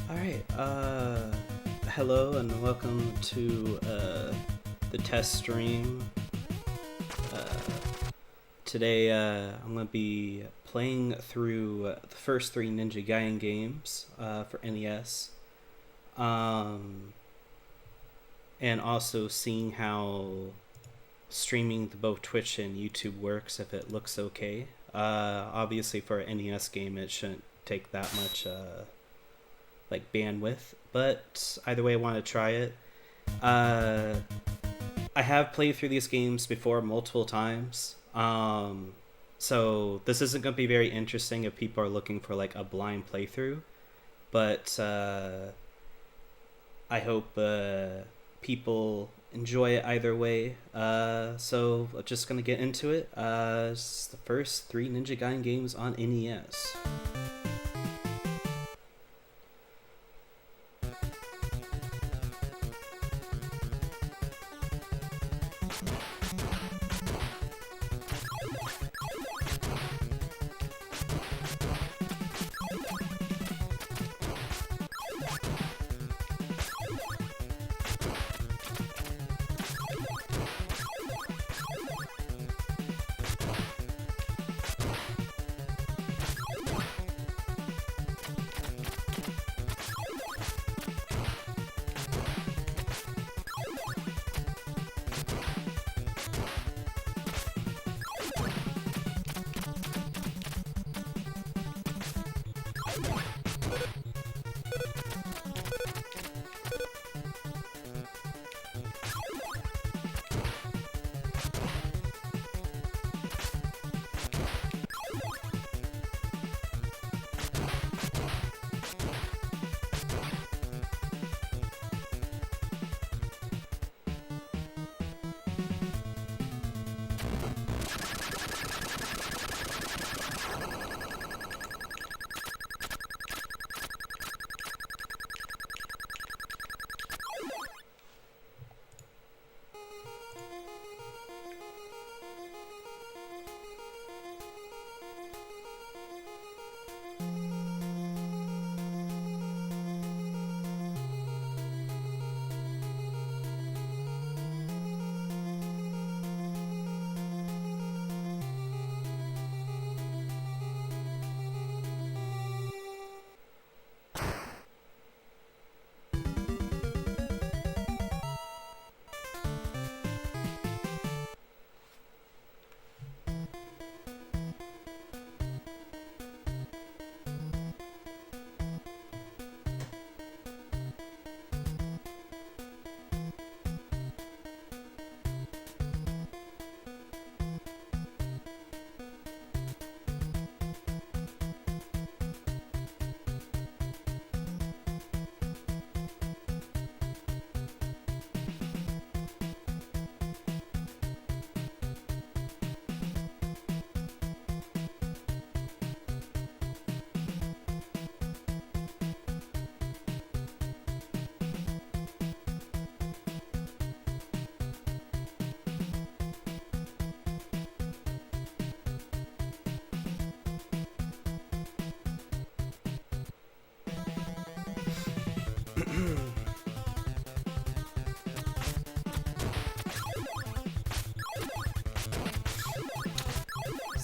Alright, hello and welcome to the test stream. Today I'm going to be playing through the first three Ninja Gaiden games for NES. And also seeing how streaming to both Twitch and YouTube works, if it looks okay. Obviously for an NES game it shouldn't take that much like bandwidth, but either way I want to try it. I have played through these games before multiple times, so this isn't going to be very interesting if people are looking for like a blind playthrough, but I hope people enjoy it either way. So I'm just going to get into it. It's the first three Ninja Gaiden games on NES.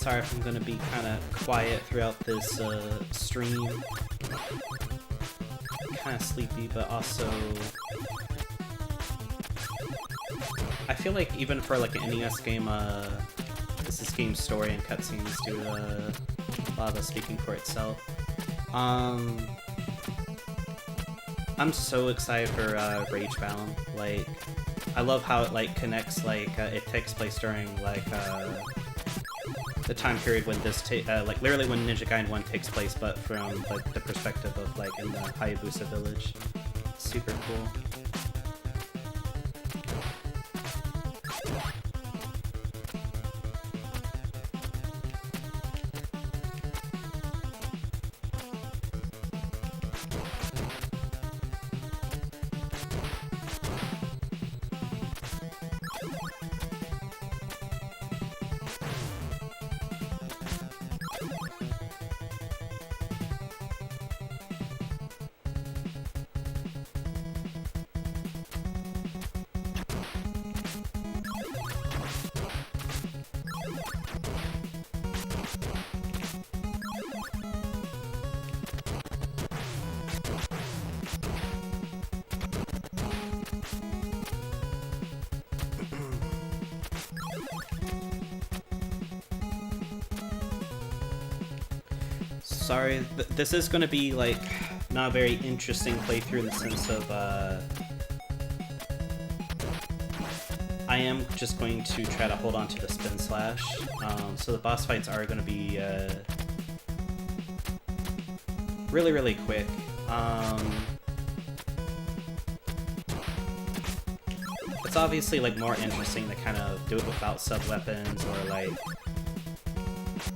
Sorry if I'm gonna be kind of quiet throughout this stream. Kind of sleepy, but also I feel like even for like an NES game, this game story and cutscenes do a lot of the speaking for itself. I'm so excited for Ragebound. Like, I love how it like connects. Like, it takes place during like the time period when this like literally when Ninja Gaiden 1 takes place, but from like the perspective of like in the Hayabusa village. Super cool. Sorry, this is going to be like not a very interesting playthrough in the sense of I am just going to try to hold on to the spin slash. So the boss fights are going to be really, really quick. It's obviously like more interesting to kind of do it without sub weapons or like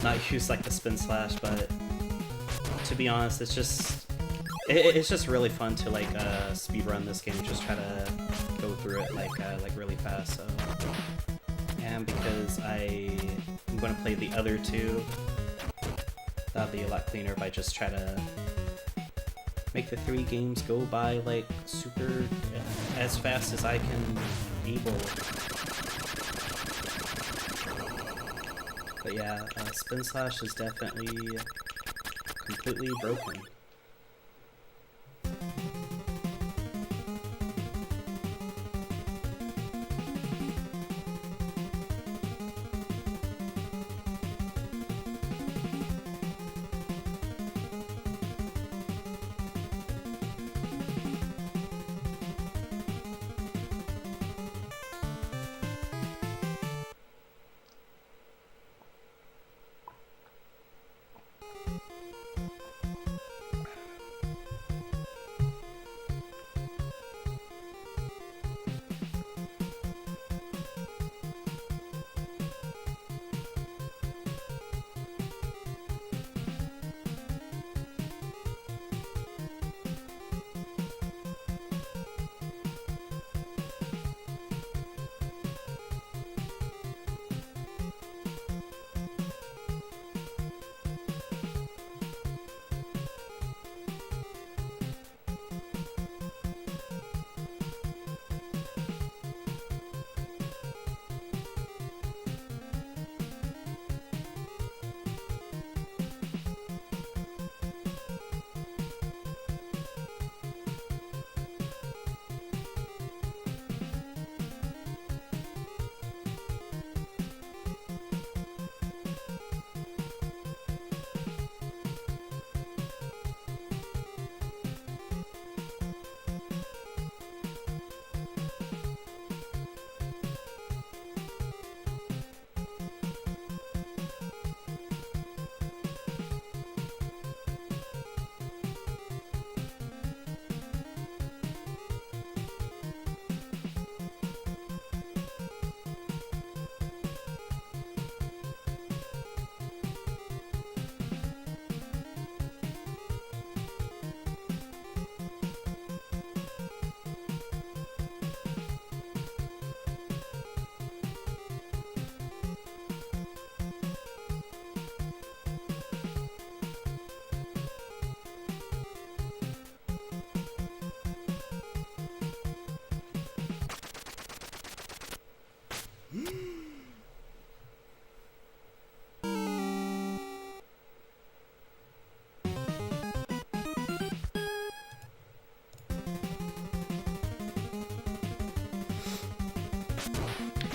not use like the spin slash, but to be honest, it's just really fun to like speedrun this game, just try to go through it like really fast. So, and because I'm going to play the other two, that'll be a lot cleaner if I just try to make the 3 games go by like super as fast as I can able. But yeah, spin slash is definitely completely broken.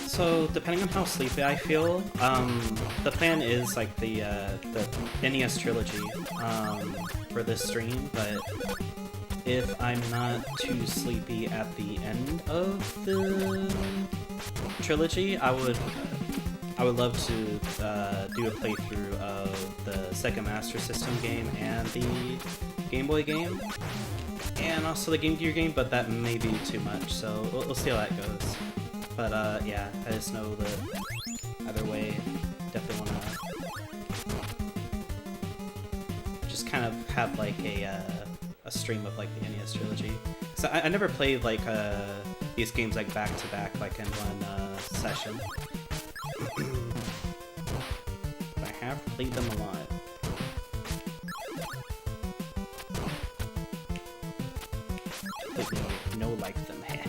So depending on how sleepy I feel, the plan is like the NES trilogy for this stream, but if I'm not too sleepy at the end of the trilogy, I would love to do a playthrough of the Sega Master System game and the Game Boy game, and also the Game Gear game, but that may be too much, so we'll see how that goes. But yeah, I just know that either way, definitely want to just kind of have like a stream of like the NES trilogy. So I never played like these games like back to back, like in one session. But I have played them a lot. Completely no like them, heh.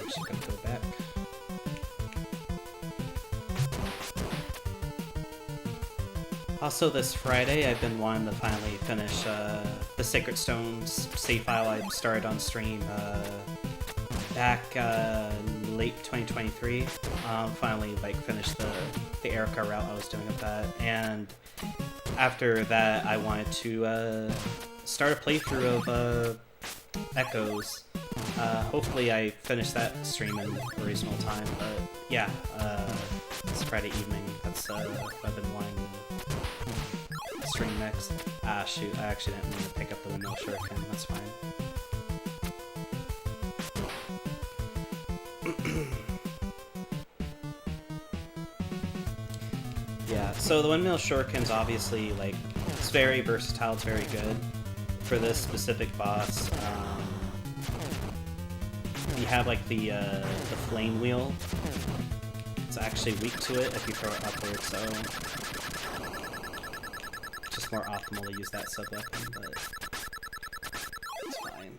Just gotta go back. Also, this Friday, I've been wanting to finally finish the Sacred Stones save file I started on stream back late 2023. Finally, like, finished the Erica route I was doing with that, and after that, I wanted to start a playthrough of Echoes. Hopefully, I finish that stream in a reasonable time. But yeah, it's Friday evening. That's what I've been wanting to stream next. Ah, shoot, I actually didn't mean to pick up the windmill shuriken, that's fine. Yeah, so the windmill shuriken's obviously, like, it's very versatile, it's very good for this specific boss. You have, like, the flame wheel. It's actually weak to it if you throw it upwards, so just more optimal to use that sub-weapon, but it's fine.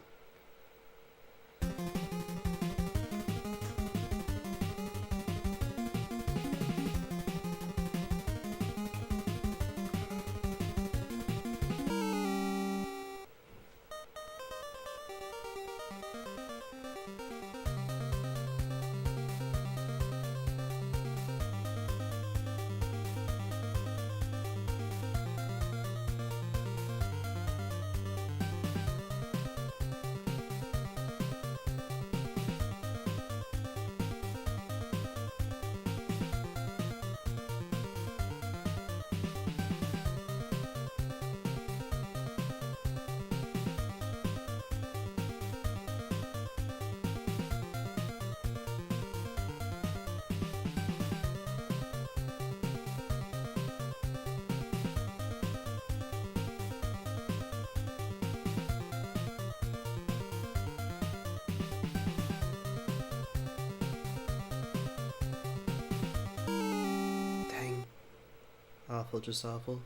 Awful, just awful.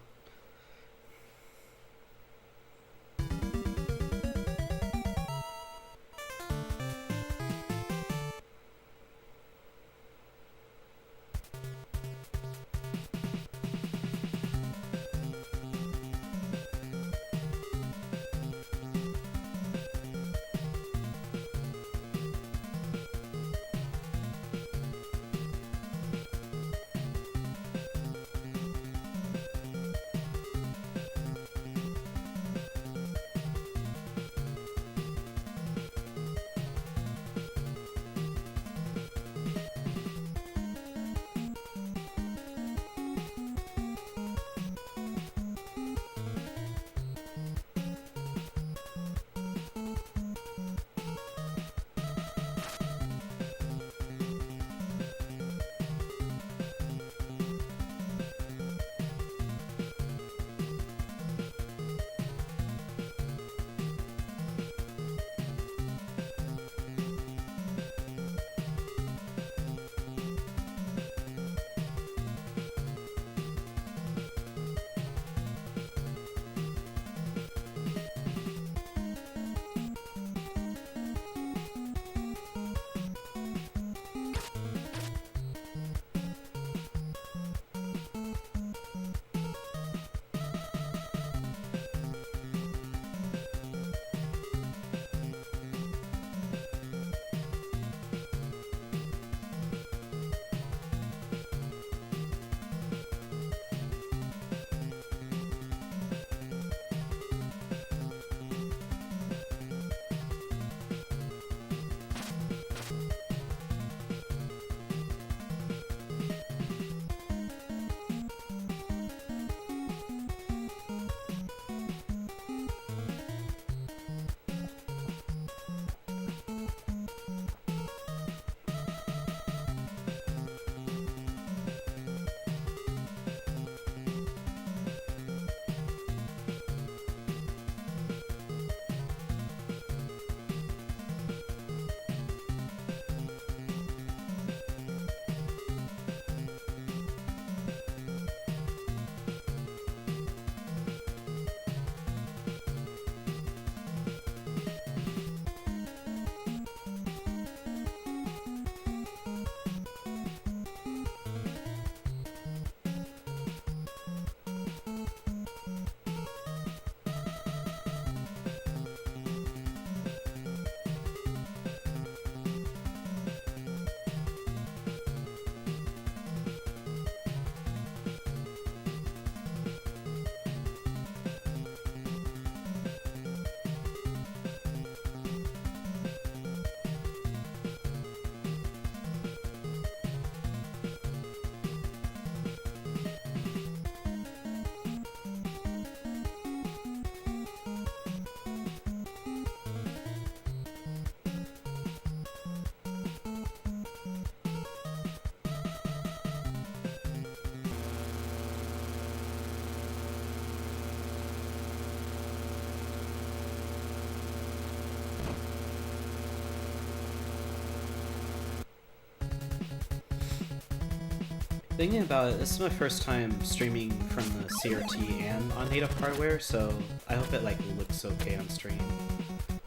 Thinking about it, this is my first time streaming from the CRT and on native hardware, so I hope it like looks okay on stream,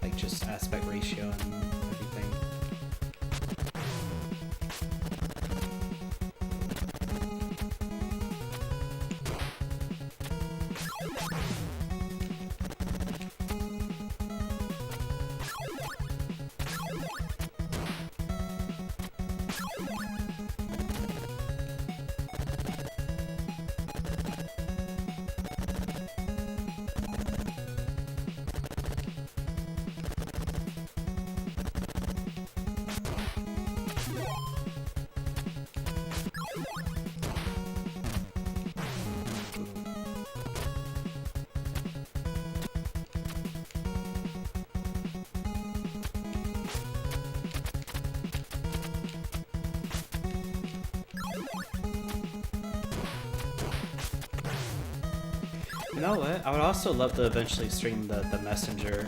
like just aspect ratio and everything. You know what? I would also love to eventually stream the Messenger.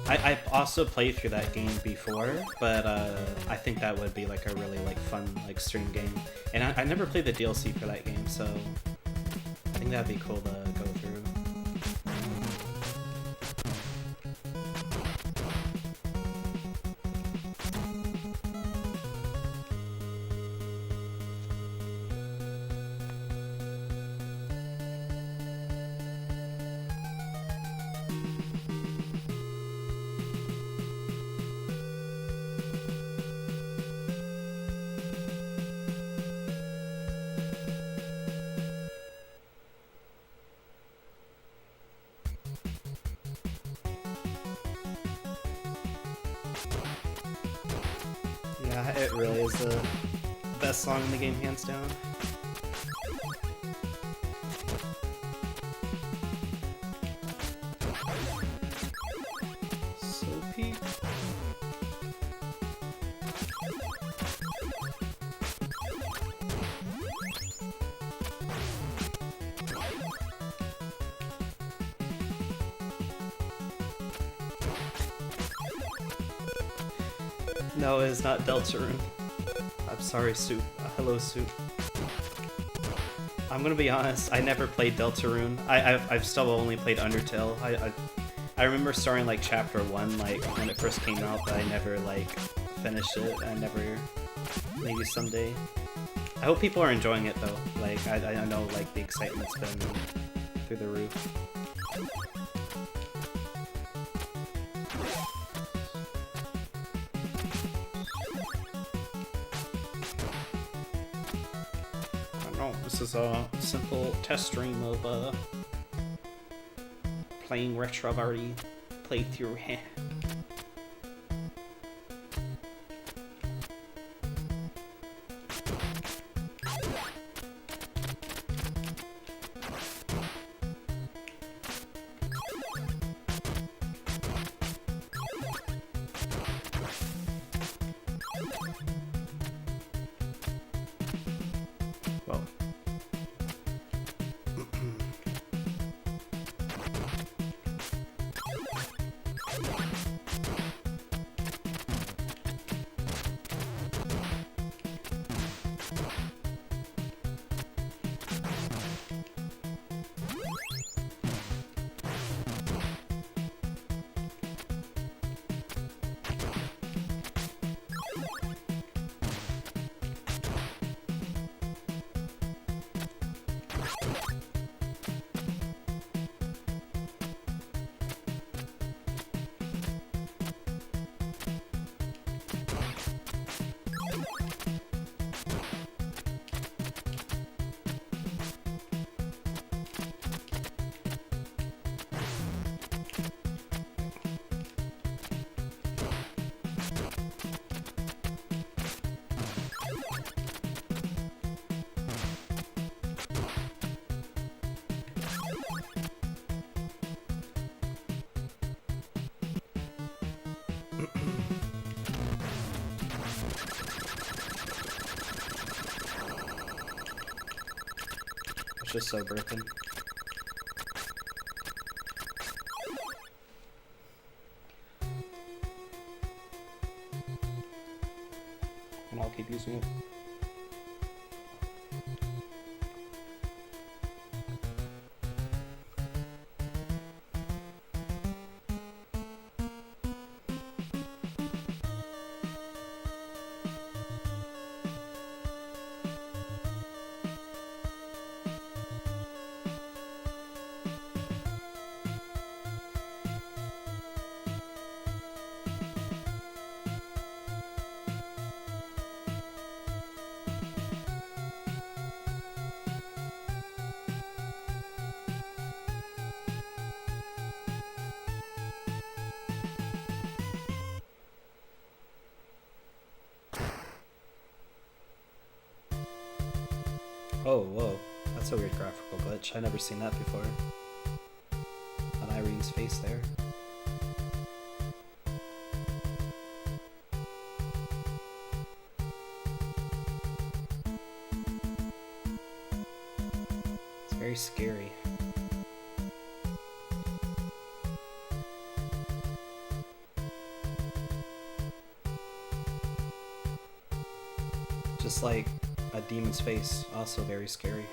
I also played through that game before, but I think that would be like a really like fun like stream game. And I never played the DLC for that game, so I think that'd be cool to go through. Yeah, it really is the best song in the game, hands down. So peak. No, it is not Deltarune. I'm sorry, Soup. Hello, Soup. I'm gonna be honest, I never played Deltarune. I've still only played Undertale. I remember starting like chapter 1 like when it first came out, but I never like finished it. I never, maybe someday. I hope people are enjoying it though. Like I know like the excitement's been through the roof. This is a simple test stream of playing retro I've already played through. Well. It's just so broken. And I'll keep using it. Oh, whoa. That's a weird graphical glitch. I've never seen that before. On Irene's face there. It's very scary. Just like a demon's face, also very scary.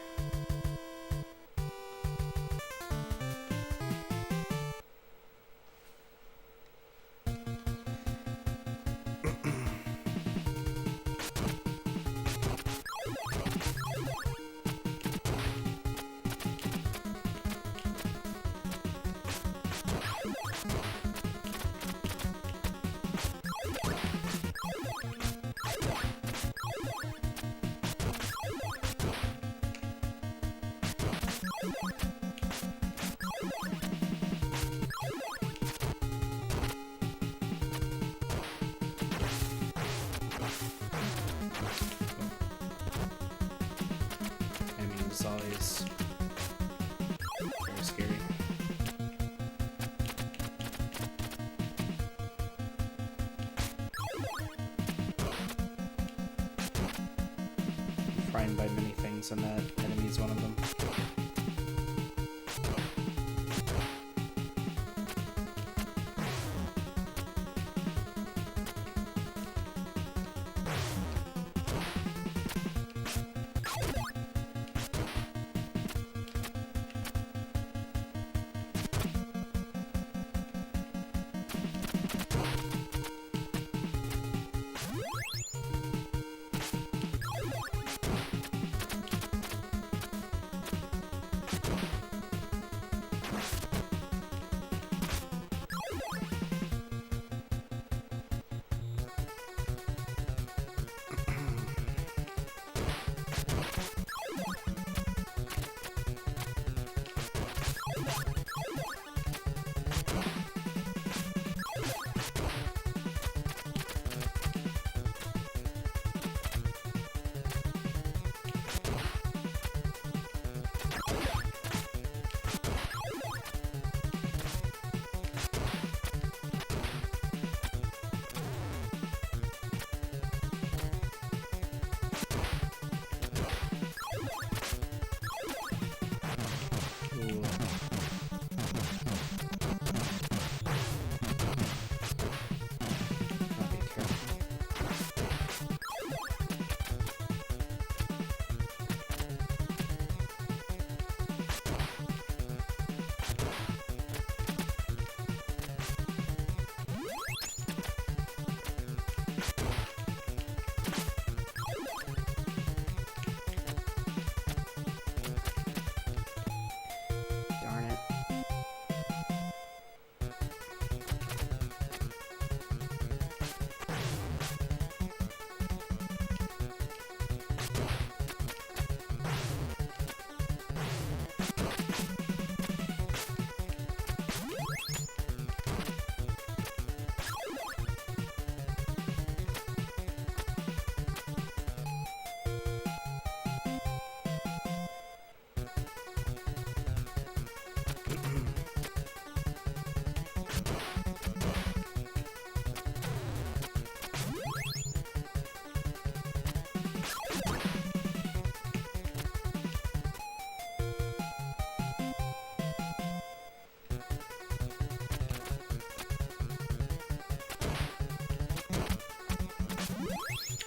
It's always very scary. I'm frightened by many things, and that enemy is one of them.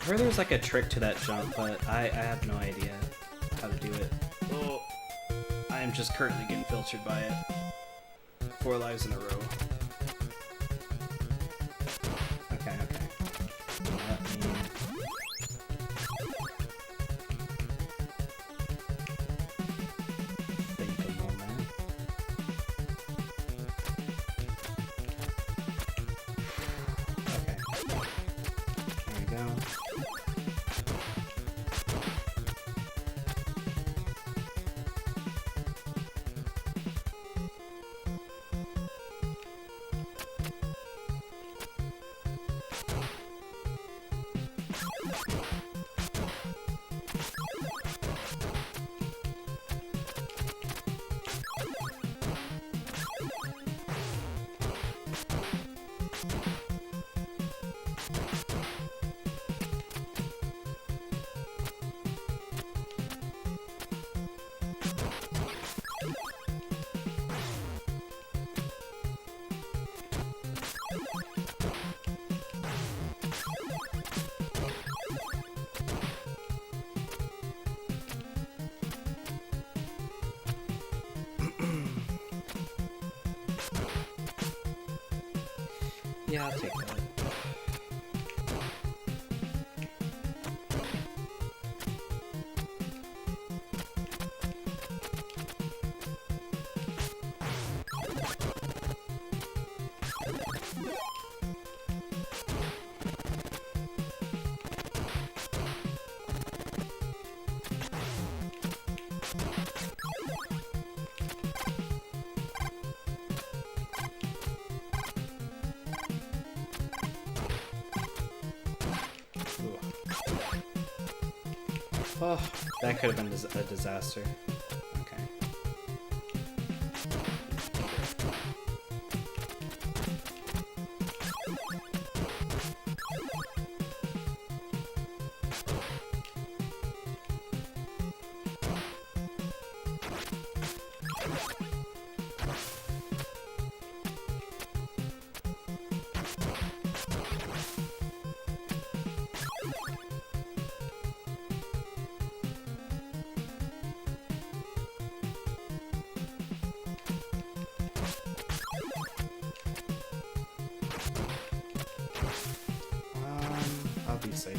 I heard there's like a trick to that jump, but I have no idea how to do it. Oh, I am just currently getting filtered by it. 4 lives in a row. Okay, okay. Let me... think a moment. Okay. There we go. Yeah, I'll take that. Oh, that could have been a disaster. Okay. I'll be safe.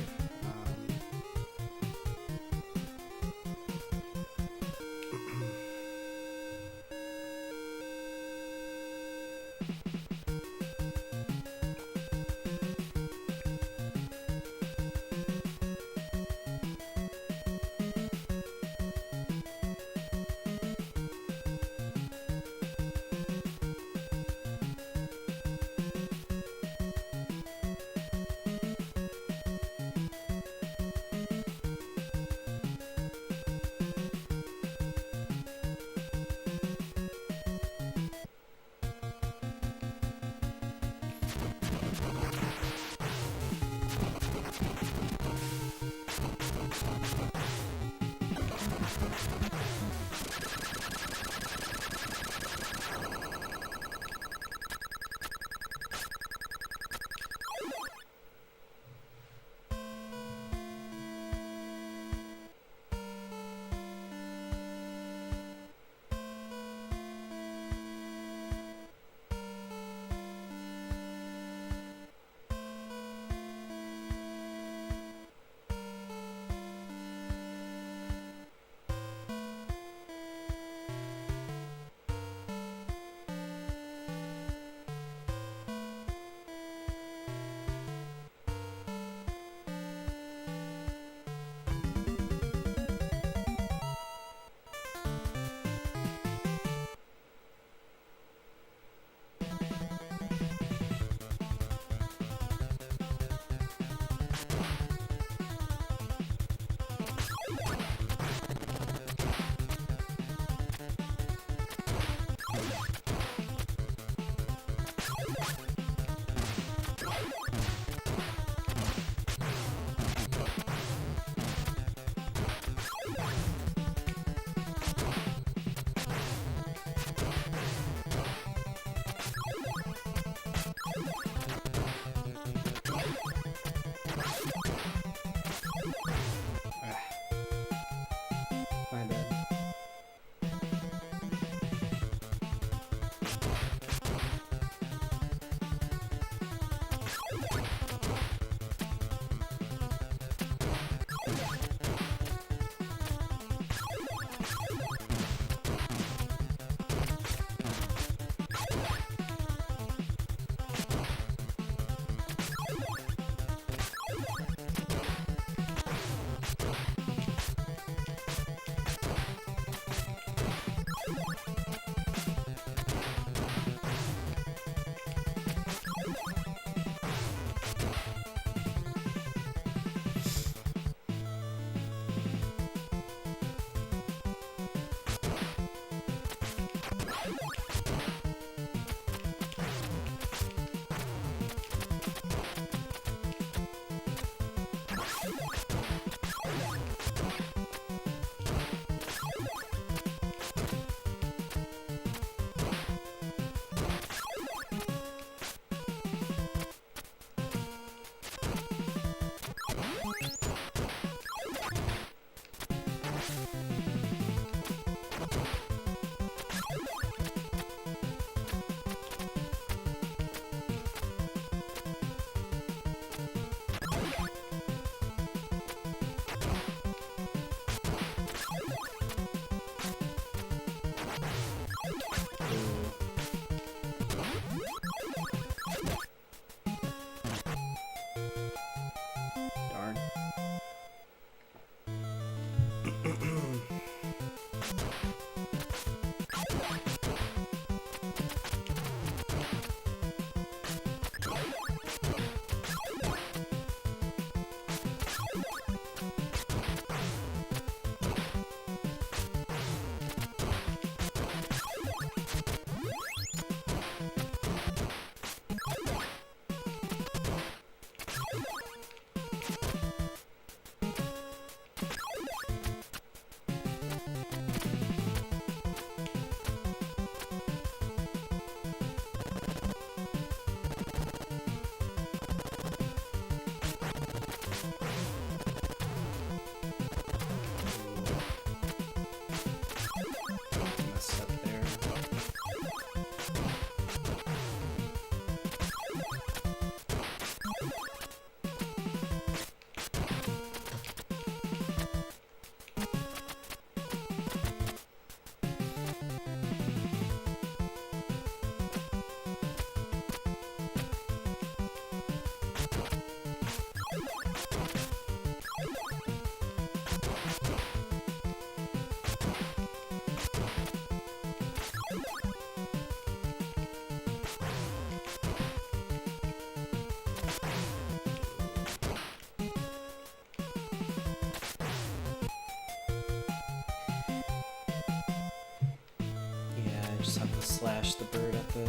slash the bird at the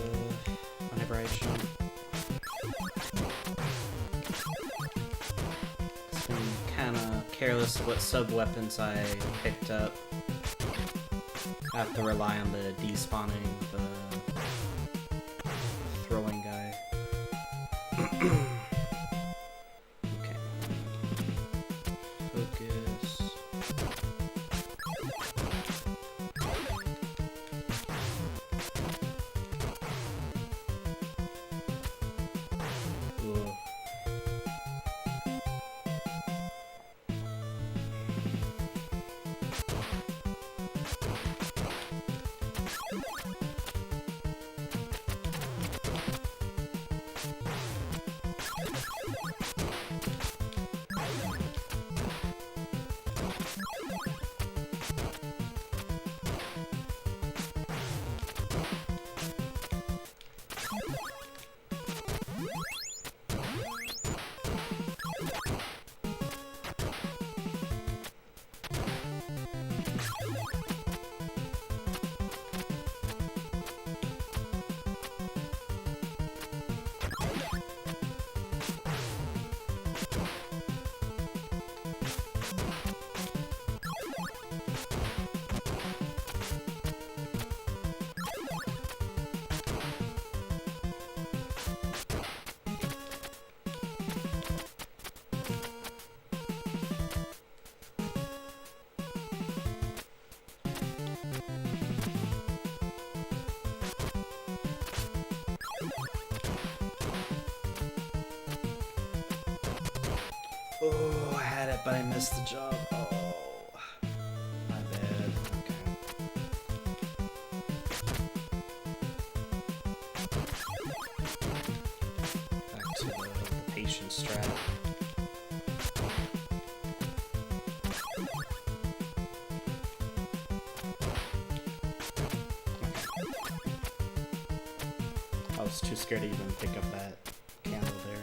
whenever I jump. It's been kind of careless of what sub-weapons I picked up. I have to rely on the despawning the throwing guy. Okay. Focus. Ooh. Oh, I had it, but I missed the jump. Oh, my bad. Okay. Back to the patience strat. I was too scared to even pick up that candle there.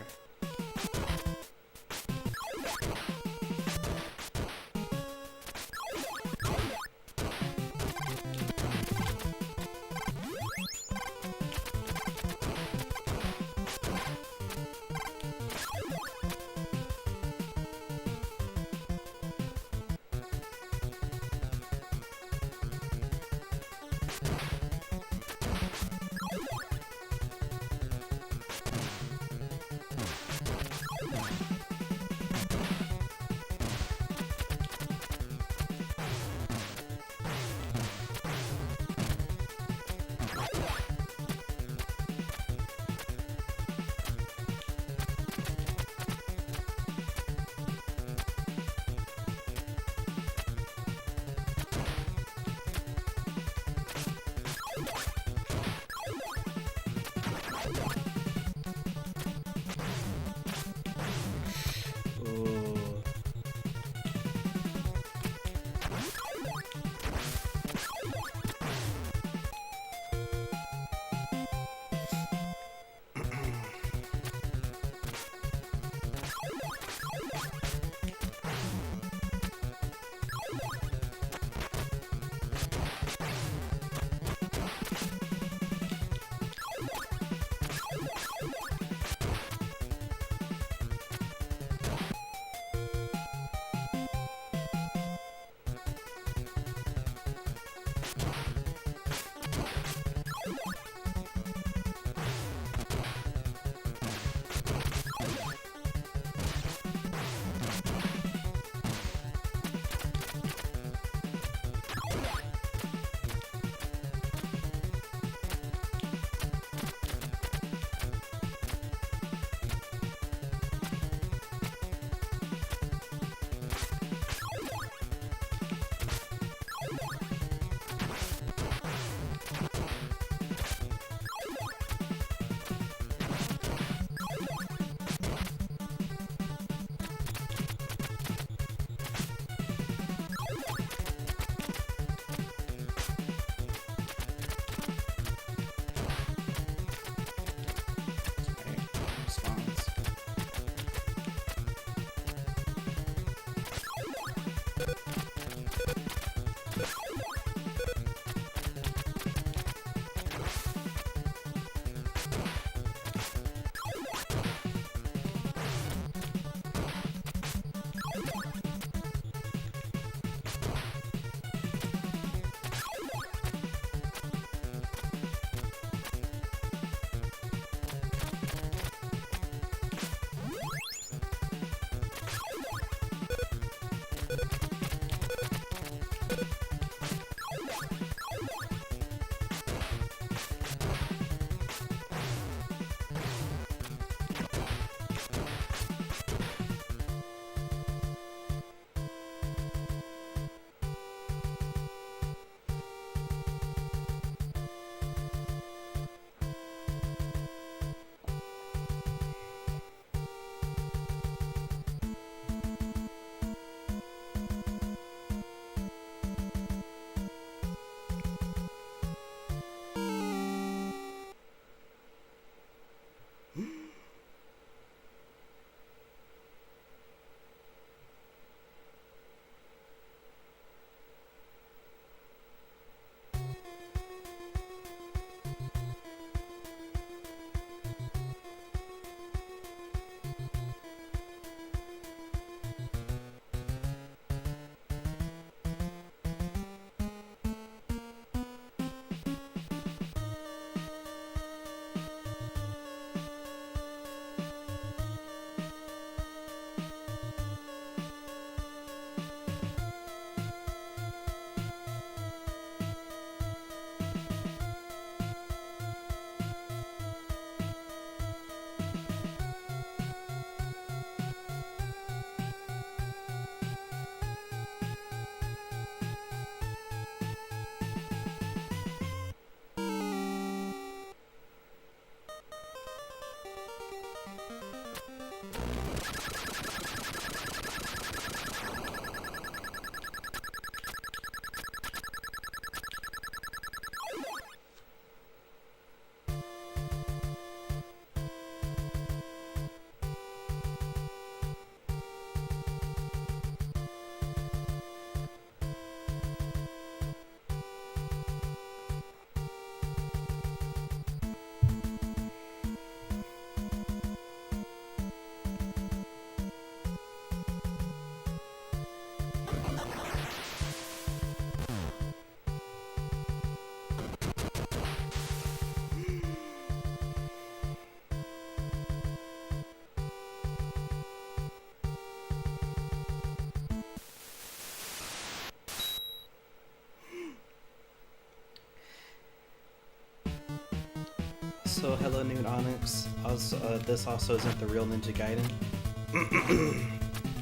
So hello, Noon Onyx. Also, this also isn't the real Ninja Gaiden.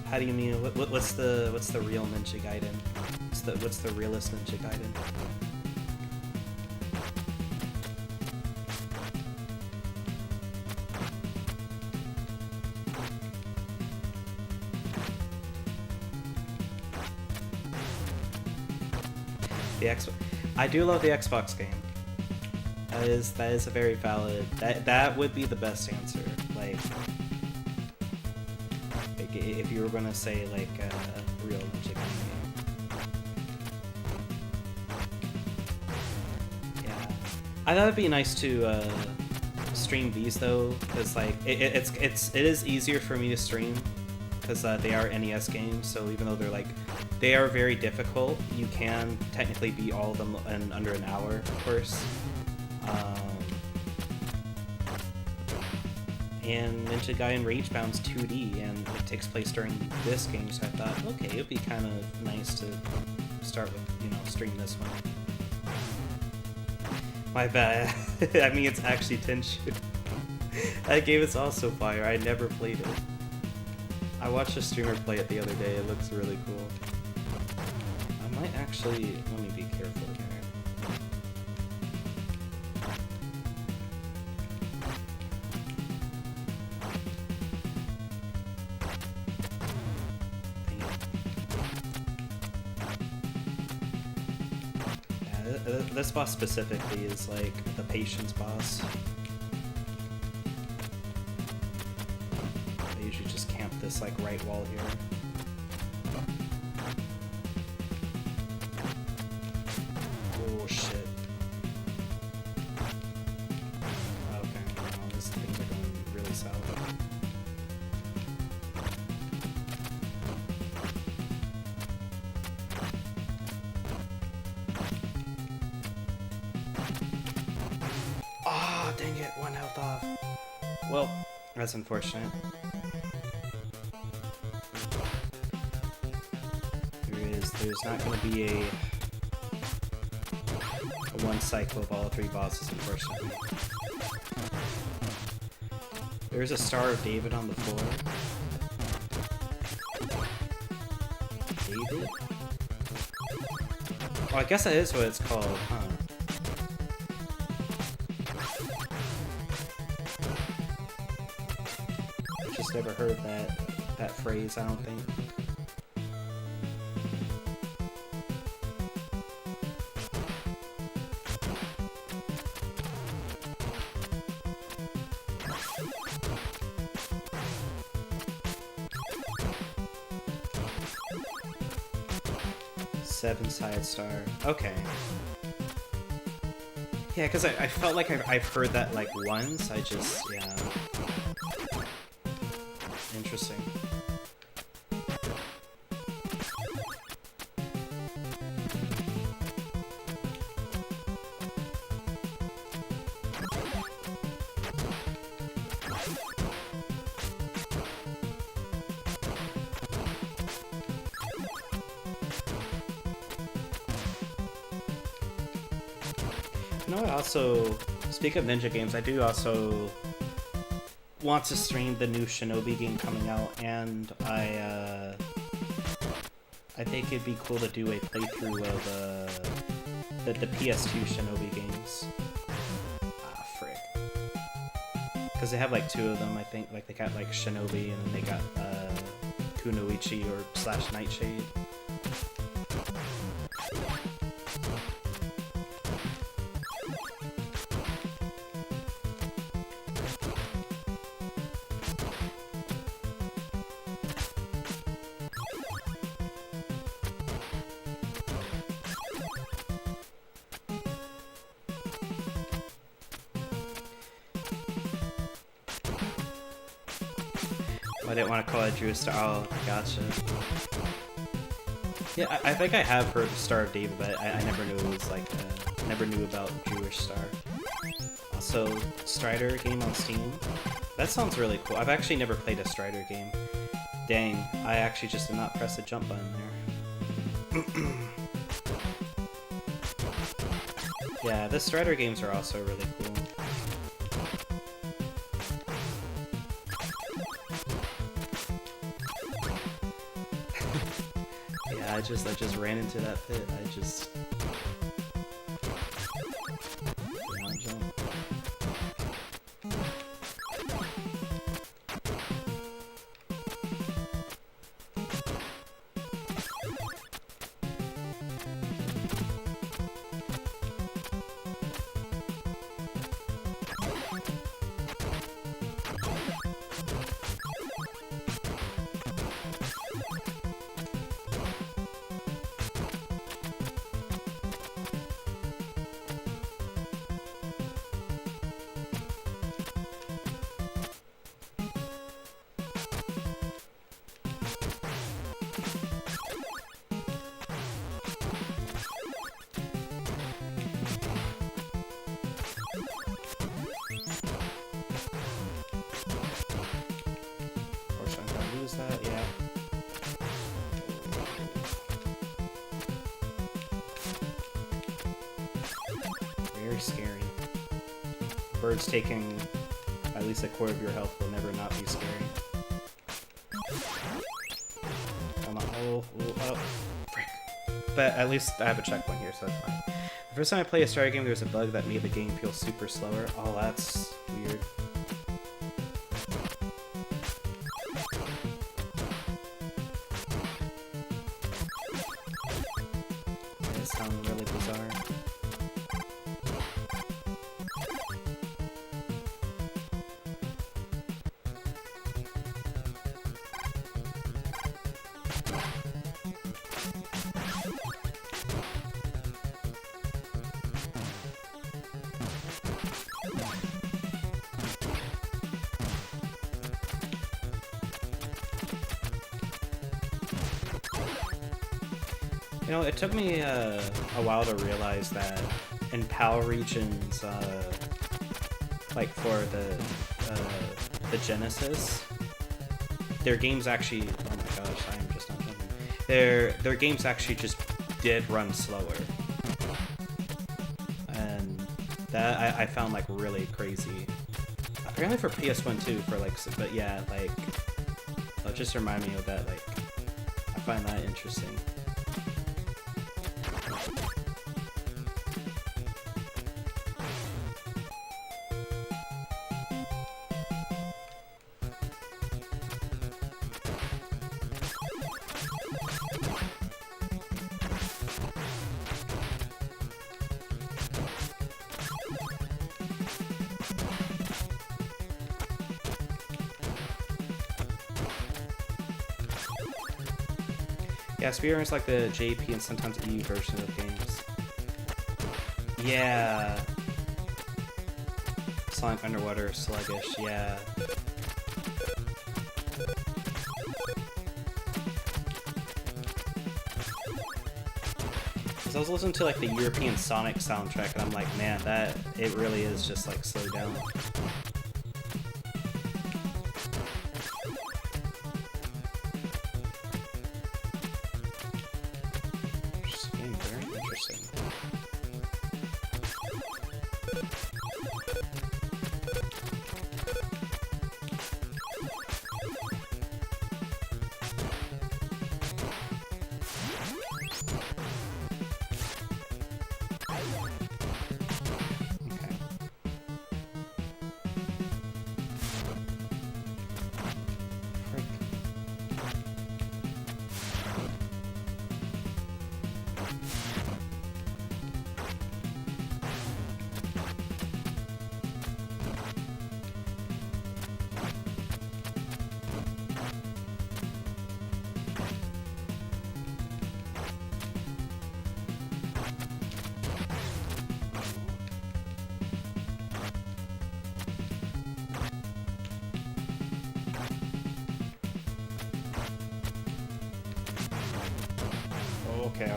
How do you mean? What's the real Ninja Gaiden? What's the realest Ninja Gaiden? I do love the Xbox game. That is a very valid. That would be the best answer. Like if you were gonna say like a real Ninja Gaiden game. Yeah, I thought it'd be nice to stream these though, because like it is easier for me to stream because they are NES games. So even though they are very difficult, you can technically beat all of them in under an hour, of course. And Ninja Gaiden Ragebound's 2D, and it takes place during this game, so I thought, okay, it'd be kind of nice to start with, stream this one. My bad. I mean, it's actually Tenshu. That game is also fire. I never played it. I watched a streamer play it the other day. It looks really cool. I might actually... Let me be careful here. This boss specifically is like the patience boss. I usually just camp this like right wall here. Oh shit. Okay, well, these things are going really south. Dang it, 1 health off. Well, that's unfortunate. There's not going to be a one cycle of all 3 bosses, unfortunately. There's a Star of David on the floor. David? Oh, I guess that is what it's called, huh? Never heard that phrase, I don't think. Seven side star. Okay. Yeah, because I felt like I've heard that like once. Yeah. Interesting. You know what, also, speak of ninja games, I do also want to stream the new Shinobi game coming out, and I think it'd be cool to do a playthrough of the PS2 Shinobi games. Ah, frick. Because they have like 2 of them, I think. Like they got like Shinobi, and then they got Kunoichi or / Nightshade. I didn't want to call it Drew Star. Oh, gotcha. Yeah, I think I have heard of Star of David, but I never knew it was like, never knew about Jewish Star. Also, Strider game on Steam. That sounds really cool. I've actually never played a Strider game. Dang, I actually just did not press the jump button there. Yeah, the Strider games are also really cool. I just ran into that pit. I just did not jump. That, yeah. Very scary. Birds taking at least a quarter of your health will never not be scary. Come on. Oh, frick. But at least I have a checkpoint here, so that's fine. The first time I played a Star game, there was a bug that made the game feel super slower. Oh, that's weird. Really bizarre. You know, it took me a while to realize that in PAL regions, like for the Genesis, their games actually. Oh my gosh, I am just not jumping. Their games actually just did run slower, and that I found like really crazy. Apparently for PS1 too, for like, but yeah, like, it'll just remind me of that. Like, I find that interesting. Yeah, Spear is like the JP and sometimes E version of games. Yeah. Sonic Underwater, sluggish, yeah. Cause I was listening to like the European Sonic soundtrack and I'm like, man, that, it really is just like slowed down.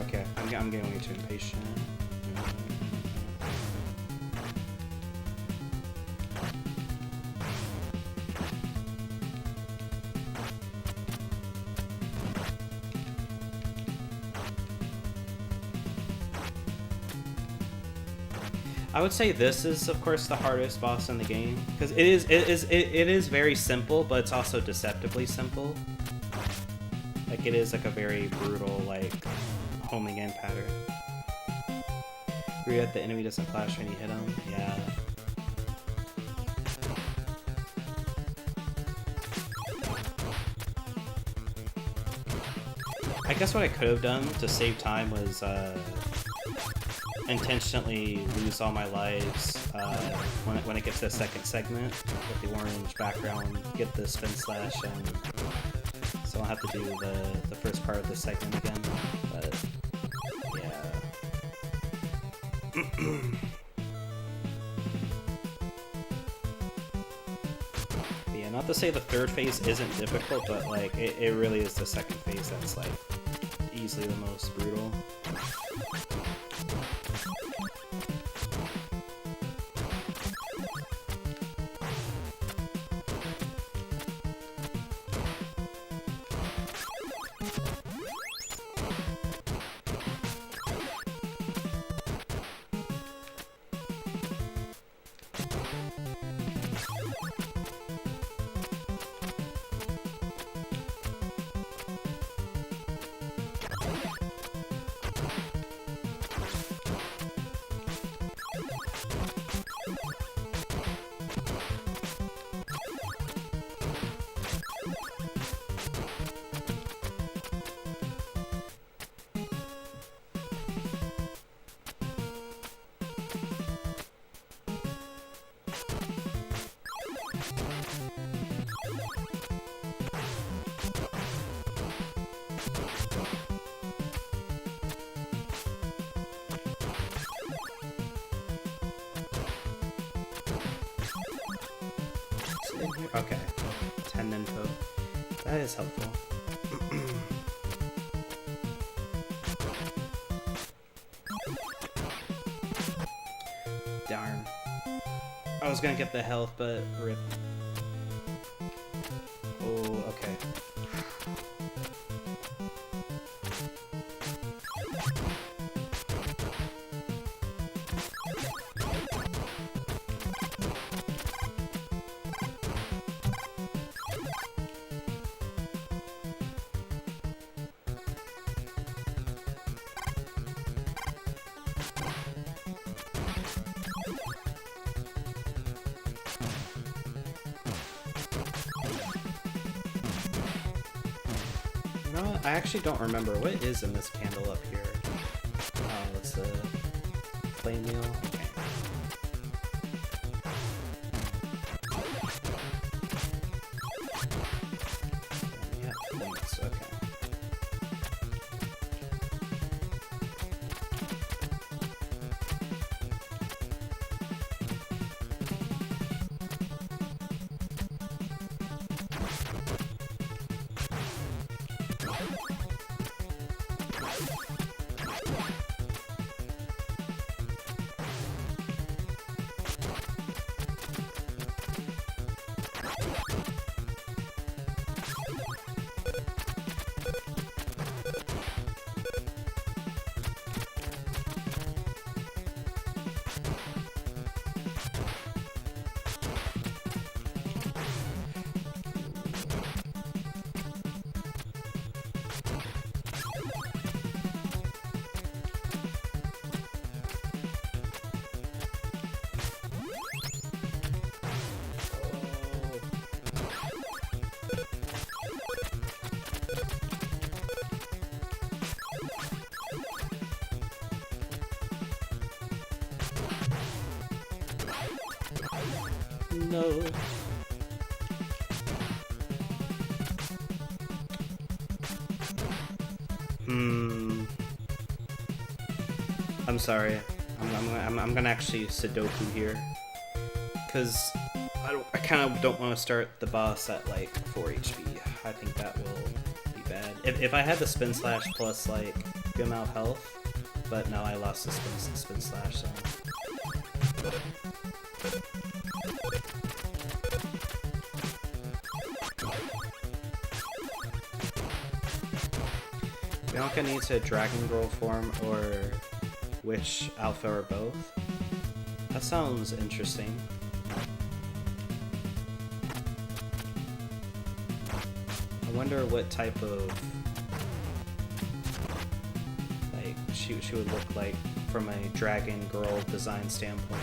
Okay. I'm getting way too impatient. I would say this is, of course, the hardest boss in the game because it is very simple, but it's also deceptively simple. Like, it is like a very brutal, like, homing in pattern. Read that the enemy doesn't flash when you hit him. Yeah. I guess what I could have done to save time was intentionally lose all my lives when it gets to the second segment with the orange background, get the spin slash, and so I'll have to do the first part of the segment again. But yeah. Yeah, not to say the third phase isn't difficult, but like it really is the second phase that's like easily the most brutal. Okay, 10 info. That is helpful. Darn. I was gonna get the health, but rip. Oh, okay. You know what? I actually don't remember. What is in this candle up here? Oh, it's a flame wheel. Okay. Yeah, flames. Okay. No. I'm sorry. I'm gonna actually Sudoku here, cause I kind of don't want to start the boss at like 4 HP. I think that will be bad. If I had the spin slash plus like good amount of health, but no, I lost the spin slash. So. Bianca needs a Dragon Girl form or Witch Alpha or both. That sounds interesting. I wonder what type of she would look like from a dragon girl design standpoint.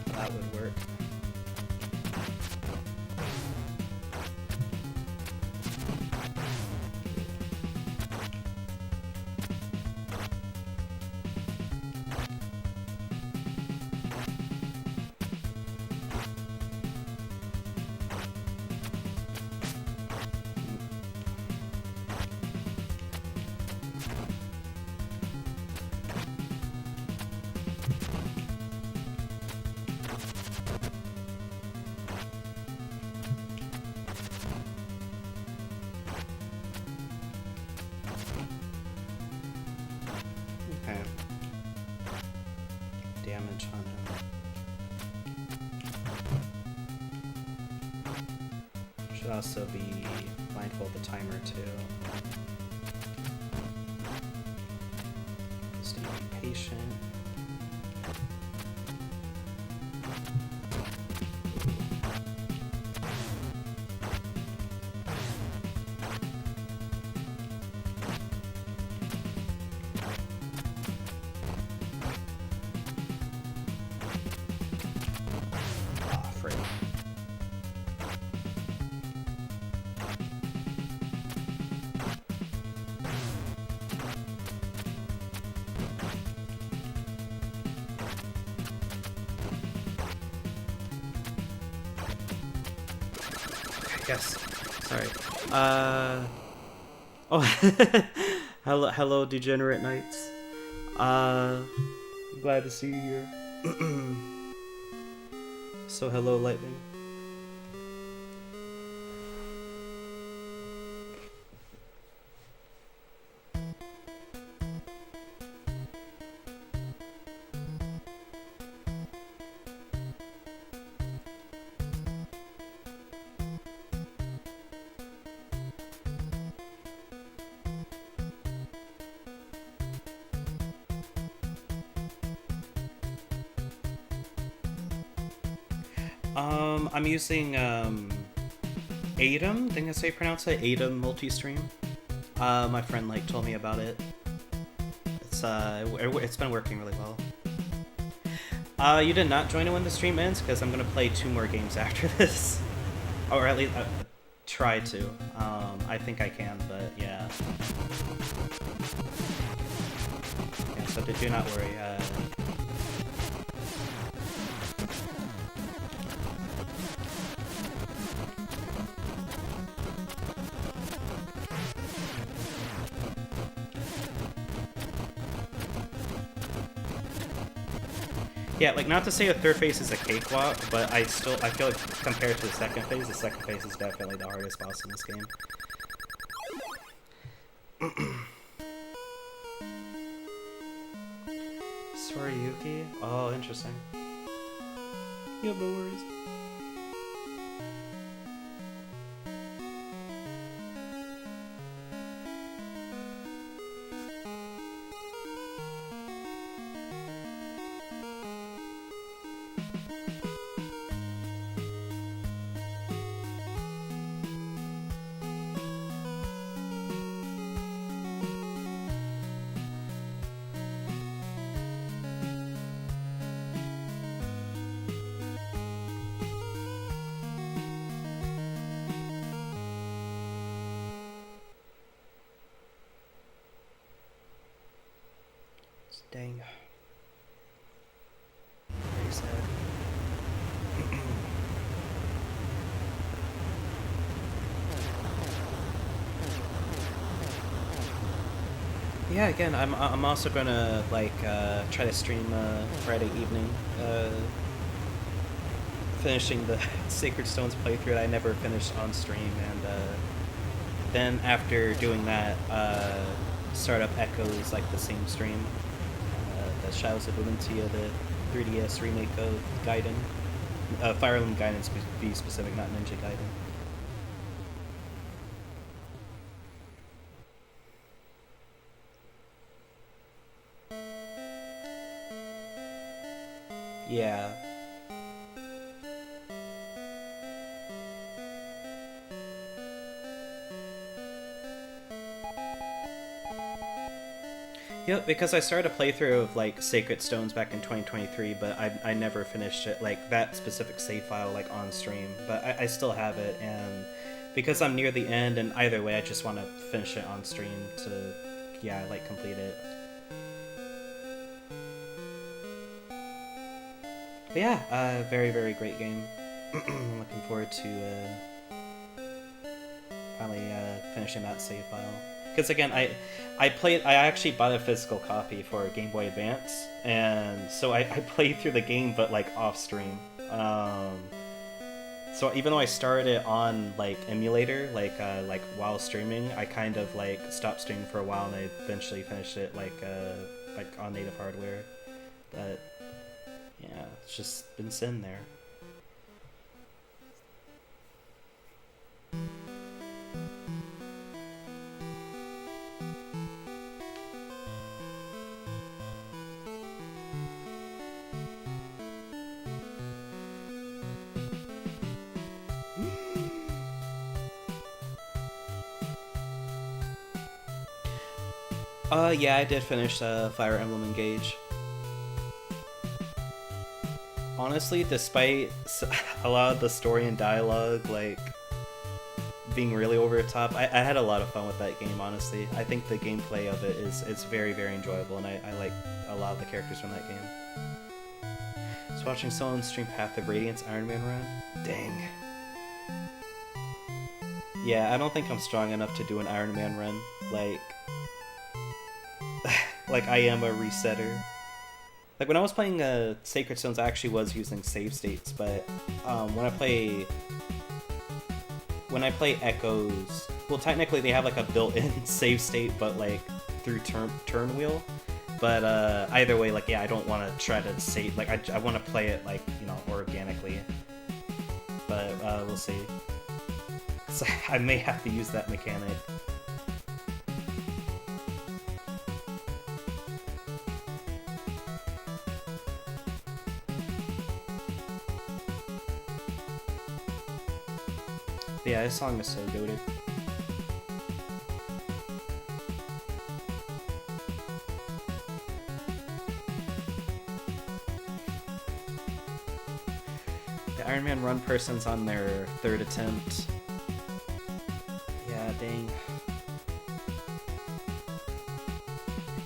That would work. Damage on him. Should also be mindful of the timer too. Just to be patient. Yes. Sorry. Oh. hello, degenerate knights. Glad to see you here. So, hello, lightning. I'm using Atom, I think that's how you pronounce it, Atom multi-stream. My friend told me about it. It's been working really well. You did not join it when the stream ends, because I'm gonna play 2 more games after this, or at least try to. I think I can, but yeah. Yeah, so do not worry. Yeah, not to say the third phase is a cakewalk, but I feel like compared to the second phase is definitely the hardest boss in this game. Sorry, Yuki? Oh, interesting. You have no worries. Dang. Very sad. Yeah, again, I'm also gonna try to stream Friday evening, finishing the Sacred Stones playthrough that I never finished on stream, and then after doing that, Startup Echoes the same stream. The Shadows of Valentia, the 3DS remake of Gaiden. Fire Emblem Gaiden to be specific, not Ninja Gaiden. Yeah. Yep, because I started a playthrough of like Sacred Stones back in 2023, but I never finished it, like that specific save file, like on stream. But I still have it, and because I'm near the end, and either way, I just want to finish it on stream to, yeah, like complete it. But yeah, very, very great game. I'm looking forward to finally finishing that save file. Because again, I actually bought a physical copy for Game Boy Advance, and so I played through the game, but like off stream. So even though I started it on like emulator, like while streaming, I kind of like stopped streaming for a while, and I eventually finished it like on native hardware. But yeah, it's just been sitting there. Yeah, I did finish Fire Emblem Engage. Honestly, despite a lot of the story and dialogue, like, being really over the top, I had a lot of fun with that game, honestly. I think the gameplay of it is very, very enjoyable, and I like a lot of the characters from that game. Just watching someone stream Path of Radiance Iron Man run? Dang. Yeah, I don't think I'm strong enough to do an Iron Man run. Like I am a resetter. Like when I was playing Sacred Stones, I actually was using save states, but when I play Echoes, well, technically they have like a built-in save state, but like through turn wheel. But either way, like yeah, I don't want to try to save. Like I want to play it like, you know, organically. But we'll see. So I may have to use that mechanic. Yeah, this song is so goated. The Iron Man run person's on their third attempt. Yeah, dang.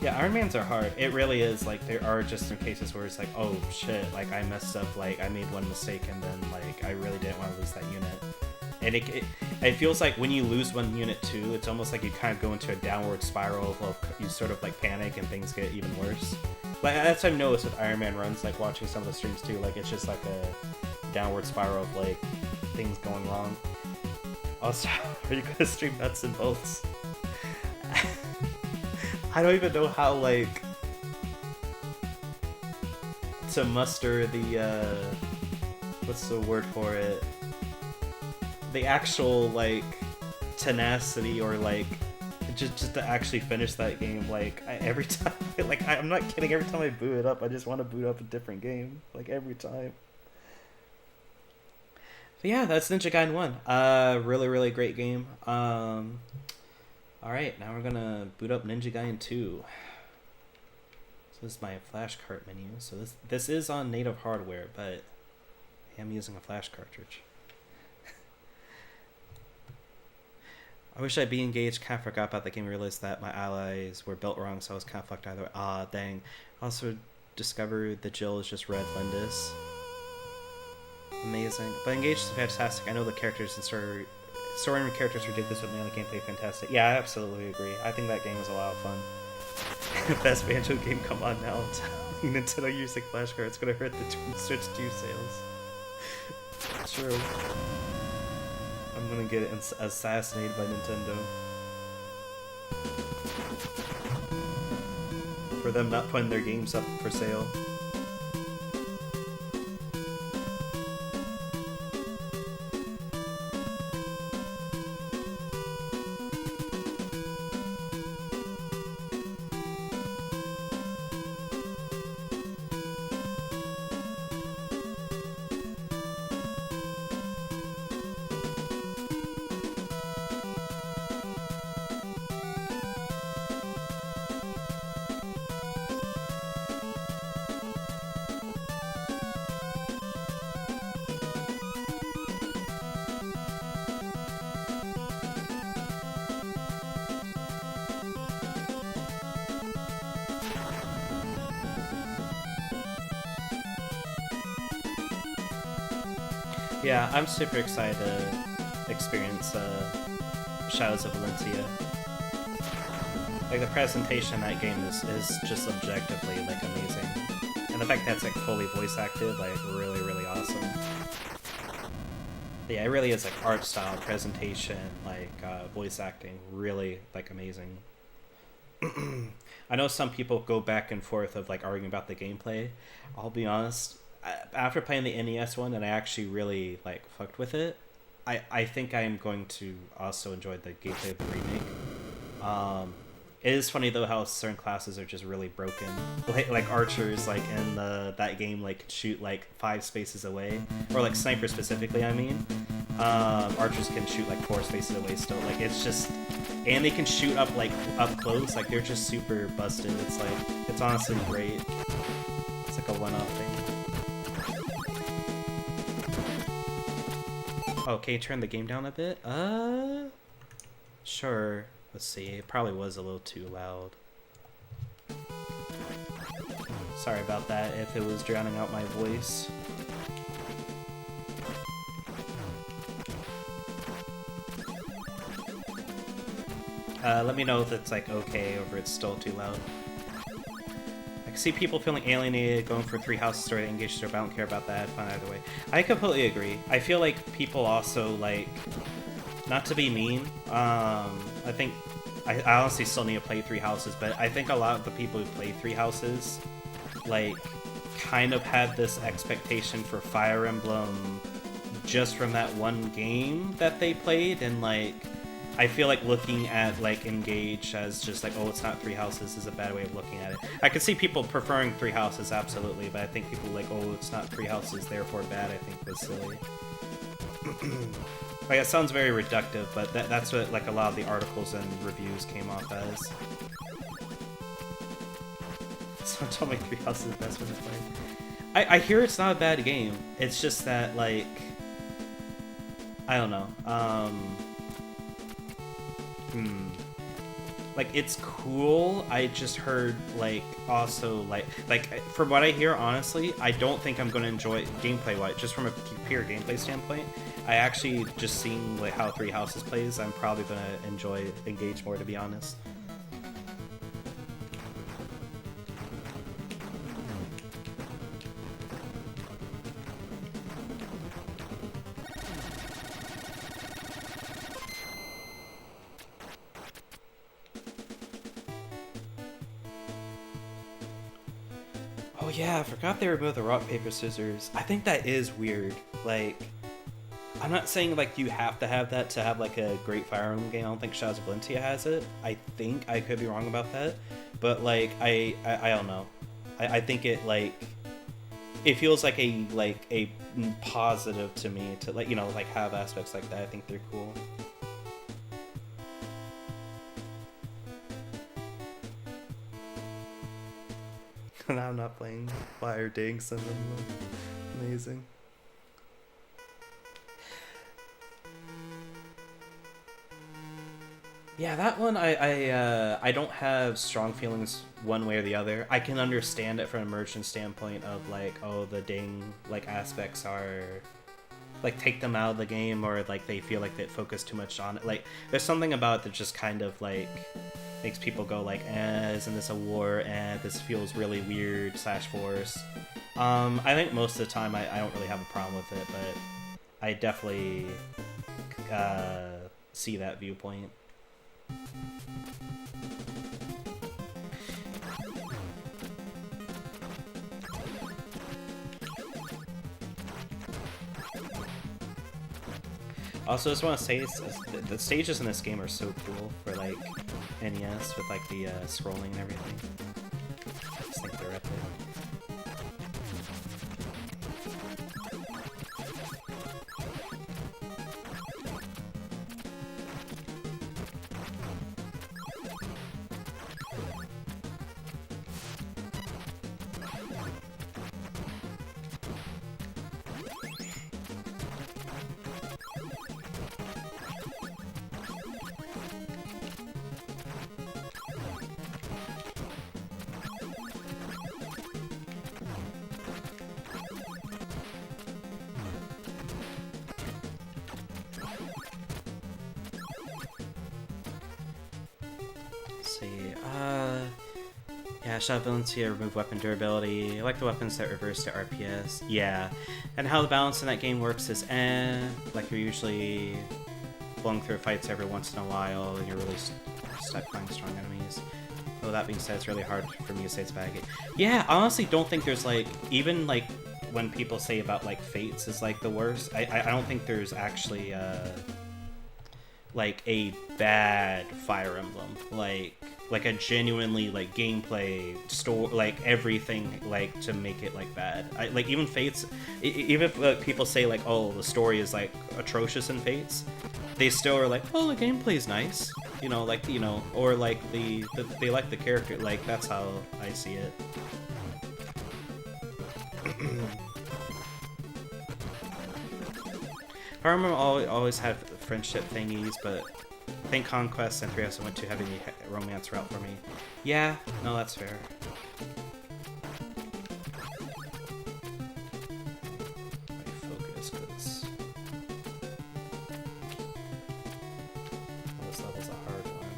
Yeah, Iron Mans are hard. It really is. Like, there are just some cases where it's like, oh shit, like I messed up, like I made one mistake, and then like I really didn't want to lose that unit. And it feels like when you lose one unit too, it's almost like you kind of go into a downward spiral of you sort of like panic and things get even worse. Like that's what I've noticed with Iron Man runs, like watching some of the streams too, like it's just like a downward spiral of like things going wrong. Also, are you gonna stream nuts and bolts? I don't even know how like to muster the what's the word for it? The actual like tenacity or like just to actually finish that game. Like every time, like I'm not kidding. Every time I boot it up, I just want to boot up a different game. Like every time. But yeah, that's Ninja Gaiden 1. Really, really great game. All right, now we're gonna boot up Ninja Gaiden 2. So this is my flash cart menu. So this is on native hardware, but I am using a flash cartridge. I wish I'd be engaged. Kind of forgot about the game. Realized that my allies were built wrong, so I was kind of fucked either way. Ah, dang. Also discovered that Jill is just Red Lindis. Amazing. But engaged is fantastic. I know the characters and story and characters ridiculous, but the gameplay fantastic. Yeah, I absolutely agree. I think that game was a lot of fun. Best Banjo game, come on now. Nintendo using flash cards, it's gonna hurt the Switch 2 sales. True. I'm gonna get assassinated by Nintendo for them not putting their games up for sale. Yeah, I'm super excited to experience Shadows of Valencia. Like, the presentation of that game is just objectively, like, amazing. And the fact that it's, like, fully voice acted, like, really, really awesome. Yeah, it really is, like, art style, presentation, like, voice acting, really, like, amazing. I know some people go back and forth of, like, arguing about the gameplay. I'll be honest, after playing the NES one, and I actually really, like, fucked with it, I think I am going to also enjoy the gameplay of the remake. It is funny though how certain classes are just really broken. Like archers, like in that game, like could shoot like 5 spaces away, or like snipers specifically. I mean, archers can shoot like 4 spaces away still. Like it's just, and they can shoot up like up close. Like they're just super busted. It's like it's honestly great. It's like a one-off thing. Oh, can you turn the game down a bit? Sure. Let's see, it probably was a little too loud. Sorry about that if it was drowning out my voice. Let me know if it's like okay or if it's still too loud. I can see people feeling alienated, going for 3 houses story to engage their, but I don't care about that, fine either way. I completely agree. I feel like people also like, not to be mean, I think I honestly still need to play 3 houses, but I think a lot of the people who play 3 houses like kind of had this expectation for Fire Emblem just from that one game that they played, and like I feel like looking at like Engage as just like, oh, it's not 3 houses is a bad way of looking at it. I could see people preferring 3 houses, absolutely, but I think people like, oh, it's not 3 houses, therefore bad, I think was silly. Like, it sounds very reductive, but that's what, like, a lot of the articles and reviews came off as. So tell me 3 houses is the best one to play. I hear it's not a bad game. It's just that, like, I don't know. Like, it's cool. I just heard, like, also, like, from what I hear, honestly, I don't think I'm going to enjoy it gameplay-wise, just from a pure gameplay standpoint. I actually, just seeing, like, how 3 houses plays, I'm probably going to enjoy Engage more, to be honest. Oh yeah, I forgot they were both the rock, paper, scissors. I think that is weird. Like, I'm not saying like you have to have that to have like a great Fire Emblem game. I don't think Shadows of Valencia has it. I think I could be wrong about that, but like I don't know. I think it like it feels like a positive to me to like, you know, like have aspects like that. I think they're cool. Now I'm not playing Fire Dang Syndrome. Amazing. Yeah, that one I don't have strong feelings one way or the other. I can understand it from an immersion standpoint of like, oh, the ding like aspects are like take them out of the game, or like they feel like they focus too much on it. Like there's something about it that just kind of like makes people go like, isn't this a war? This feels really weird / forced. I think most of the time I don't really have a problem with it, but I definitely see that viewpoint. Also, I just want to say the stages in this game are so cool for like NES with like the scrolling and everything. I just think they're epic. Yeah, shove villains here, remove weapon durability. I like the weapons that reverse to RPS. Yeah. And how the balance in that game works is like you're usually blowing through fights every once in a while and you're really stuck fighting strong enemies. Though that being said, it's really hard for me to say it's bad game. Yeah, I honestly don't think there's like, even like when people say about like Fates is like the worst, I don't think there's actually like a bad Fire Emblem. Like a genuinely like gameplay store, like everything like to make it like bad. Like even Fates, even if people say like, oh, the story is like atrocious in Fates, they still are like, oh, the gameplay's nice, you know, like, you know, or like they like the character. Like that's how I see it. Fire Emblem always had friendship thingies, but I think Conquest and 3S went too heavy the romance route for me. Yeah, no, that's fair. Let me focus, because this level's a hard one.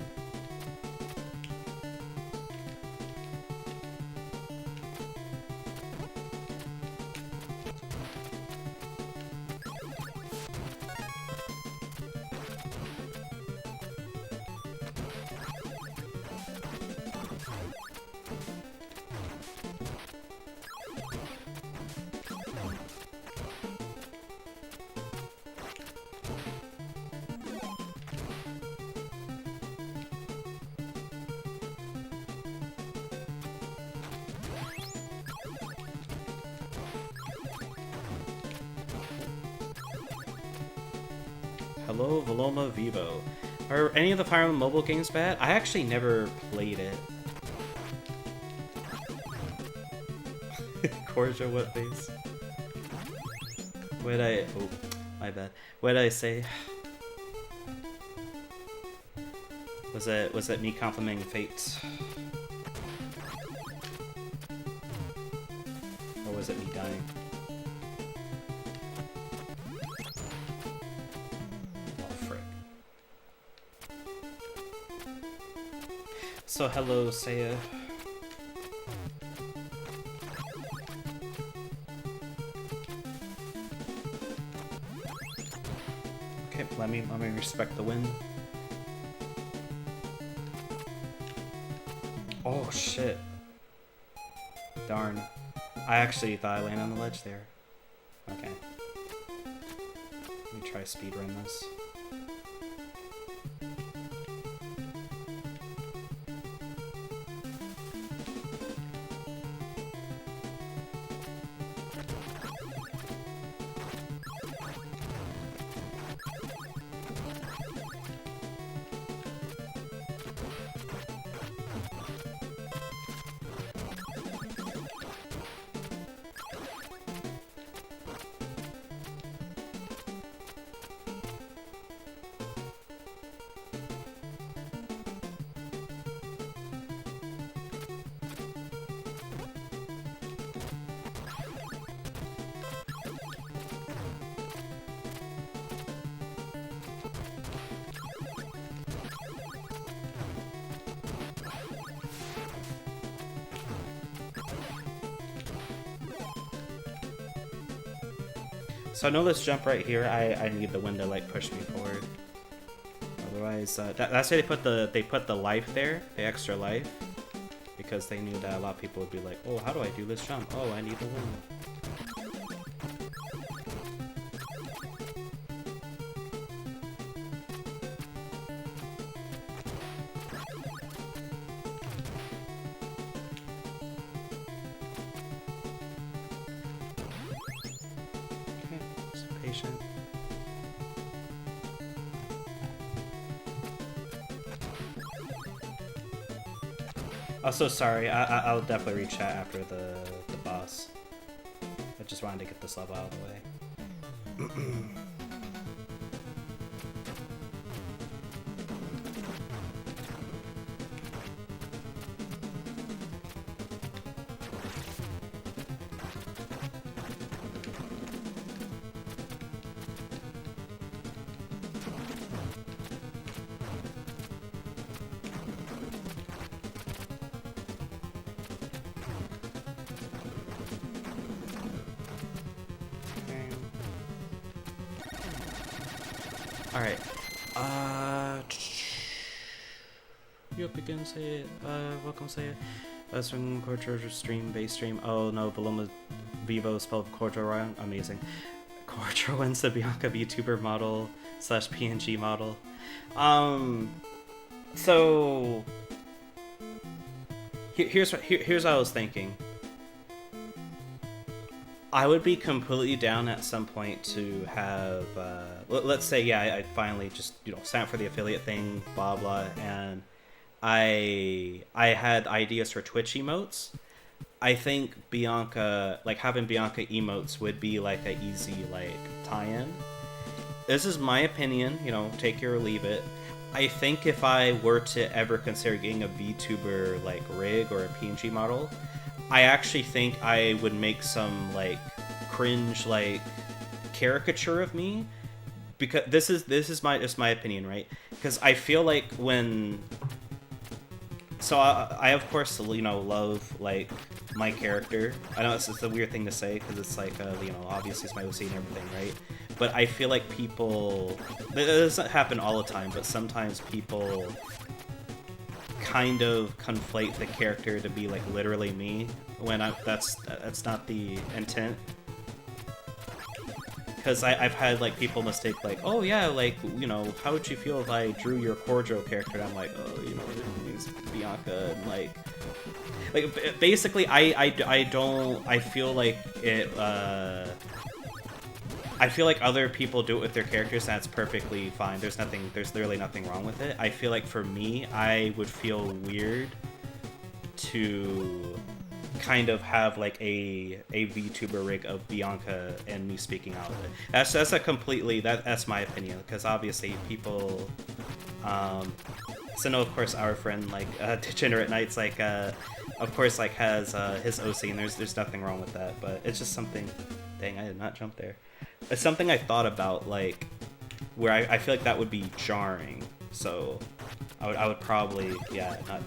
Hello, Veloma Vivo. Are any of the Fire Emblem mobile games bad? I actually never played it. Corja, what face? What I... Oh, my bad. What did I say? Was it me complimenting Fate? Or was it me dying? So hello, Saya. Okay, let me respect the win. Oh shit. Darn. I actually thought I landed on the ledge there. Okay. Let me try speedrun this. So I know this jump right here, I need the wind to like push me forward. Otherwise, that's why they put the life there, the extra life, because they knew that a lot of people would be like, oh, how do I do this jump? Oh, I need the wind. Also, sorry, I'll definitely reach chat after the boss. I just wanted to get this level out of the way. Alright. You up again, say it. Welcome, say it. That's from Cortro stream, base stream. Oh no, Paloma Vivo spelled Cortro wrong. Amazing. Cortro wins the Bianca VTuber model / PNG model. So here's what I was thinking. I would be completely down at some point to have, let's say, yeah, I finally just, sign up for the affiliate thing, blah, blah, and I had ideas for Twitch emotes. I think Bianca, like, having Bianca emotes would be, like, an easy, like, tie-in. This is my opinion, take it or leave it. I think if I were to ever consider getting a VTuber, like, rig or a PNG model, I actually think I would make some, like, cringe, like, caricature of me, because this is just my opinion, right? Because I feel like when, so I of course, love, like, my character. I know it's a weird thing to say, because it's like, obviously it's my OC and everything, right? But I feel like people, it doesn't happen all the time, but sometimes people kind of conflate the character to be, like, literally me, when that's not the intent. Because I've had, like, people mistake, like, oh yeah, like, how would you feel if I drew your Corjo character? And I'm like, oh, it's Bianca, and like basically I feel like it, I feel like other people do it with their characters, and that's perfectly fine. There's literally nothing wrong with it. I feel like for me, I would feel weird to kind of have, like, a VTuber rig of Bianca and me speaking out of it. That's a completely, that's my opinion, because obviously people, so no, of course our friend, like, Degenerate Knights, like, of course, like, has his OC, and there's nothing wrong with that, but it's just something, dang, I did not jump there. It's something I thought about, like, where I feel like that would be jarring, so I would probably, yeah, not,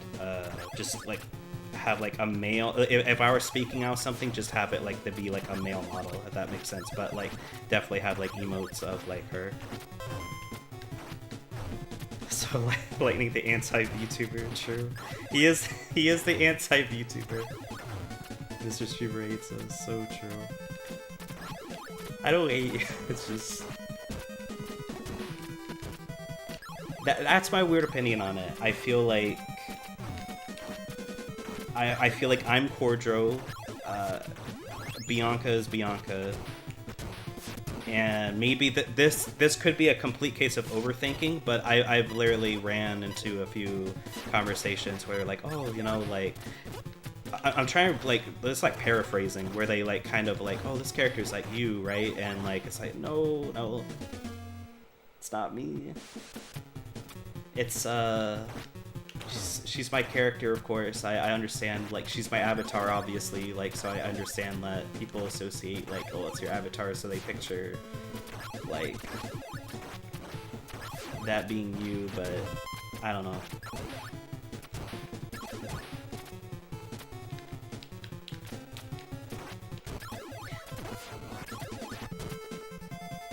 just, like, have, like, a male, if I were speaking out something, just have it, like, to be, like, a male model, if that makes sense, but, like, definitely have, like, emotes of, like, her. So, like, Lightning the anti-VTuber, true. He is the anti-VTuber. Mr. Streamer hates us, so true. I don't hate, it's just, that's my weird opinion on it. I feel like I feel like I'm Cordro, Bianca is Bianca, and maybe this could be a complete case of overthinking, but I've literally ran into a few conversations where, like, oh, like, I'm trying to, like, it's like paraphrasing, where they, like, kind of like, oh, this character's like you, right? And, like, it's like, no, it's not me. It's, she's my character, of course. I understand, like, she's my avatar, obviously, like, so I understand that people associate, like, oh, it's your avatar, so they picture, like, that being you, but I don't know.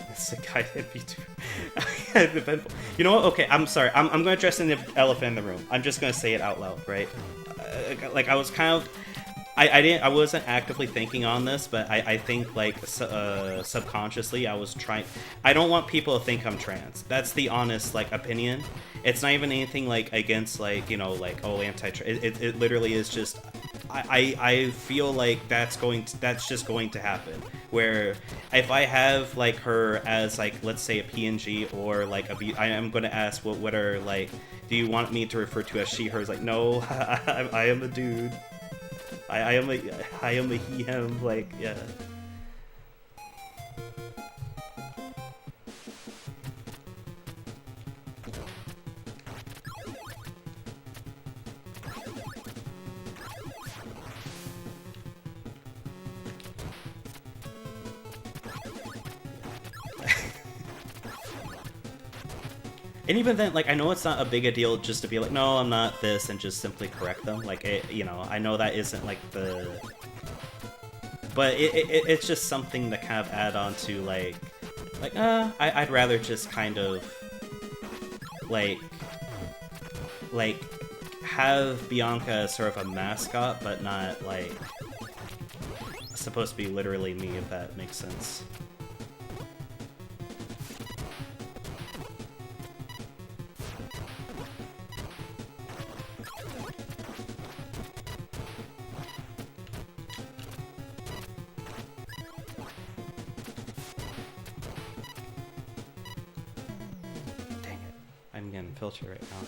It's a guided VTuber. You know what? Okay, I'm sorry. I'm going to address the elephant in the room. I'm just going to say it out loud, right? Like, I was kind of, I wasn't actively thinking on this, but I think, like, subconsciously I was trying. I don't want people to think I'm trans. That's the honest, like, opinion. It's not even anything, like, against, like, like, oh, anti-trans. It literally is just, I feel like that's just going to happen. Where if I have, like, her as, like, let's say a PNG or, like, I am going to ask what are, like, do you want me to refer to as she, hers? Like, no, I am a dude. I am a he, him, like, yeah. And even then, like, I know it's not a big a deal just to be like, no, I'm not this, and just simply correct them. Like, I know that isn't, like, the... But it's just something to kind of add on to, like, I'd rather just kind of like like have Bianca as sort of a mascot, but not like supposed to be literally me, if that makes sense. I'm getting filtered right now.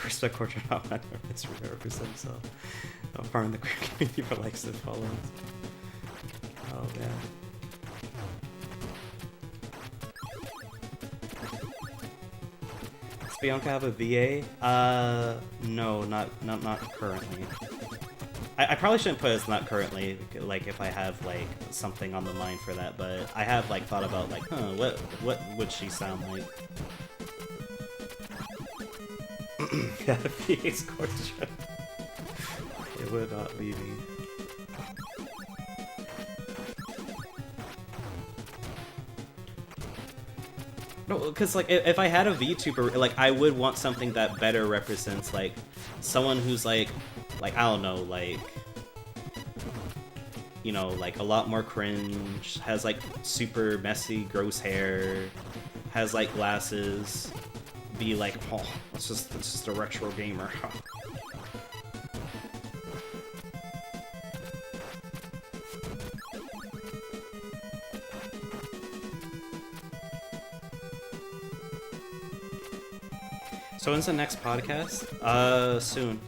Respect Cortron not misrepresent himself. I'm farming the community for likes and follows. Oh man. Does Bianca have a VA? No, not currently. I probably shouldn't put it as not currently, like if I have like something on the mind for that, but I have like thought about like, what would she sound like? Yeah, VA's Cortron. It would not be me. No, because like if I had a VTuber, like I would want something that better represents like someone who's like I don't know, like, you know, like a lot more cringe, has like super messy, gross hair, has like glasses, be like, oh, it's just a retro gamer. So when's the next podcast? Soon.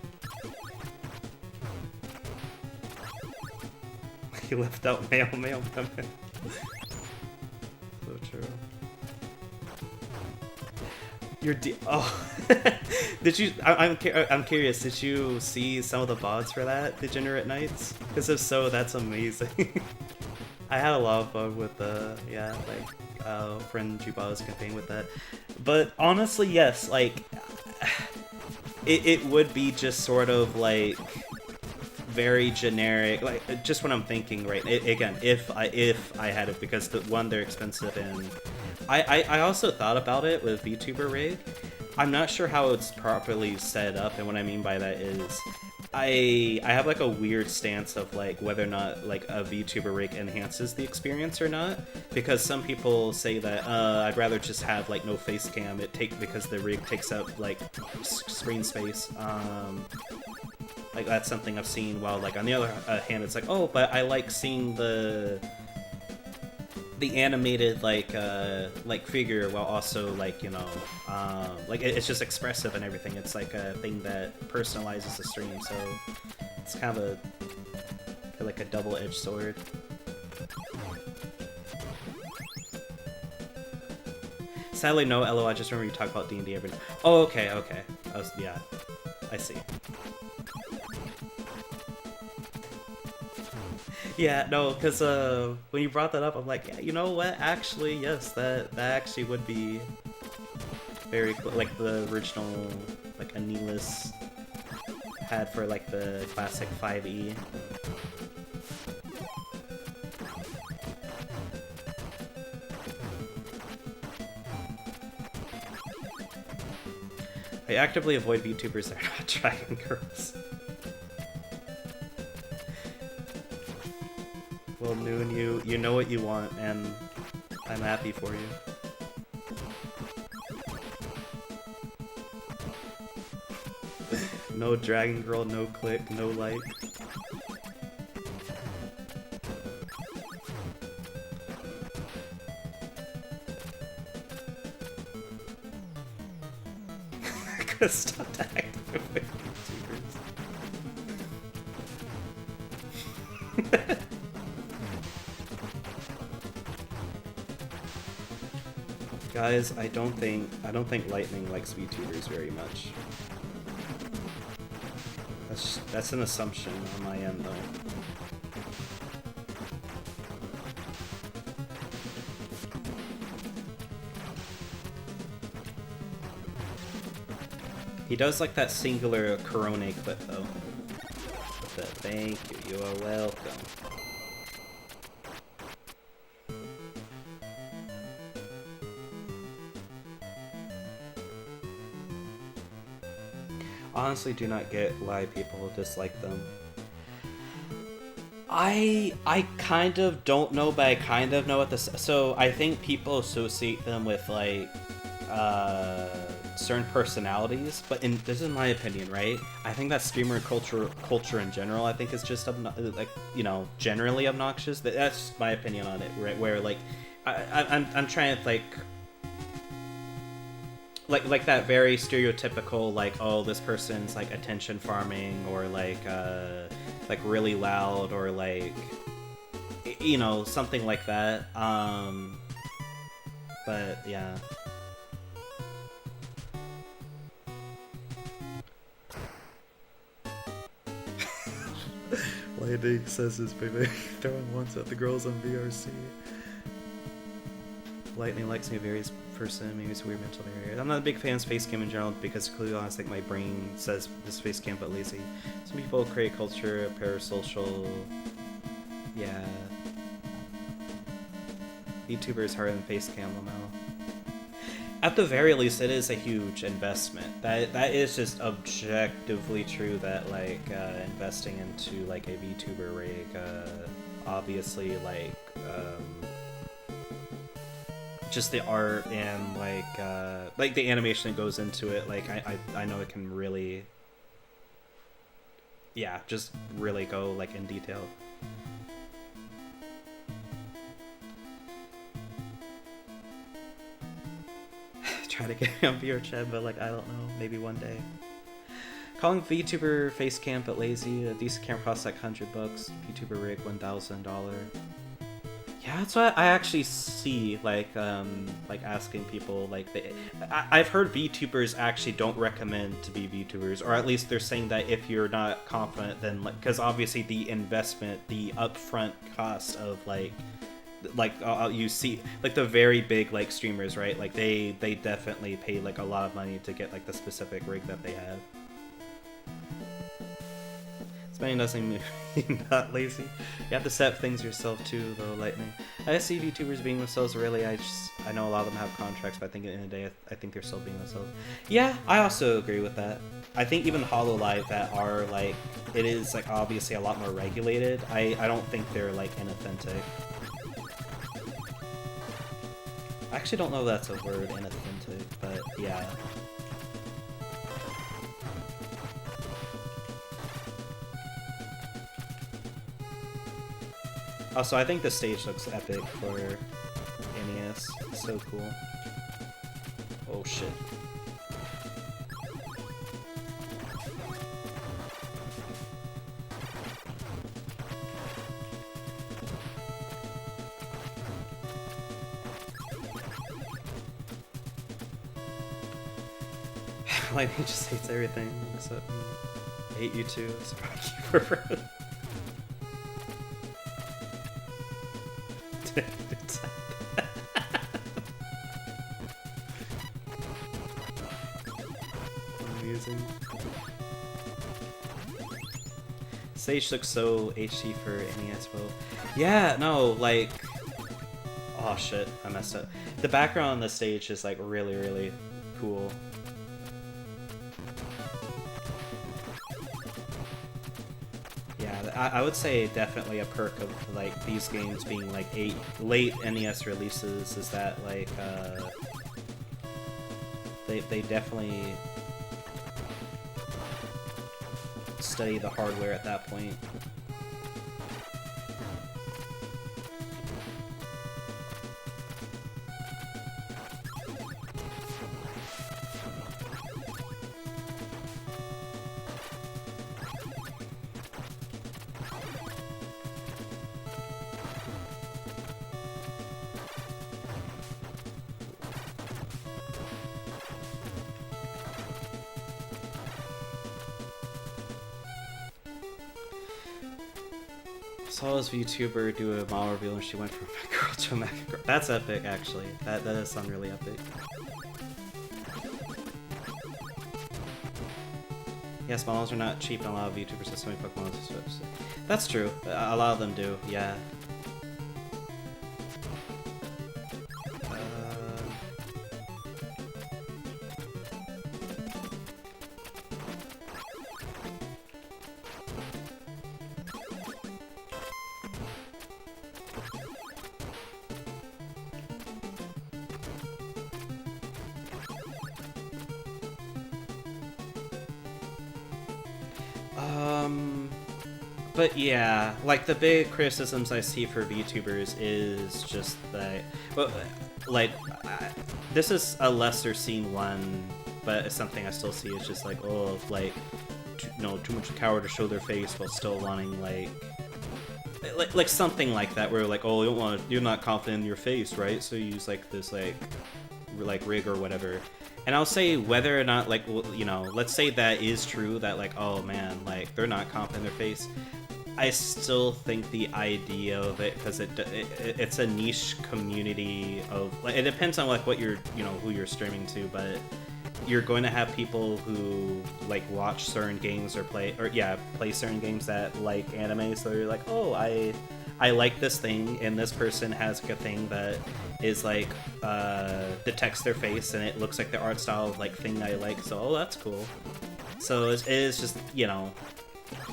He left out mail. So true. Did you? I'm curious. Did you see some of the VODs for that Degenerate Nights? Because if so, that's amazing. I had a lot of fun with friend Juba's campaign with that. But honestly, yes, like it would be just sort of like very generic, like just what I'm thinking right again, if I had it, because they're expensive, and I also thought about it with VTuber Rig. I'm not sure how it's properly set up, and what I mean by that is I have like a weird stance of like whether or not like a VTuber rig enhances the experience or not, because some people say that I'd rather just have like no face cam because the rig takes up like screen space. Like that's something I've seen, while like on the other hand it's like, oh, but I like seeing the animated like figure, while also like, you know, like it's just expressive and everything. It's like a thing that personalizes the stream, so it's kind of like a double-edged sword. Sadly, no, LO, I just remember you talk about D&D every night. Oh, okay. Yeah, I see. Yeah, no, because when you brought that up, I'm like, yeah, you know what? Actually, yes, that actually would be very cool. Like the original, like Anilus had for like the classic 5e. I actively avoid VTubers that are not dragon girls. Well, Noon, you know what you want, and I'm happy for you. No dragon girl, no click, no like. I could've stopped acting with YouTubers. Guys, I don't think Lightning likes VTubers very much. That's an assumption on my end, though. He does like that singular Corona clip, though. But thank you. You are welcome. Honestly, do not get why people dislike them. I kind of don't know, but I kind of know what this. So I think people associate them with like certain personalities, but this is my opinion, right? I think that streamer culture in general, I think is just like, you know, generally obnoxious. That's my opinion on it, right? Where like I'm trying to like that very stereotypical like, oh, this person's like attention farming, or like really loud, or like, you know, something like that. But yeah. Lady says his baby throwing once at the girls on VRC. Lightning likes me various person, maybe it's a weird mental barrier. I'm not a big fan of space cam in general because clearly I think my brain says this space cam but lazy. Some people create culture, parasocial. Yeah. VTuber is harder than face cam, At the very least, it is a huge investment. That is just objectively true. That like investing into like a VTuber rig, obviously like just the art and like the animation that goes into it. Like I know it can really, yeah, just really go like in detail. Try to get me on VR chat, but like I don't know, maybe one day. Calling VTuber face cam but lazy. A decent camera costs like $100. VTuber rig $1,000. Yeah, that's what I actually see. Like asking people like I've heard VTubers actually don't recommend to be VTubers, or at least they're saying that if you're not confident, then like, because obviously the investment, the upfront cost of you see like the very big like streamers, right? Like they definitely pay like a lot of money to get like the specific rig that they have. Spending doesn't mean not lazy. You have to set things yourself too, though. Lightning. I see VTubers being themselves. Really, I know a lot of them have contracts, but I think at the end of the day, I think they're still being themselves. Yeah, I also agree with that. I think even HoloLive that are like, it is like obviously a lot more regulated. I don't think they're like inauthentic. I actually don't know if that's a word, inauthentic, but yeah. Also, I think the stage looks epic for NES. It's so cool. Oh shit. Like, he just hates everything except me. I hate you too. So Amusing. Sage looks so HD for NES mode. Yeah, no, like, oh shit, I messed up. The background on the stage is like really, really cool. Yeah, I would say definitely a perk of like these games being like late NES releases is that like they definitely study the hardware at that point. Saw this VTuber do a model reveal and she went from a girl to a mecha girl. That's epic, actually. That does sound really epic. Yes, models are not cheap, and a lot of VTubers have so many Pokemon. That's true. A lot of them do, yeah. Um, but yeah, like the big criticisms I see for VTubers is just that, well, like this is a lesser seen one, but it's something I still see. It's just like, oh, like, too much coward to show their face while still wanting like something like that, where like, oh, you're not confident in your face, right? So you use like this like rig or whatever. And I'll say whether or not, like, let's say that is true, that like, oh man, like they're not confident in their face. I still think the idea of it, because it's a niche community of, like, it depends on like what you're, who you're streaming to, but you're going to have people who like watch certain games or play certain games that like anime, so you're like, oh, I like this thing, and this person has like a thing that is like detects their face and it looks like the art style of like thing I like, so oh, that's cool. So it is just,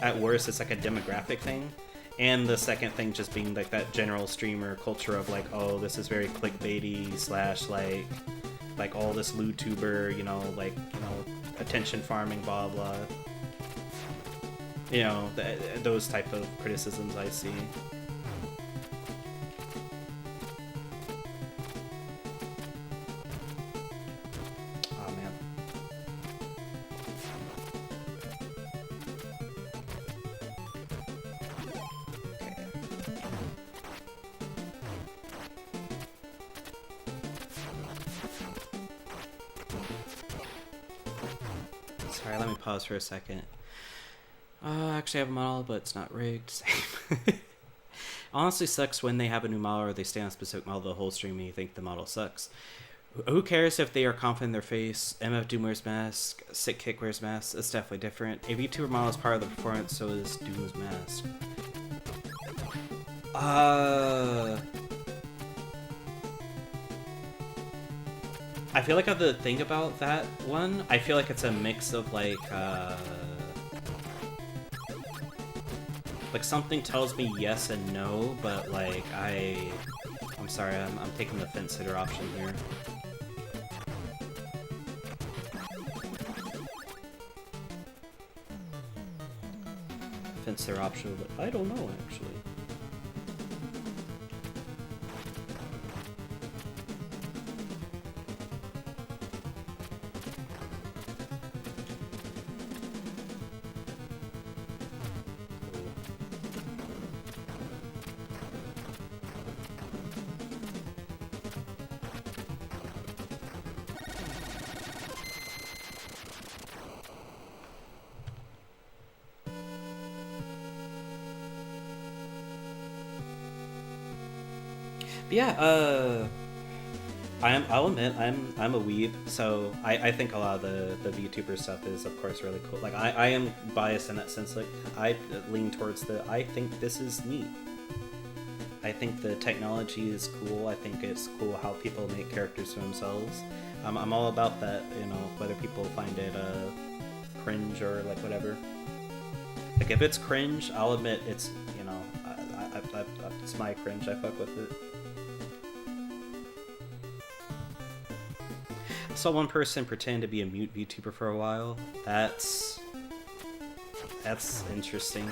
at worst it's like a demographic thing. And the second thing just being like that general streamer culture of like, oh, this is very clickbaity / like all this LewTuber, attention farming, blah blah. Those type of criticisms I see. Oh man. Sorry, let me pause for a second. Actually I have a model, but it's not rigged. Same. Honestly sucks when they have a new model or they stay on a specific model the whole stream and you think the model sucks. Who cares if they are confident in their face? MF Doom wears mask, Sick Kick wears mask. It's definitely different. A VTuber model is part of the performance, so is Doom's mask. I feel like the thing about that one, I feel like it's a mix of like something tells me yes and no, but like I'm sorry, I'm taking the fence sitter option here. Fence sitter option, but I don't know actually. Yeah, I'll admit I'm a weeb, so I think a lot of the VTuber stuff is of course really cool. Like I am biased in that sense. Like I lean towards I think this is neat. I think the technology is cool. I think it's cool how people make characters for themselves. I'm all about that. Whether people find it cringe or like whatever. Like if it's cringe, I'll admit it's it's my cringe. I fuck with it. I saw one person pretend to be a mute VTuber for a while. That's interesting.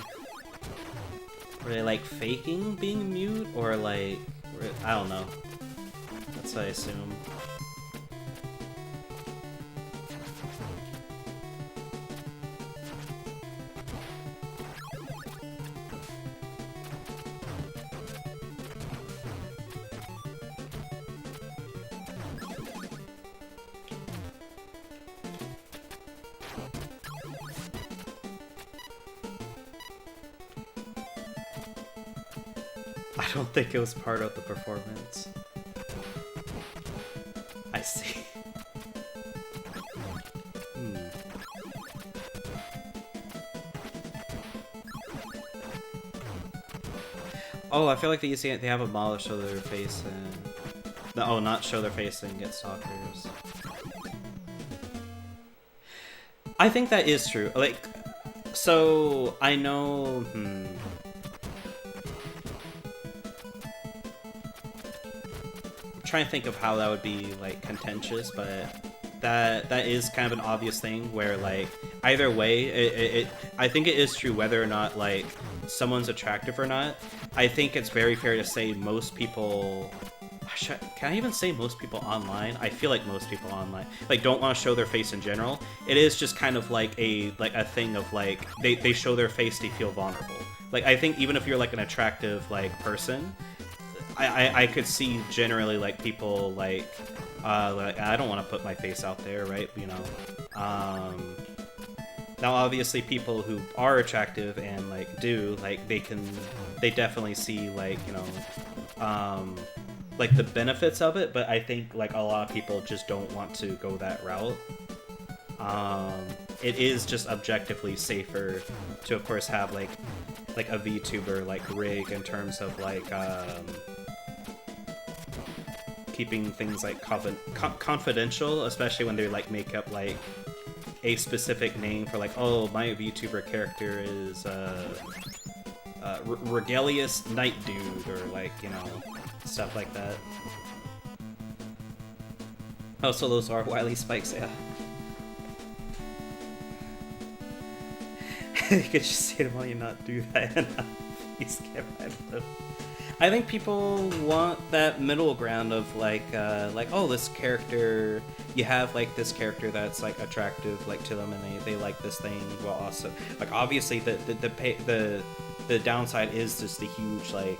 Were they like faking being mute, or like, I don't know. That's what I assume. I don't think it was part of the performance. I see. Oh, I feel like they have a model show their face and... Oh, not show their face and get stalkers. I think that is true. Like, so I know... Trying to think of how that would be like contentious, but that is kind of an obvious thing where like either way, I think it is true whether or not like someone's attractive or not. I think it's very fair to say most people. Can I even say most people online? I feel like most people online like don't want to show their face in general. It is just kind of like a thing of like they show their face to feel vulnerable. Like I think even if you're like an attractive like person, I could see generally like people like I don't want to put my face out there, right? You know. Now obviously people who are attractive and like do like they definitely see like you know like the benefits of it, but I think like a lot of people just don't want to go that route. It is just objectively safer to of course have like a VTuber like rig in terms of like keeping things like confidential, especially when they like make up like a specific name for like, oh, my VTuber character is Regalious Night Dude, or like, you know, stuff like that. Oh, so those are Wily spikes, yeah. You could just say to why you not do that and not please get right. I think people want that middle ground of like oh, this character, you have like this character that's like attractive like to them and they like this thing, while also like obviously the downside is just the huge like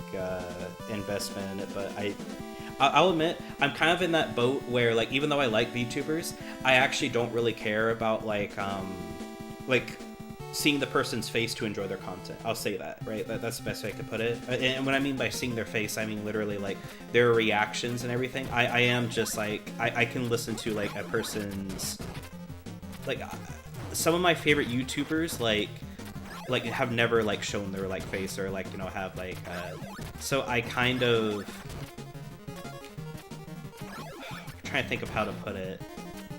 investment in it. But I'll admit I'm kind of in that boat where like even though I like VTubers, I actually don't really care about like seeing the person's face to enjoy their content. I'll say that, right? That's the best way I could put it. And what I mean by seeing their face, I mean literally like their reactions and everything. I am just like I can listen to like a person's like some of my favorite YouTubers like have never like shown their like face or like, you know, have like so I kind of trying to think of how to put it.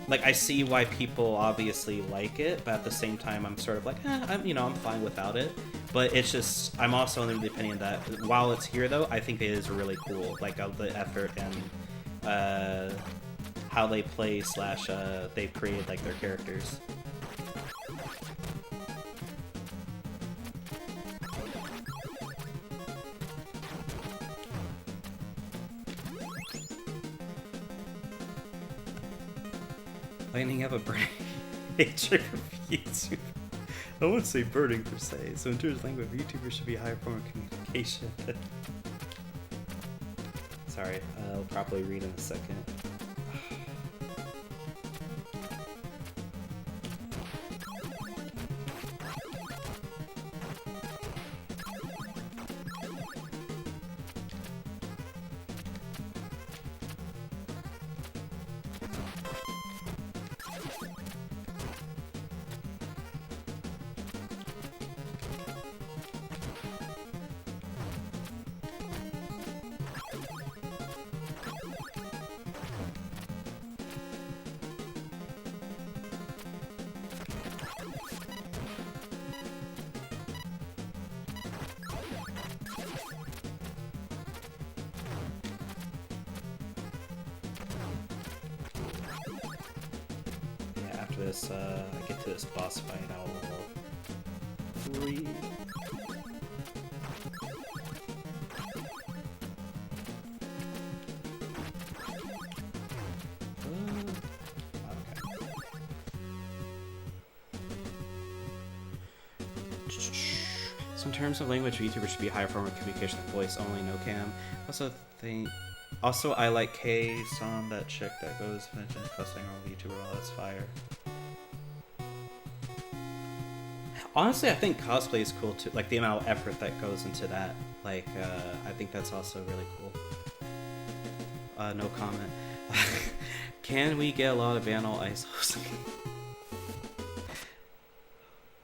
Like, I see why people obviously like it, but at the same time, I'm sort of like, I'm fine without it. But it's just, I'm also under the opinion that while it's here, though, I think it is really cool. Like, the effort and how they play / they've created, like, their characters. Lightning have a burning nature of YouTube. I wouldn't say burning per se, so in terms of language, YouTubers should be a higher form of communication. Sorry, I'll probably read in a second. This, I get to this boss fight, I'll read. So in terms of language, VTubers should be a higher form of communication than voice only, no cam. Also, I like K song, that chick that goes mentioned cussing on VTuber, well, that's fire. Honestly, I think cosplay is cool too. Like the amount of effort that goes into that. Like, I think that's also really cool. No comment. Can we get a lot of Banal ISOs?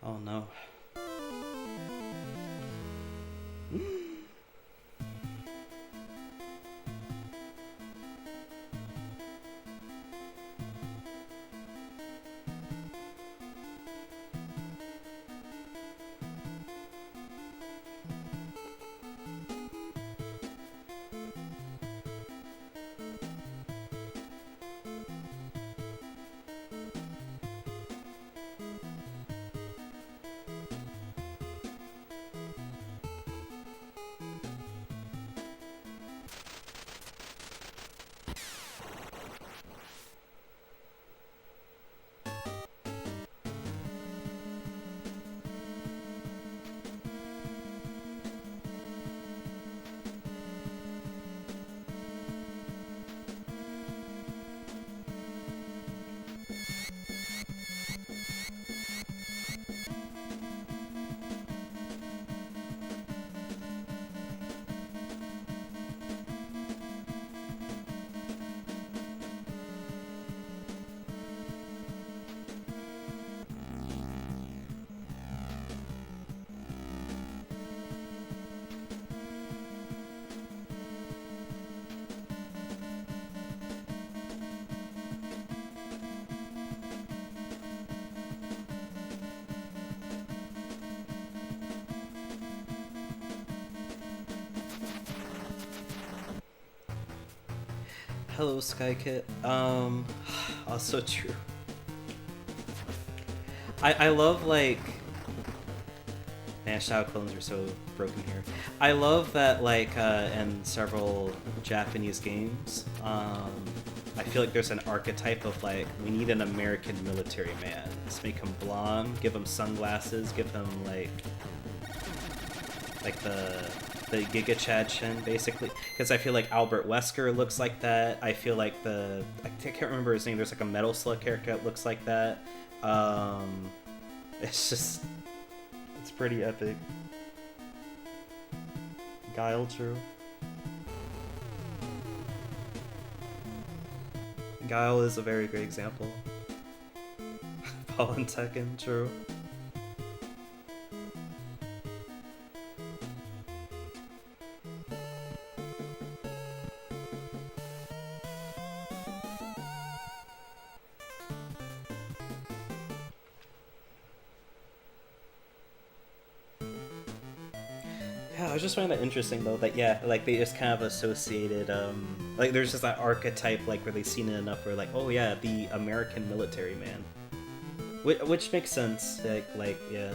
Oh no. Hello, Skykit. Also true. I love, like... Man, Shadow clones are so broken here. I love that, like, in several Japanese games, I feel like there's an archetype of, like, we need an American military man. Let's make him blonde, give him sunglasses, give him, like the Giga Chad chin, basically. Because I feel like Albert Wesker looks like that. I feel like I can't remember his name. There's like a Metal Slug character that looks like that. It's just, it's pretty epic. Guile, true. Guile is a very great example. Paul and Tekken, true. I was just finding that interesting though, that yeah, like they just kind of associated, like there's just that archetype, like where they've seen it enough where like, oh yeah, the American military man, which makes sense, like yeah.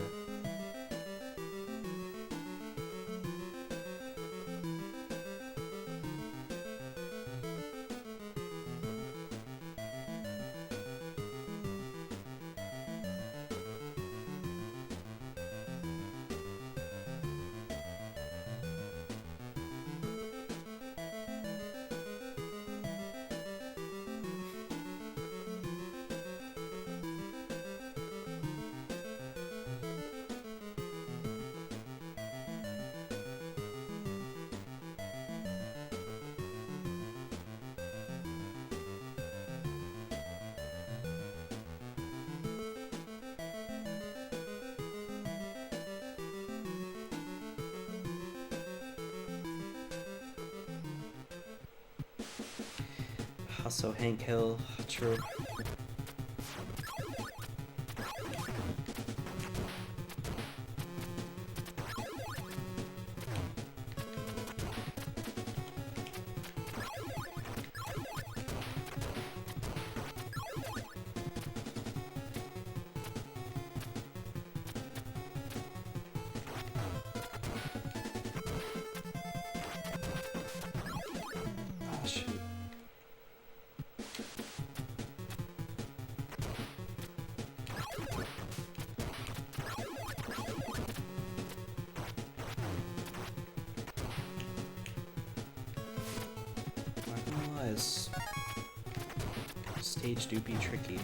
Also Hank Hill, true. Stage do be tricky.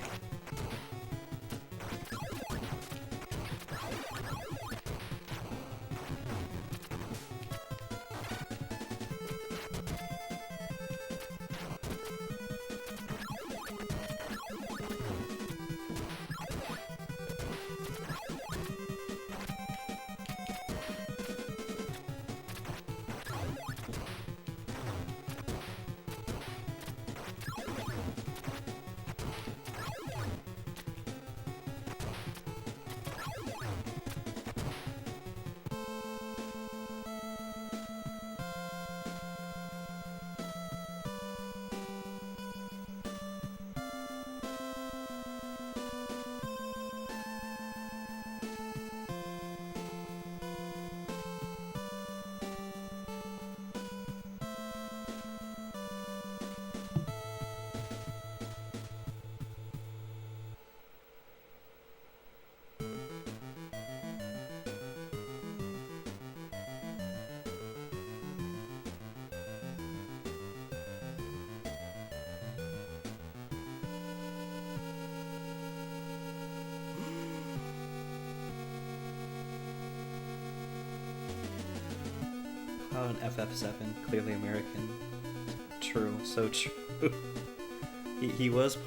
Oh, an FF7, clearly American. True, so true. he was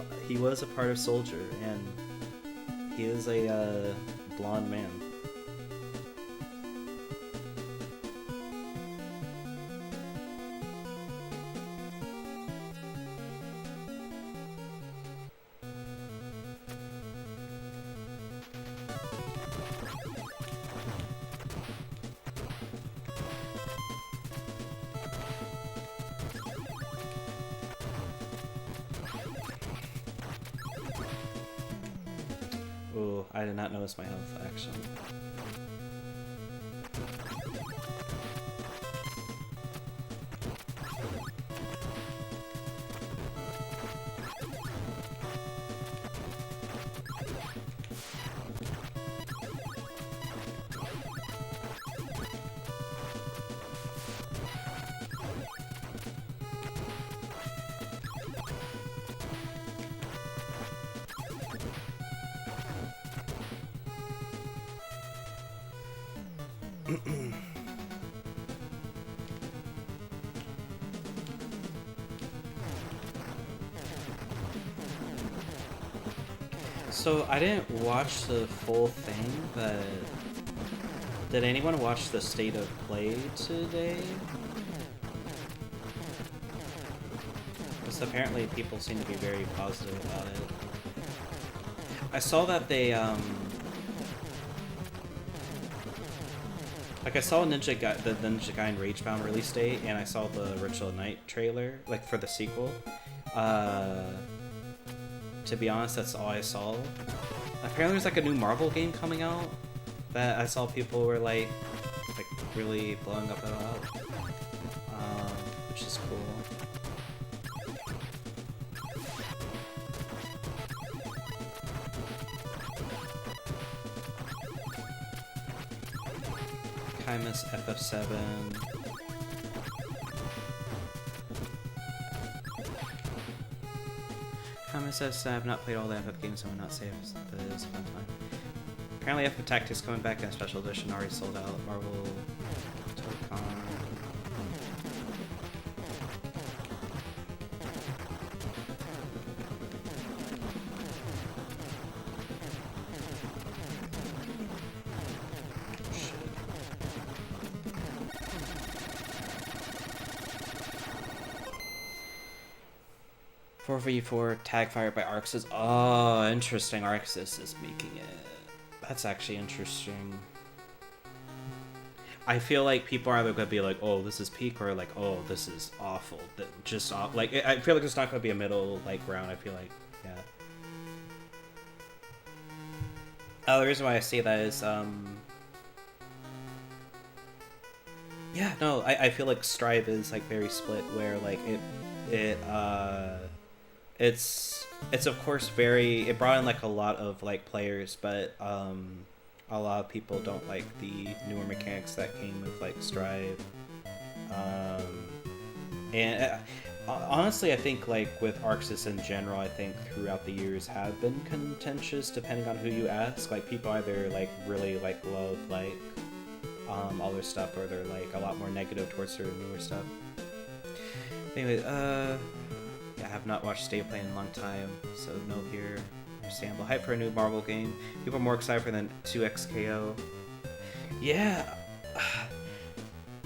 a part of Soldier, and he is a blonde man. I did not notice my health, actually. So I didn't watch the full thing, but did anyone watch the state of play today? Because apparently people seem to be very positive about it. I saw that they like I saw the Ninja Gaiden Ragebound release date, and I saw the Ritual Night trailer, like for the sequel. To be honest, that's all I saw. Apparently there's like a new Marvel game coming out that I saw people were like really blowing up about, which is cool. Kaimus FF7. Kaimus says I have not played all the FF games, so I'm not safe, but it is a fun time. Apparently FF Tactics coming back in a special edition, already sold out. Marvel Tokon. Shit. 4v4 tag fired by Arxis. Oh, interesting. Arxis is making it. That's actually interesting. I feel like people are either going to be like, oh, this is peak, or like, oh, this is awful. Just like, I feel like it's not going to be a middle like ground. I feel like, yeah. The reason why I say that is, yeah, no, I feel like Strive is like very split, where like it's of course it brought in like a lot of like players, but a lot of people don't like the newer mechanics that came with like Strive, and honestly I think like with Arxis in general, I think throughout the years have been contentious depending on who you ask. Like people either like really like love like all their stuff, or they're like a lot more negative towards their newer stuff. Anyway, yeah, I have not watched State of Play in a long time, so no here. Understandable. Hype for a new Marvel game. People are more excited for than 2XKO. Yeah,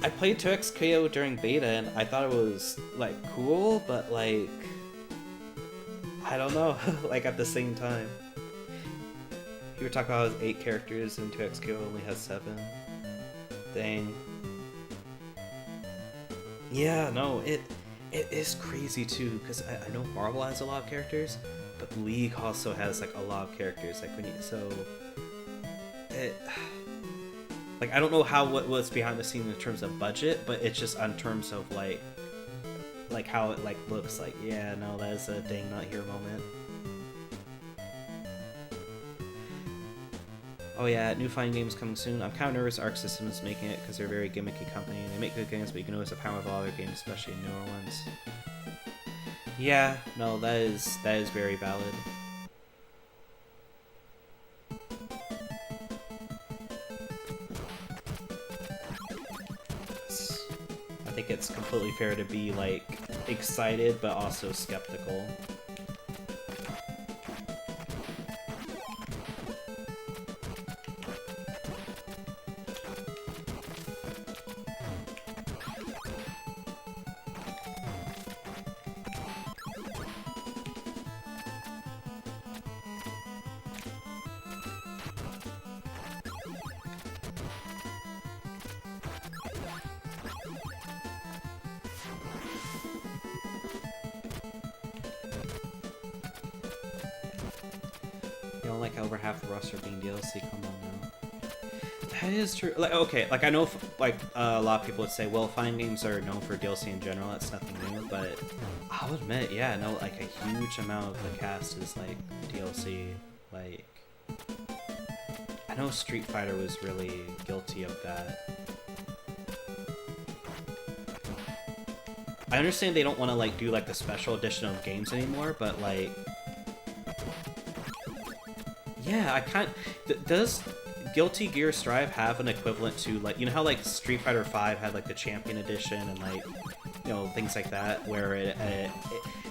I played 2XKO during beta, and I thought it was like cool, but like I don't know, like at the same time. You were talking about how it has 8 characters, and 2XKO only has 7. Dang. Yeah, no, it is crazy too, because I know Marvel has a lot of characters, but League also has like a lot of characters. Like when you like I don't know what's behind the scenes in terms of budget, but it's just in terms of like how it like looks. Like, yeah, no, that is a dang not here moment. Oh yeah, new fighting games coming soon. I'm kind of nervous Arc System is making it, because they're a very gimmicky company. They make good games, but you can notice the power of all their games, especially newer ones. Yeah, no, that is very valid. I think it's completely fair to be like excited, but also skeptical. like over half the roster being DLC. Come on now. That is true. Like, okay, like I know, a lot of people would say, well, fighting games are known for DLC in general. That's nothing new, but I'll admit, yeah, no, like a huge amount of the cast is like DLC. Like, I know Street Fighter was really guilty of that. I understand they don't want to like do like the special edition of games anymore, but like, yeah, I can't. Does Guilty Gear Strive have an equivalent to like, you know how like Street Fighter V had like the Champion Edition and like, you know, things like that, where it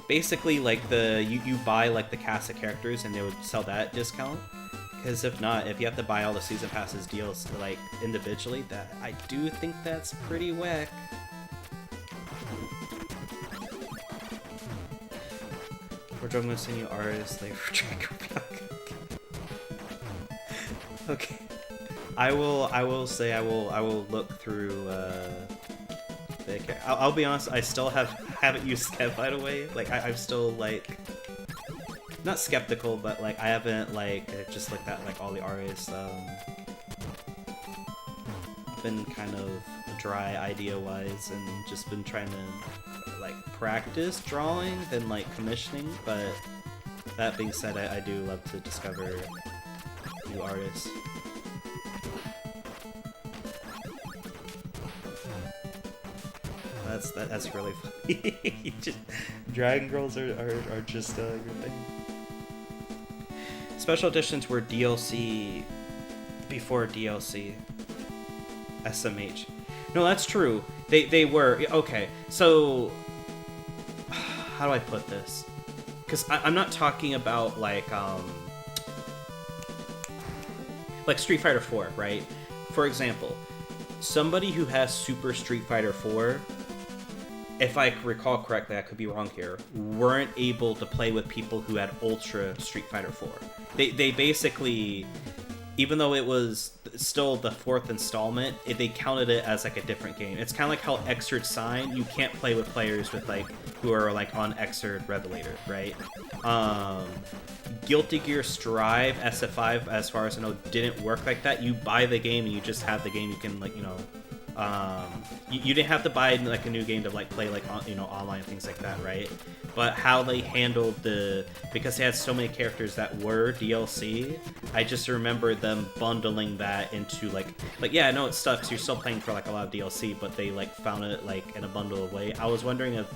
basically like you buy like the cast of characters and they would sell that at discount? Because if not, if you have to buy all the season passes deals like individually, that I do think that's pretty whack. We're juggling with new artists, like for Dragon. Okay. I will say I will look through I'll be honest, I still haven't used Skev, by the way. Like I'm still like not skeptical, but like I haven't like just looked at like all the artists. Been kind of dry idea wise and just been trying to like practice drawing than like commissioning, but that being said, I do love to discover new artists. That's really funny. Dragon Girls are just your thing. Special editions were DLC before DLC. SMH. No, that's true. They were. Okay, so how do I put this? Because I'm not talking about like Street Fighter 4, right? For example, somebody who has Super Street Fighter 4, if I recall correctly, I could be wrong here, weren't able to play with people who had Ultra Street Fighter 4. They basically, even though it was still the fourth installment, they counted it as like a different game. It's kind of like how Xrd Sign, you can't play with players with like who are like on Xrd Revelator, right? Guilty Gear Strive SF5, as far as I know, didn't work like that. You buy the game and you just have the game. You can like, you know, you didn't have to buy like a new game to like play like you know, online, things like that, right? But how they handled because they had so many characters that were DLC, I just remember them bundling that into like yeah, I know it sucks, you're still paying for like a lot of DLC, but they like found it like in a bundle of way. I was wondering if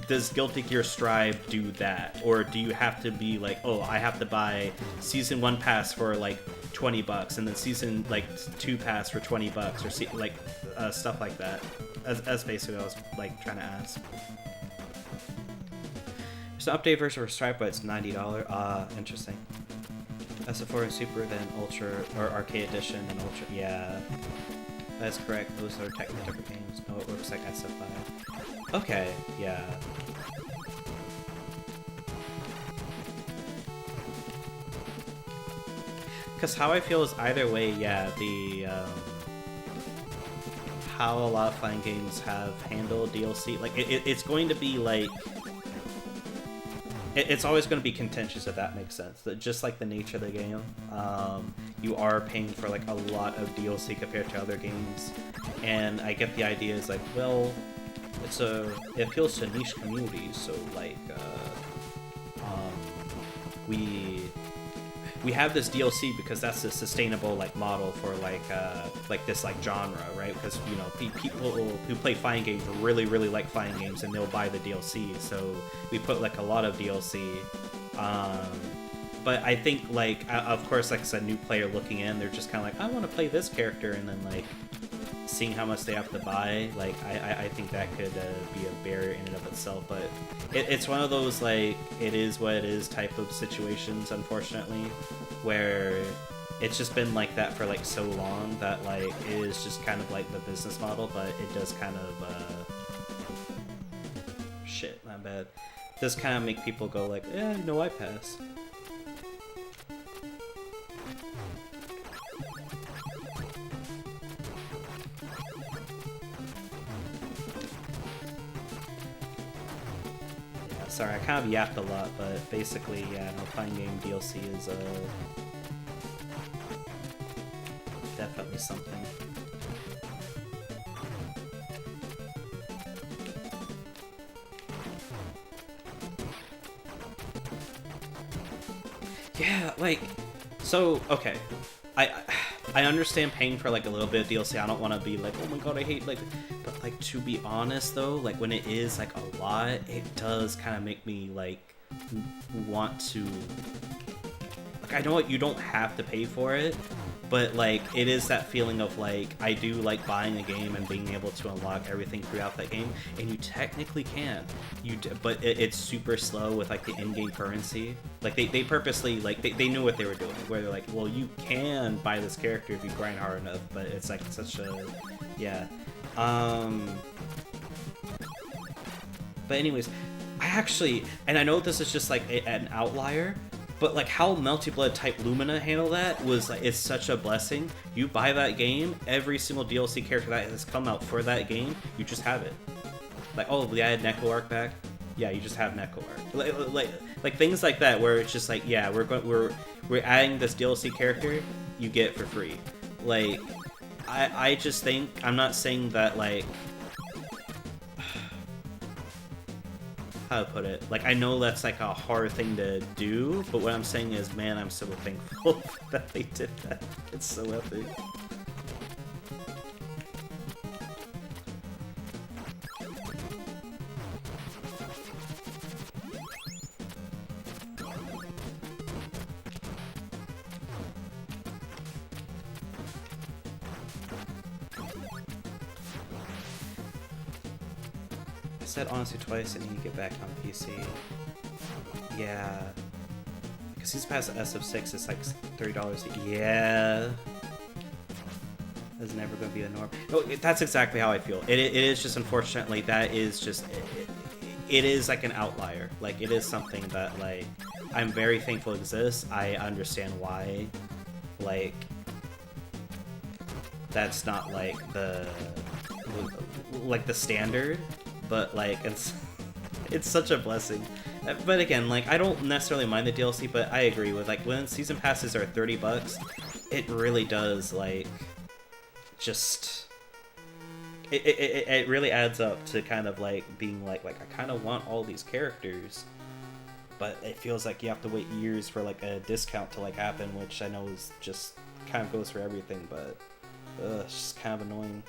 does Guilty Gear Strive do that, or do you have to be like, oh, I have to buy Season 1 pass for like $20 and then Season like 2 pass for $20 or like stuff like that? As basically what I was like trying to ask. There's an update version for Stripe, but it's $90. Interesting. SF4 and Super, then Ultra or Arcade Edition, and Ultra. Yeah, that's correct. Those are technically different games. No, it looks like SF5. Okay, yeah. Because how I feel is either way, yeah, the how a lot of fighting games have handled DLC, like it's going to be like, it's always going to be contentious, if that makes sense. That just like the nature of the game, you are paying for like a lot of DLC compared to other games, and I get the idea is like, well, it appeals to niche communities, so like we have this DLC because that's a sustainable like model for like this like genre, right? Because you know people who play fighting games really like fighting games and they'll buy the DLC, so we put like a lot of DLC. But I think like of course like as a new player looking in, they're just kind of like, I want to play this character, and then like seeing how much they have to buy, like I think that could be a barrier in and of itself. But it's one of those like it is what it is type of situations, unfortunately, where it's just been like that for like so long that like it is just kind of like the business model, but it does kind of shit, my bad. It does kind of make people go like, yeah, no, I pass. Sorry, I kind of yapped a lot, but basically, yeah, no, playing game DLC is definitely something. Yeah, like, so, okay. I I understand paying for like a little bit of DLC. I don't want to be like, oh my god, I hate like, but like to be honest though, like when it is like a lot, it does kind of make me like want to. Like I know you don't have to pay for it, but like it is that feeling of like I do like buying a game and being able to unlock everything throughout that game, and you technically can, but it's super slow with like the in-game currency. Like they purposely like they knew what they were doing, where they're like, well, you can buy this character if you grind hard enough, but it's like such a yeah. But anyways, I actually, and I know this is just like an outlier, but like how Melty Blood type Lumina handle that was like, it's such a blessing. You buy that game, every single DLC character that has come out for that game, you just have it. Like, oh, we added Neko Arc back. Yeah, you just have Neko Arc. Like things like that, where it's just like, yeah, we're adding this DLC character, you get it for free. Like, I just think, I'm not saying that like, how to put it, like I know that's like a hard thing to do, but what I'm saying is, man, I'm so thankful that they did that. It's so epic. I said honestly twice and you get back on PC. Yeah. Because he's past the SF6, it's like $30. Yeah. That's never going to be the norm. No, that's exactly how I feel. It is just, unfortunately, that is just... It is like an outlier. Like, it is something that, like, I'm very thankful exists. I understand why, like, that's not, like, the standard. But like it's such a blessing. But again, like I don't necessarily mind the DLC, but I agree with like when season passes are $30, it really does like just it really adds up to kind of like being like I kind of want all these characters, but it feels like you have to wait years for like a discount to like happen, which I know is just kind of goes for everything, but it's just kind of annoying.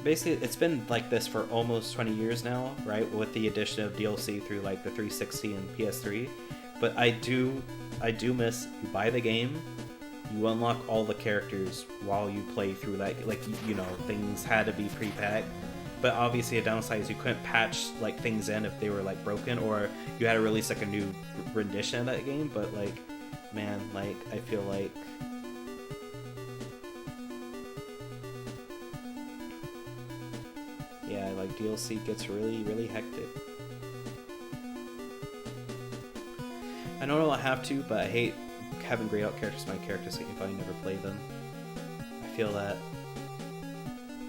Basically, it's been like this for almost 20 years now, right? With the addition of DLC through like the 360 and PS3. But I do miss, you buy the game, you unlock all the characters while you play through that. Like, you know, things had to be pre-packed. But obviously a downside is you couldn't patch like things in if they were like broken, or you had to release like a new rendition of that game. But like, man, like I feel like yeah, like DLC gets really hectic. I know I don't have to, but I hate having grayed out characters in my characters if I never play them. I feel that.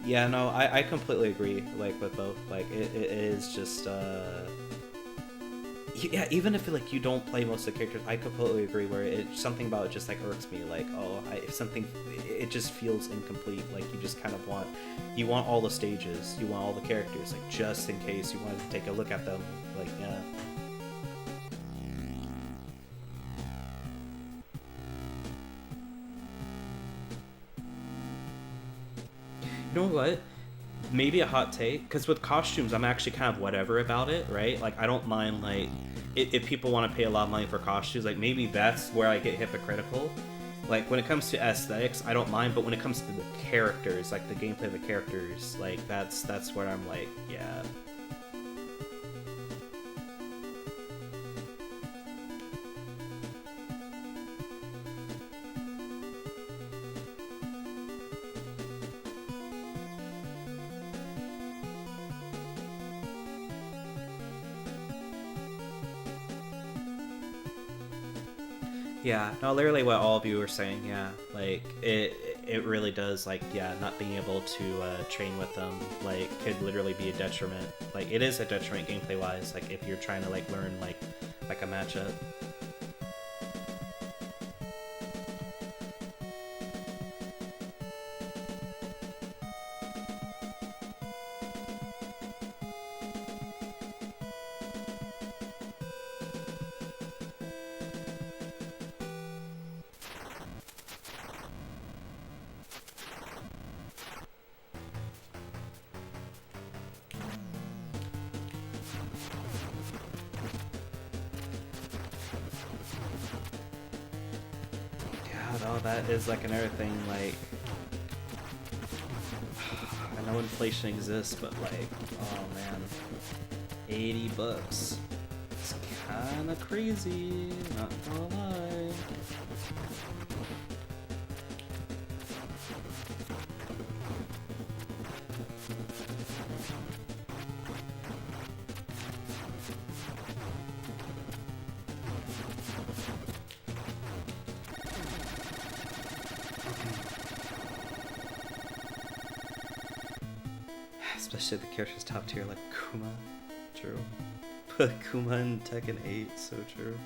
Yeah, no, I completely agree, like, with both. Like, it is just, yeah, even if, like, you don't play most of the characters, I completely agree, where something about it just, like, irks me. Like, oh, if something, it just feels incomplete. Like, you just kind of you want all the stages, you want all the characters, like, just in case you wanted to take a look at them. Like, yeah. You know what? Maybe a hot take, because with costumes, I'm actually kind of whatever about it, right? Like, I don't mind, like, if people want to pay a lot of money for costumes, like, maybe that's where I get hypocritical. Like, when it comes to aesthetics, I don't mind, but when it comes to the characters, like, the gameplay of the characters, like, that's where I'm like, yeah. Yeah, no, literally what all of you were saying. Yeah, like it really does. Like, yeah, not being able to train with them like could literally be a detriment. Like, it is a detriment gameplay wise. Like, if you're trying to like learn like a matchup. No, that is like another thing. Like, I know inflation exists, but like, oh man, $80. It's kind of crazy. Not gonna lie. Especially the characters top tier like Kuma. True. Put Kuma in Tekken 8, so true.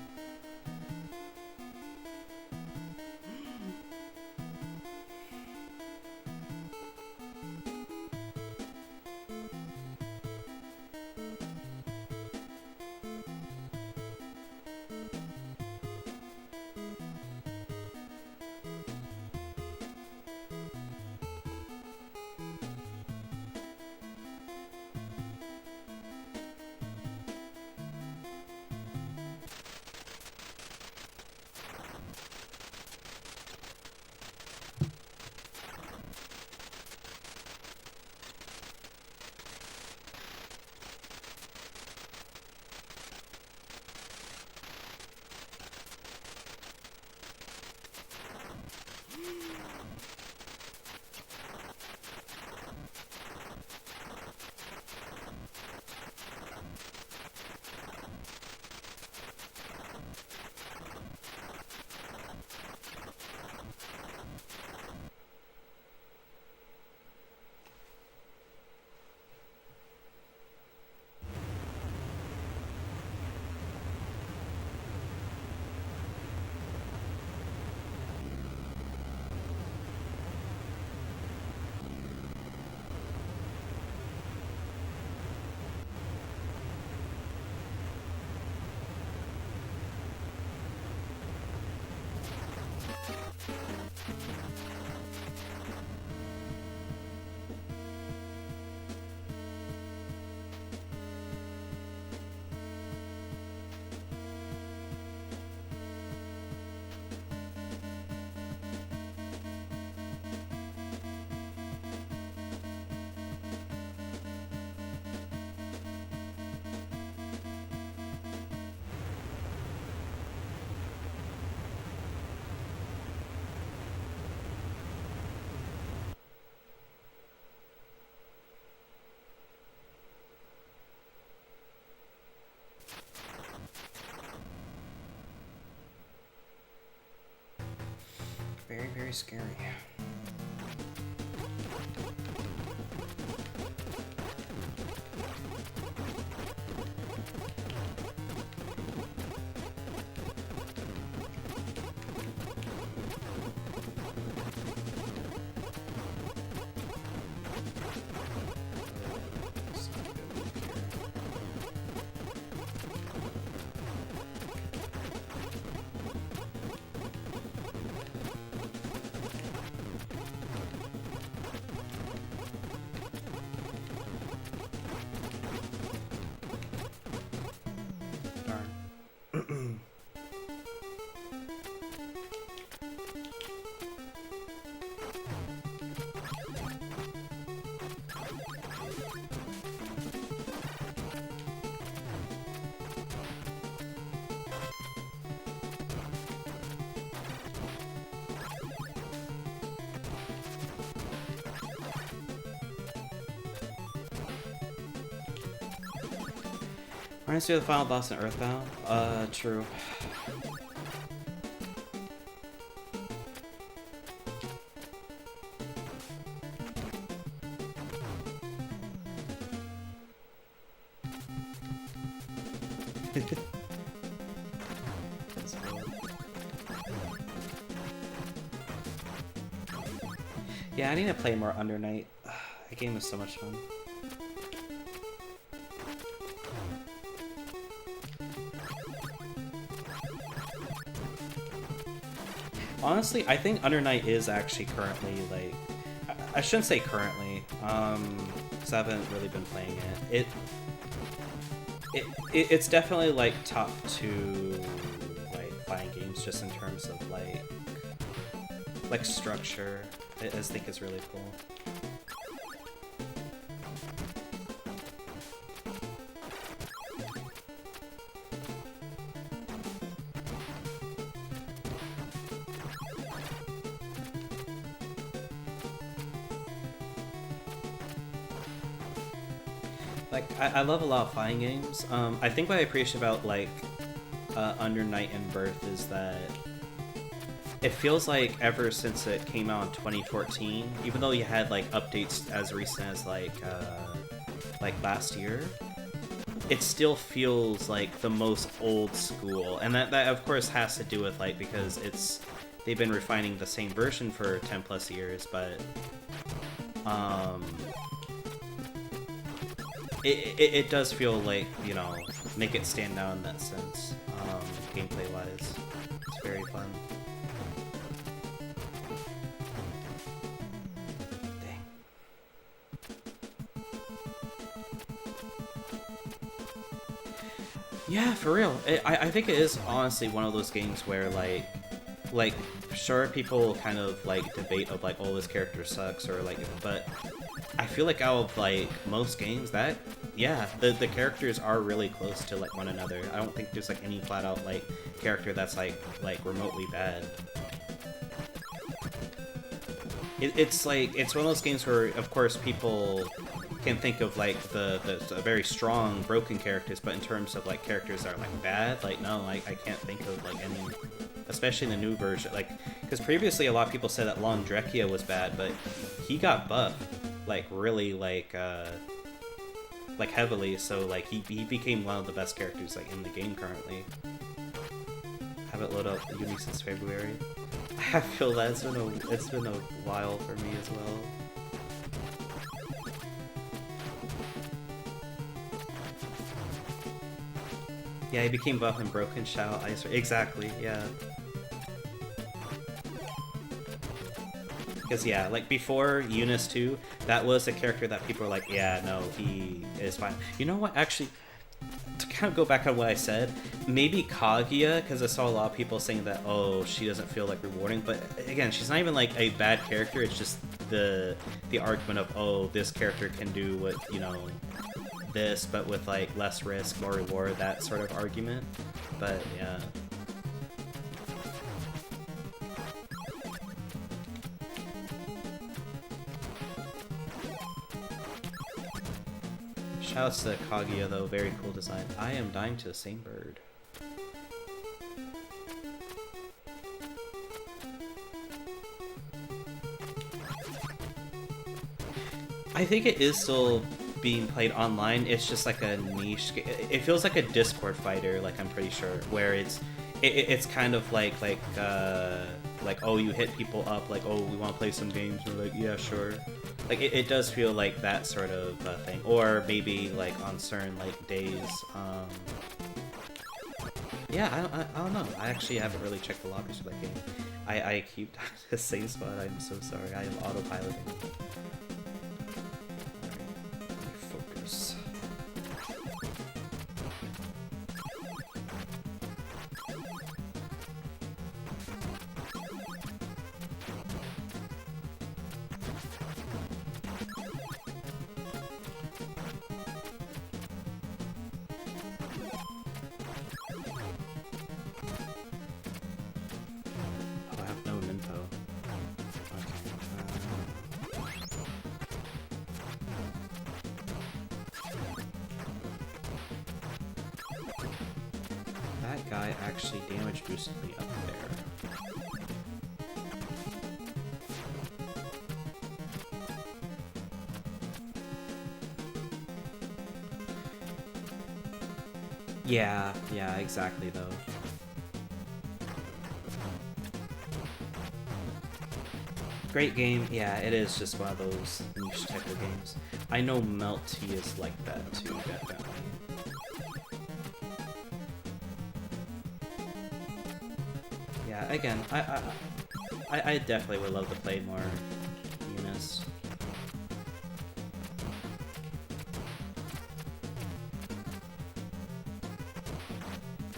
Very, very scary. We're gonna do the final boss in Earthbound. True. Yeah, I need to play more Under Night. That game was so much fun. Honestly, I think Under Night is actually currently, like... I shouldn't say currently, because I haven't really been playing it. It's definitely, like, top 2, like, fighting games, just in terms of, like structure. I just think it's really cool. Like, I love a lot of fighting games. I think what I appreciate about, like, Under Night and Birth is that it feels like ever since it came out in 2014, even though you had, like, updates as recent as, like last year, it still feels like the most old school. And that of course has to do with, like, because they've been refining the same version for 10 plus years, but it does feel like, you know, make it stand out in that sense, gameplay wise. It's very fun. Dang. Yeah, for real. I think it is honestly one of those games where, like, sure, people kind of, like, debate of, like, oh, this character sucks, or, like, but I feel like out of, like, most games, that, yeah, the characters are really close to, like, one another. I don't think there's, like, any flat-out, like, character that's, like remotely bad. It's, like, it's one of those games where, of course, people can think of, like, the very strong, broken characters, but in terms of, like, characters that are, like, bad, like, no, I can't think of, like, any, especially in the new version, like, because previously a lot of people said that Lon Drekia was bad, but he got buffed, like, really, like heavily, so, like, he became one of the best characters, like, in the game currently. Haven't loaded up Uni since February. I feel that it's been a while for me as well. Yeah, he became buff and broken Shao Ice. Exactly, yeah. Because, yeah, like, before Eunice 2, that was a character that people were like, yeah, no, he is fine. You know what, actually, to kind of go back on what I said, maybe Kaguya, because I saw a lot of people saying that, oh, she doesn't feel, like, rewarding, but, again, she's not even, like, a bad character, it's just the argument of, oh, this character can do what, you know, this, but with, like, less risk, more reward, that sort of argument, but, yeah. Shoutouts to Kaguya, though, very cool design. I am dying to the same bird. I think it is still being played online. It's just like a niche. It feels like a Discord fighter, like, I'm pretty sure, where it's kind of like oh, you hit people up, like, oh, we want to play some games. We're like, yeah, sure. Like, it does feel like that sort of thing. Or maybe, like, on certain, like, days. Yeah, I don't know. I actually haven't really checked the lobbies for that game. I keep the same spot. I'm so sorry. I am autopiloting. Guy actually damage boosted me up there. Yeah, yeah, exactly though. Great game. Yeah, it is just one of those niche type of games. I know Melty is like that too, definitely. Yeah, again, I definitely would love to play more Eunice.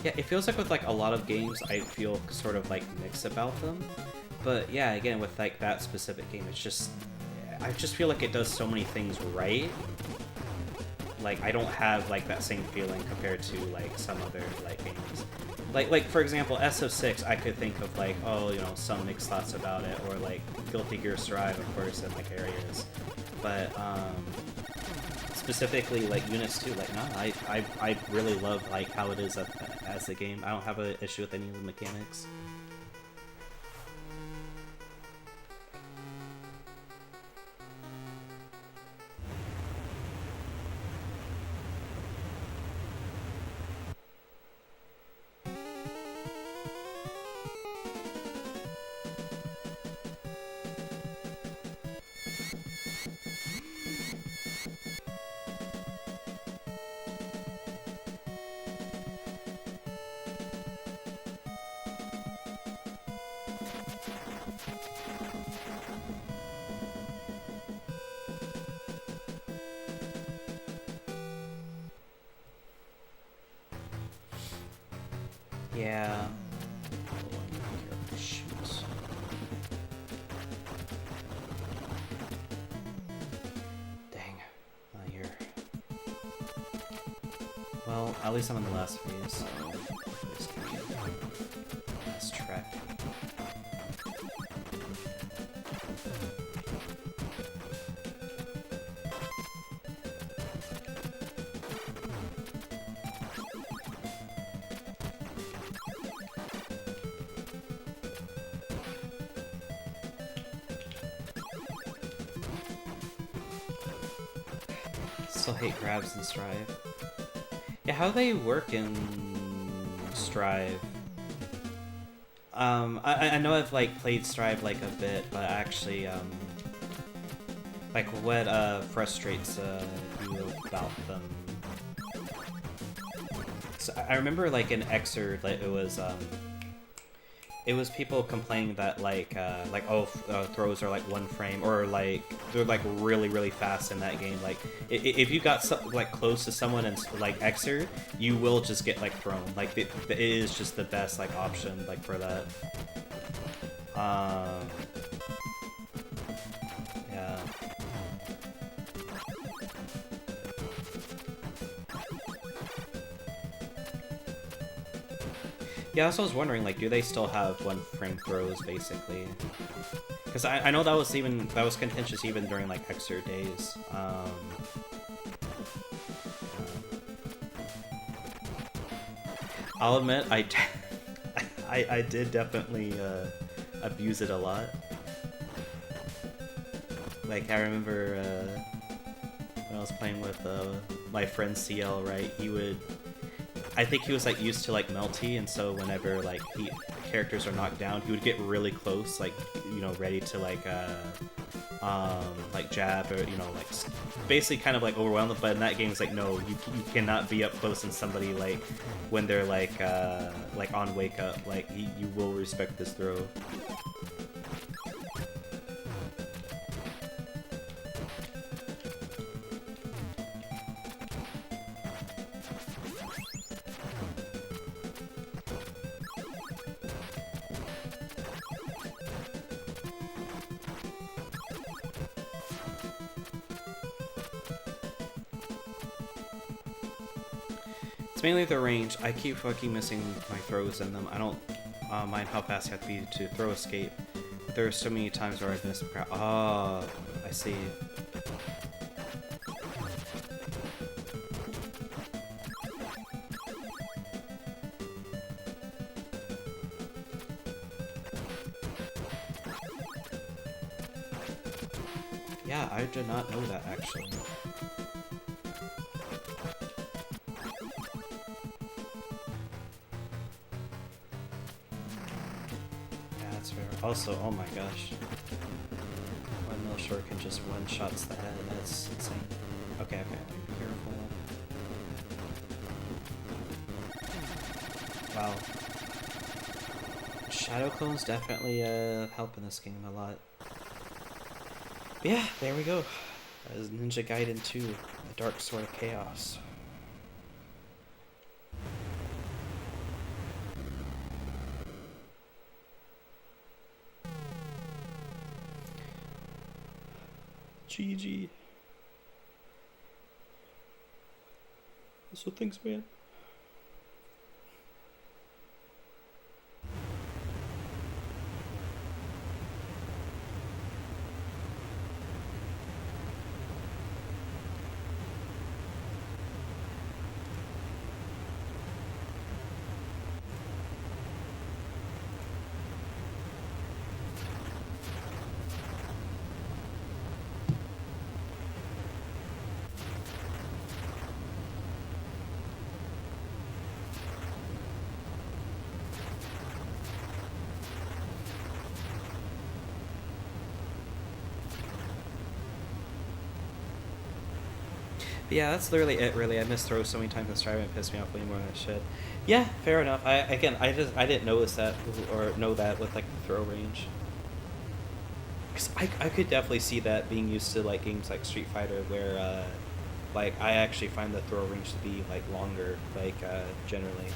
Yeah, it feels like with like a lot of games, I feel sort of like mixed about them. But yeah, again, with like that specific game, it's just, I just feel like it does so many things right. Like I don't have like that same feeling compared to like some other like games. Like for example, SO6, I could think of like, oh, you know, some mixed thoughts about it, or like Guilty Gear Strive, of course, in like areas. But specifically like Eunice 2, like no, I really love like how it is as a game. I don't have an issue with any of the mechanics. Yeah. Oh, shoot. Dang. Not here. Well, at least I'm in the last phase, so this can be a last track. Still hate grabs in Strive. Yeah, how they work in Strive. I know I've like played Strive like a bit, but actually like what frustrates you about them. So I remember like in Xrd, like it was people complaining that like throws are like one frame, or like they're like really fast in that game. Like if you got like close to someone in like Xrd, you will just get like thrown. Like it is just the best like option like for that. Yeah. Yeah, that's what I was wondering, like, do they still have one frame throws, basically? Because I know that was contentious even during, like, Xrd days. I'll admit, I did definitely abuse it a lot. Like, I remember when I was playing with my friend CL, right, I think he was like used to like Melty, and so whenever like characters are knocked down, he would get really close, like, you know, ready to like jab, or, you know, like basically kind of like overwhelm them. But in that game, it's like, no, you cannot be up close on somebody like when they're like on wake up. Like you will respect this throw. It's mainly the range. I keep fucking missing my throws in them. I don't mind how fast you have to be to throw escape. But there are so many times where I've missed crap. Oh, I see. Yeah, I did not know that, actually. that's fair. Also, oh my gosh. One mill shuriken just one-shots the head. That's insane. Okay, okay. Be careful. Wow. Shadow clones definitely help in this game a lot. But yeah, there we go. That is Ninja Gaiden 2, The Dark Sword of Chaos. GG. So thanks, man. But yeah, that's literally it. Really, I missed throw so many times in Strive and it pissed me off way more than it should. Yeah, fair enough. I didn't notice that or know that with like the throw range. Cause I could definitely see that being used to like games like Street Fighter where like I actually find the throw range to be like longer like generally.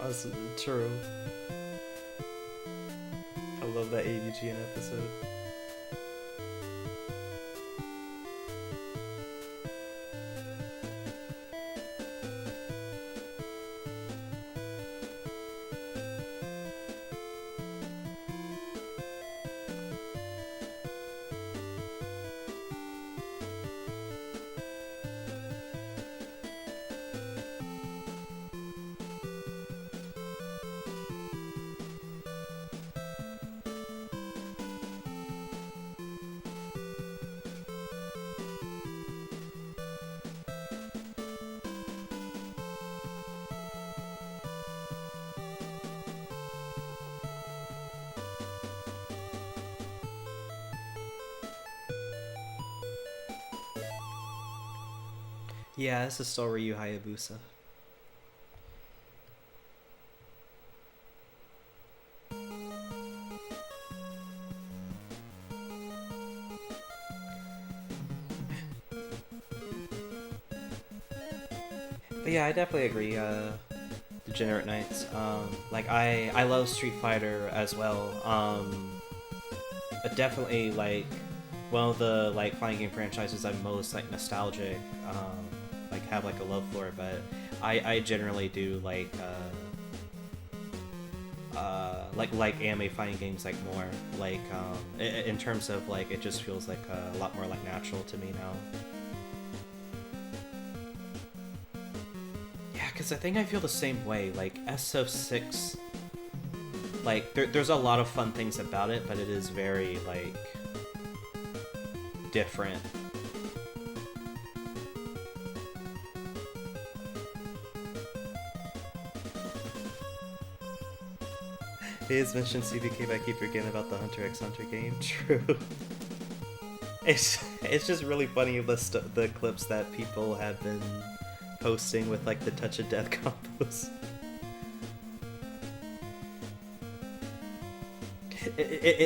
That's true. I love that AVGN episode. Yeah, this is still Ryu Hayabusa. But yeah, I definitely agree. Degenerate Knights. Like I love Street Fighter as well. But definitely like one of the like fighting game franchises I'm most like nostalgic. Like have like a love for. But I generally do like anime fighting games like more like in terms of like it just feels like a lot more like natural to me now. Yeah, because I think I feel the same way. Like SF6, like there's a lot of fun things about it, but it is very like different. He has mentioned CBK, but I keep forgetting about the Hunter x Hunter game. True. It's just really funny the clips that people have been posting with like the touch of death combos.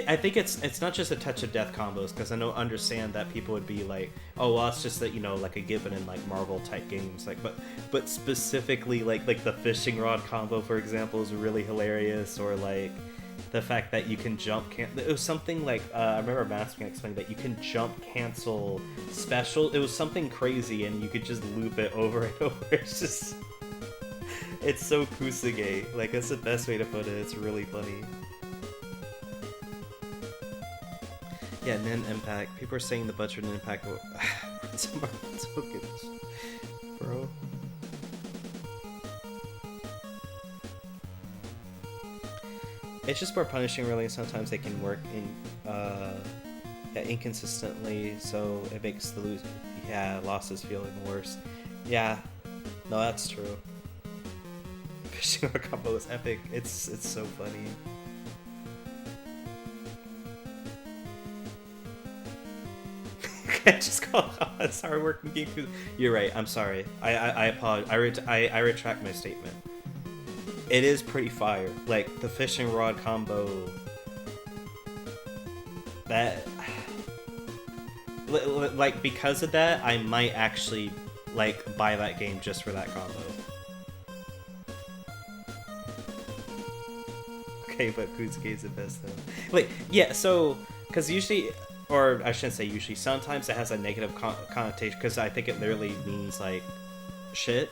I think it's not just a touch of death combos, because I understand that people would be like, oh well, it's just that, you know, like a given in like Marvel type games, like but specifically like the fishing rod combo, for example, is really hilarious. Or like the fact that you can jump it was something like I remember Master explaining that you can jump cancel special. It was something crazy, and you could just loop it over and over. It's just, it's so Kusage. Like, that's the best way to put it. It's really funny. Yeah, Nin Impact. People are saying the budget and Impact it's so good, bro. It's just more punishing, really. Sometimes they can work inconsistently, so it makes the losses feel even worse. Yeah, no, that's true. Fishing rod combo is epic. It's so funny. I just call it hard working game. You're right. I'm sorry. I apologize. I retract my statement. It is pretty fire. Like the fishing rod combo. That, like, because of that, I might actually like buy that game just for that combo. Okay, but Kuzuke is the best though. Like, yeah. So, because usually, or I shouldn't say usually, sometimes it has a negative connotation, because I think it literally means like shit.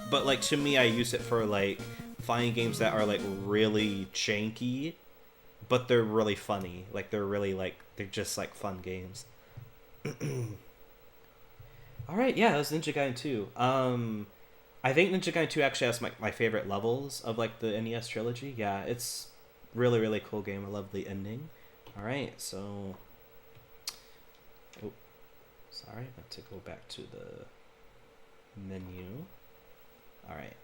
But like, to me, I use it for like fighting games that are like really janky, but they're really funny. Like, they're really like, they're just like fun games. Alright, yeah, that was Ninja Gaiden 2. I think Ninja Gaiden 2 actually has my favorite levels of like the NES trilogy. Yeah, it's really, really cool game. I love the ending. Alright, so, oh, sorry, I have to go back to the menu. Alright.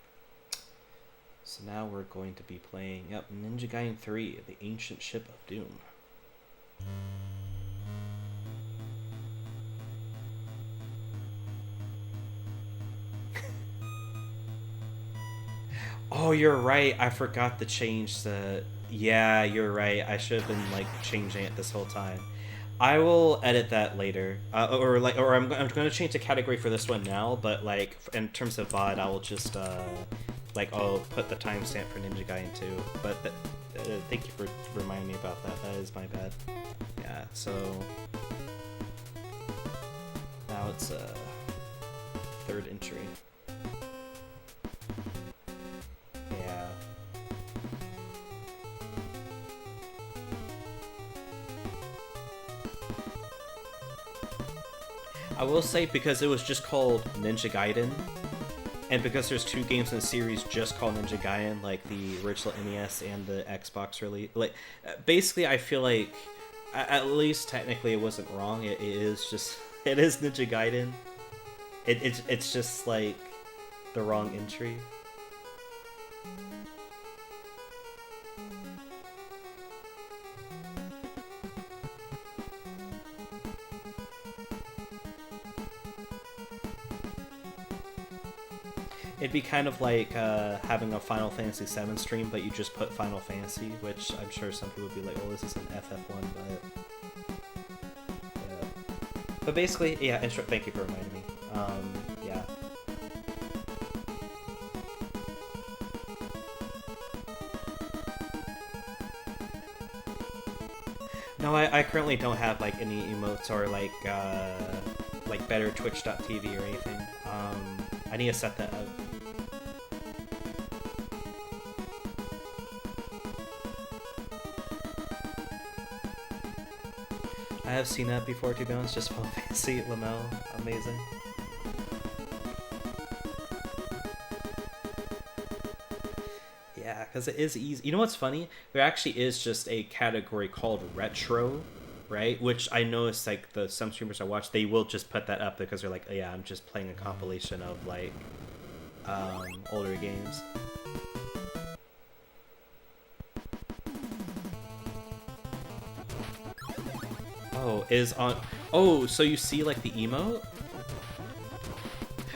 So now we're going to be playing, Ninja Gaiden 3, The Ancient Ship of Doom. Oh, you're right. I forgot to change the... Yeah, you're right. I should have been like changing it this whole time. I will edit that later, or I'm going to change the category for this one now. But like in terms of VOD, I will just like I'll put the timestamp for Ninja Gaiden 2. But thank you for reminding me about that. That is my bad. Yeah. So now it's third entry. Yeah. I will say, because it was just called Ninja Gaiden, and because there's 2 games in the series just called Ninja Gaiden, like the original NES and the Xbox release, like basically I feel like at least technically it wasn't wrong. It is just, it is Ninja Gaiden. It's just like the wrong entry. It'd be kind of like having a Final Fantasy VII stream, but you just put Final Fantasy, which I'm sure some people would be like, "Oh, this is an FF1," but basically, yeah. Thank you for reminding me. Yeah. No, I currently don't have like any emotes or like better Twitch.tv or anything. I need to set that up. I have seen that before, to be honest. Just Final Fantasy Lamel, amazing. Yeah, because it is easy. You know what's funny? There actually is just a category called retro, right? Which I noticed, like, some streamers I watch, they will just put that up because they're like, oh, yeah, I'm just playing a compilation of, like, older games. Oh, is on... Oh, so you see, like, the emote?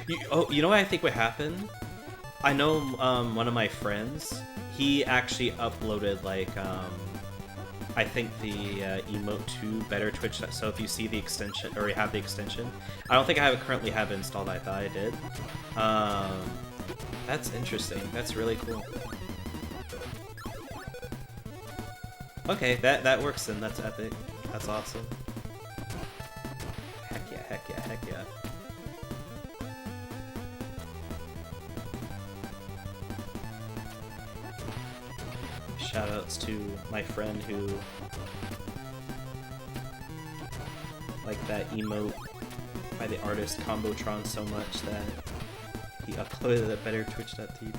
You know what I think would happen? I know one of my friends, he actually uploaded, like, I think the emote to Better Twitch. So if you see the extension, or you have the extension, I don't think I currently have it installed. I thought I did. That's interesting. That's really cool. Okay, that works then. That's epic. That's awesome. Heck yeah, heck yeah, heck yeah. Shoutouts to my friend who liked that emote by the artist Combotron so much that he uploaded it Better Twitch.tv.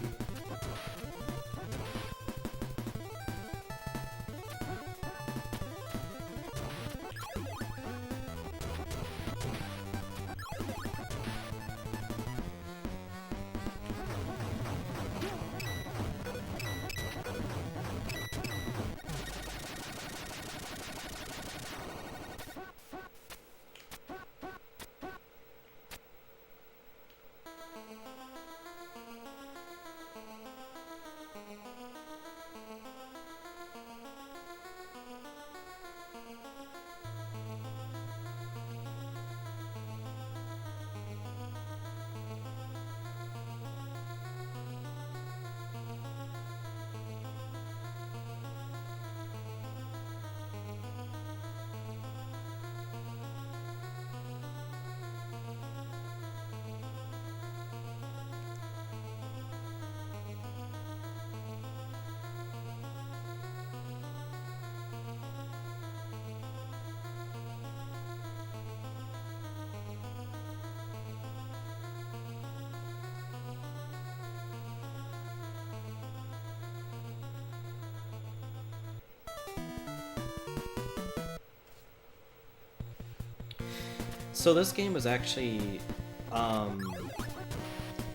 So this game was actually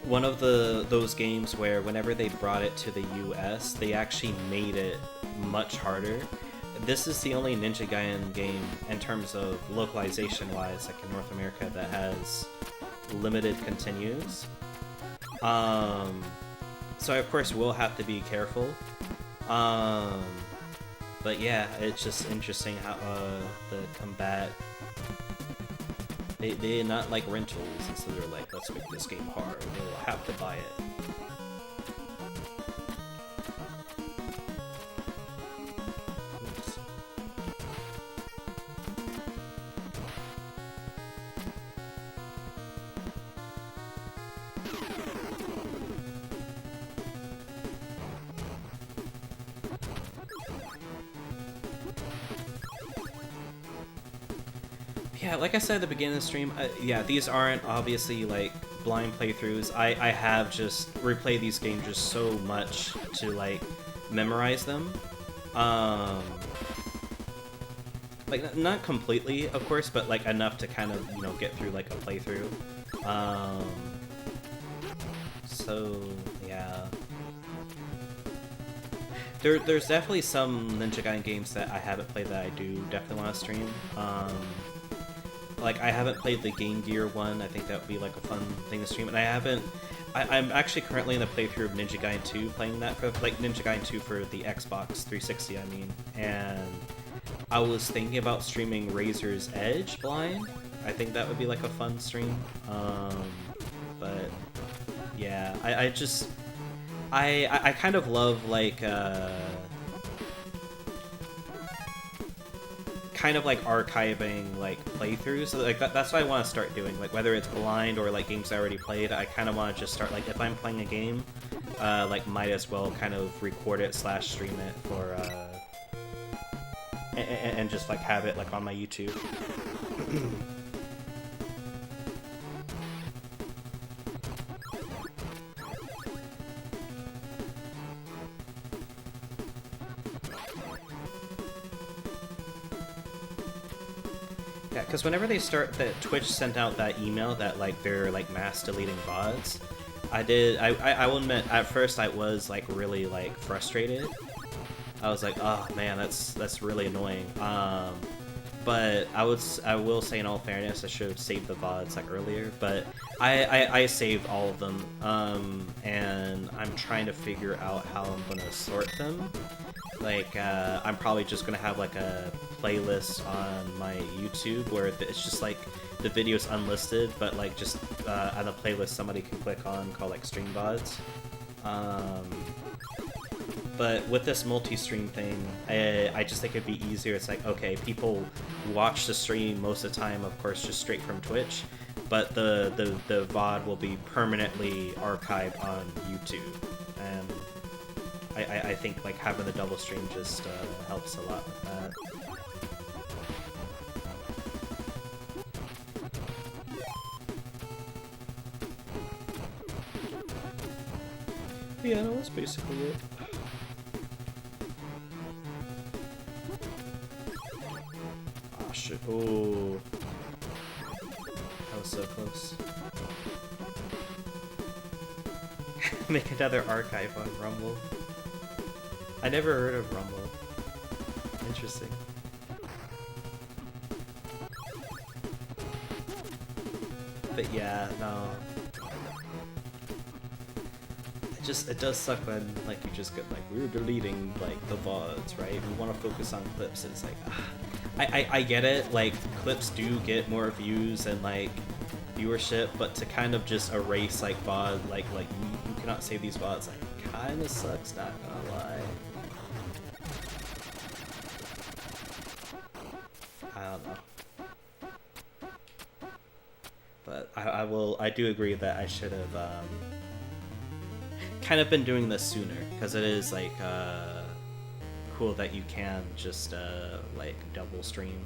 one of those games where whenever they brought it to the US, they actually made it much harder. This is the only Ninja Gaiden game in terms of localization-wise, like in North America, that has limited continues. So I, of course, will have to be careful. But yeah, it's just interesting how the combat... They're not like rentals, and so they're like, let's make this game hard. We'll have to buy it. Oops. Yeah, like I said at the beginning of the stream, yeah, these aren't obviously like blind playthroughs. I have just replayed these games just so much to like memorize them. Like not completely, of course, but like enough to kind of, you know, get through like a playthrough. So yeah. There's definitely some Ninja Gaiden games that I haven't played that I do definitely want to stream. Like, I haven't played the Game Gear one. I think that would be, like, a fun thing to stream. And I'm actually currently in the playthrough of Ninja Gaiden 2, playing that for, like, Ninja Gaiden 2 for the Xbox 360, I mean. And I was thinking about streaming Razor's Edge blind. I think that would be, like, a fun stream. But, yeah, I kind of love, like, kind of like archiving like playthroughs. So, like that's what I want to start doing. Like whether it's blind or like games I already played, I kind of want to just start like if I'm playing a game, like might as well kind of record it / stream it for and just like have it like on my YouTube. Yeah, because whenever they start, that Twitch sent out that email that like they're like mass deleting VODs, I will admit at first I was like really like frustrated. I was like, oh man, that's really annoying. But I will say in all fairness, I should have saved the VODs like earlier. But I saved all of them, and I'm trying to figure out how I'm gonna sort them. Like I'm probably just gonna have like a playlist on my YouTube where it's just like the video's unlisted, but like just on a playlist somebody can click on called like stream VODs. But with this multi-stream thing, I just think it'd be easier. It's like, okay, people watch the stream most of the time, of course, just straight from Twitch, but the VOD will be permanently archived on YouTube. And I think like having the double stream just helps a lot with that. Yeah, no, that's basically it. Oh shit, oh. That was so close. Make another archive on Rumble. I never heard of Rumble. Interesting. But yeah, no. It does suck when like you just get like we're deleting like the VODs, right? We want to focus on clips. It's like I get it. Like clips do get more views and like viewership, but to kind of just erase like VOD, like you cannot save these VODs, like kind of sucks. Not gonna lie. I don't know. But I do agree that I should have kind of been doing this sooner, because it is like cool that you can just like double stream.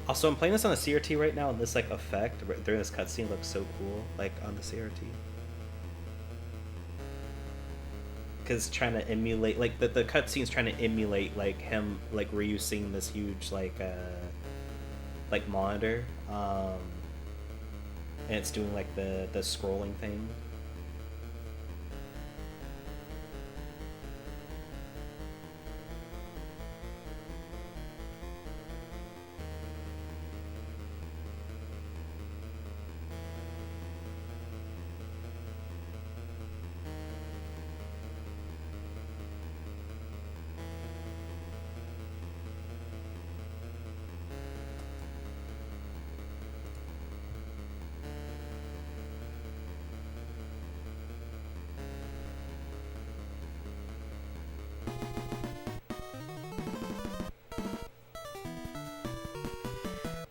Also, I'm playing this on the CRT right now, and this like effect during this cutscene looks so cool, like on the CRT. Because trying to emulate, like the cutscene's trying to emulate like him like reusing this huge like monitor, and it's doing like the scrolling thing.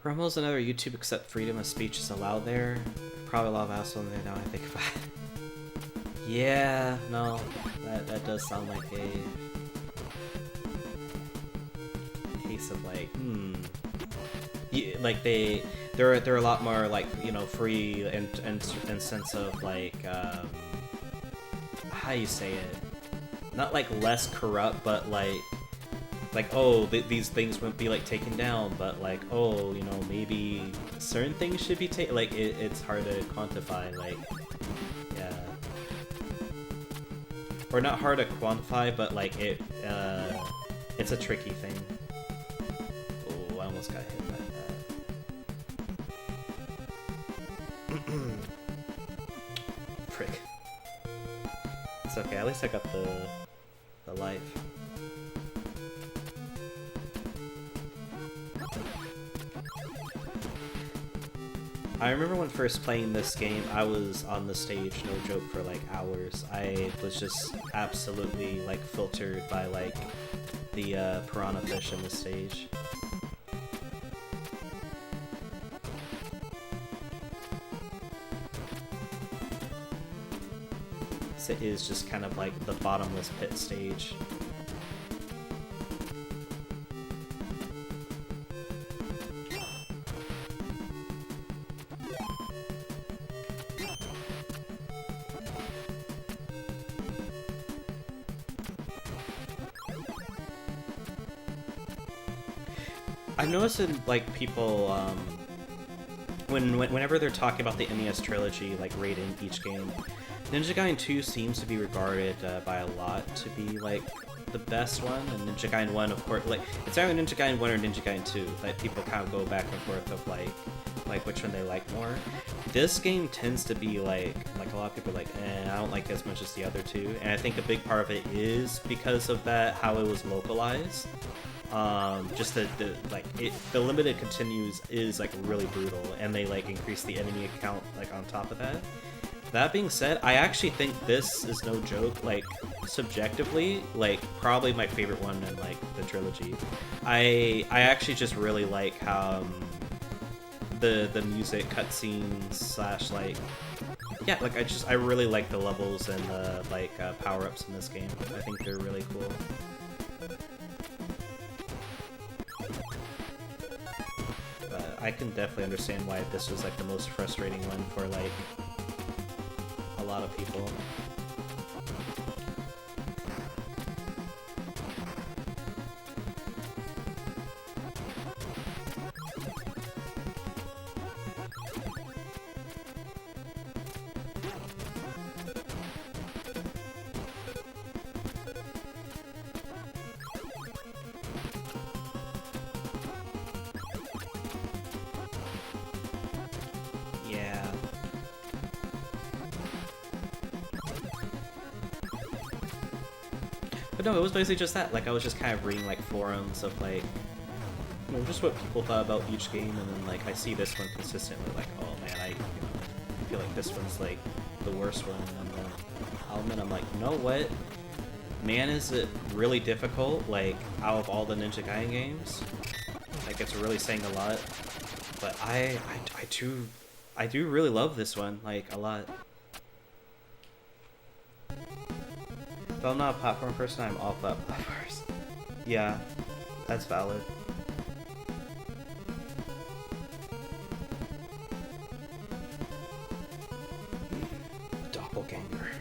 Rumble's another YouTube except freedom of speech is allowed there. Probably a lot of assholes in there now I think about it. Yeah, no, that does sound like a case of like, yeah, like they're a lot more like, you know, free and sense of like how you say it, not like less corrupt, but like oh, these things wouldn't be like taken down, but like, oh, you know, maybe certain things should be taken. Like it's hard to quantify. Like, yeah, or not hard to quantify, but like it's a tricky thing. Oh, I almost got hit by that. Frick. It's okay. At least I got the life. I remember when first playing this game, I was on the stage, no joke, for like hours. I was just absolutely like filtered by like the piranha fish in the stage. So it is just kind of like the bottomless pit stage. I've noticed in like people whenever they're talking about the NES trilogy, like rating each game, Ninja Gaiden 2 seems to be regarded by a lot to be like the best one, and Ninja Gaiden 1, of course, like it's either Ninja Gaiden 1 or Ninja Gaiden 2. Like people kind of go back and forth of like which one they like more. This game tends to be like a lot of people are like, I don't like it as much as the other two, and I think a big part of it is because of that, how it was localized. Just the limited continues is like really brutal, and they like increase the enemy count like on top of that. That being said, I actually think this is no joke, like subjectively, like probably my favorite one in like the trilogy. I actually just really like how the music cutscenes slash like yeah, like I really like the levels and the like power-ups in this game. I think they're really cool. I can definitely understand why this was like the most frustrating one for like a lot of people. But no, it was basically just that. Like, I was just kind of reading, like, forums of, like, you know, just what people thought about each game, and then, like, I see this one consistently, like, oh, man, I feel like this one's, like, the worst one, and then I'll admit, I'm like, you know what? Man, is it really difficult, like, out of all the Ninja Gaiden games? Like, it's really saying a lot. But I do really love this one, like, a lot. If I'm not a platform person, I'm all platformers. Yeah, that's valid. Doppelganger.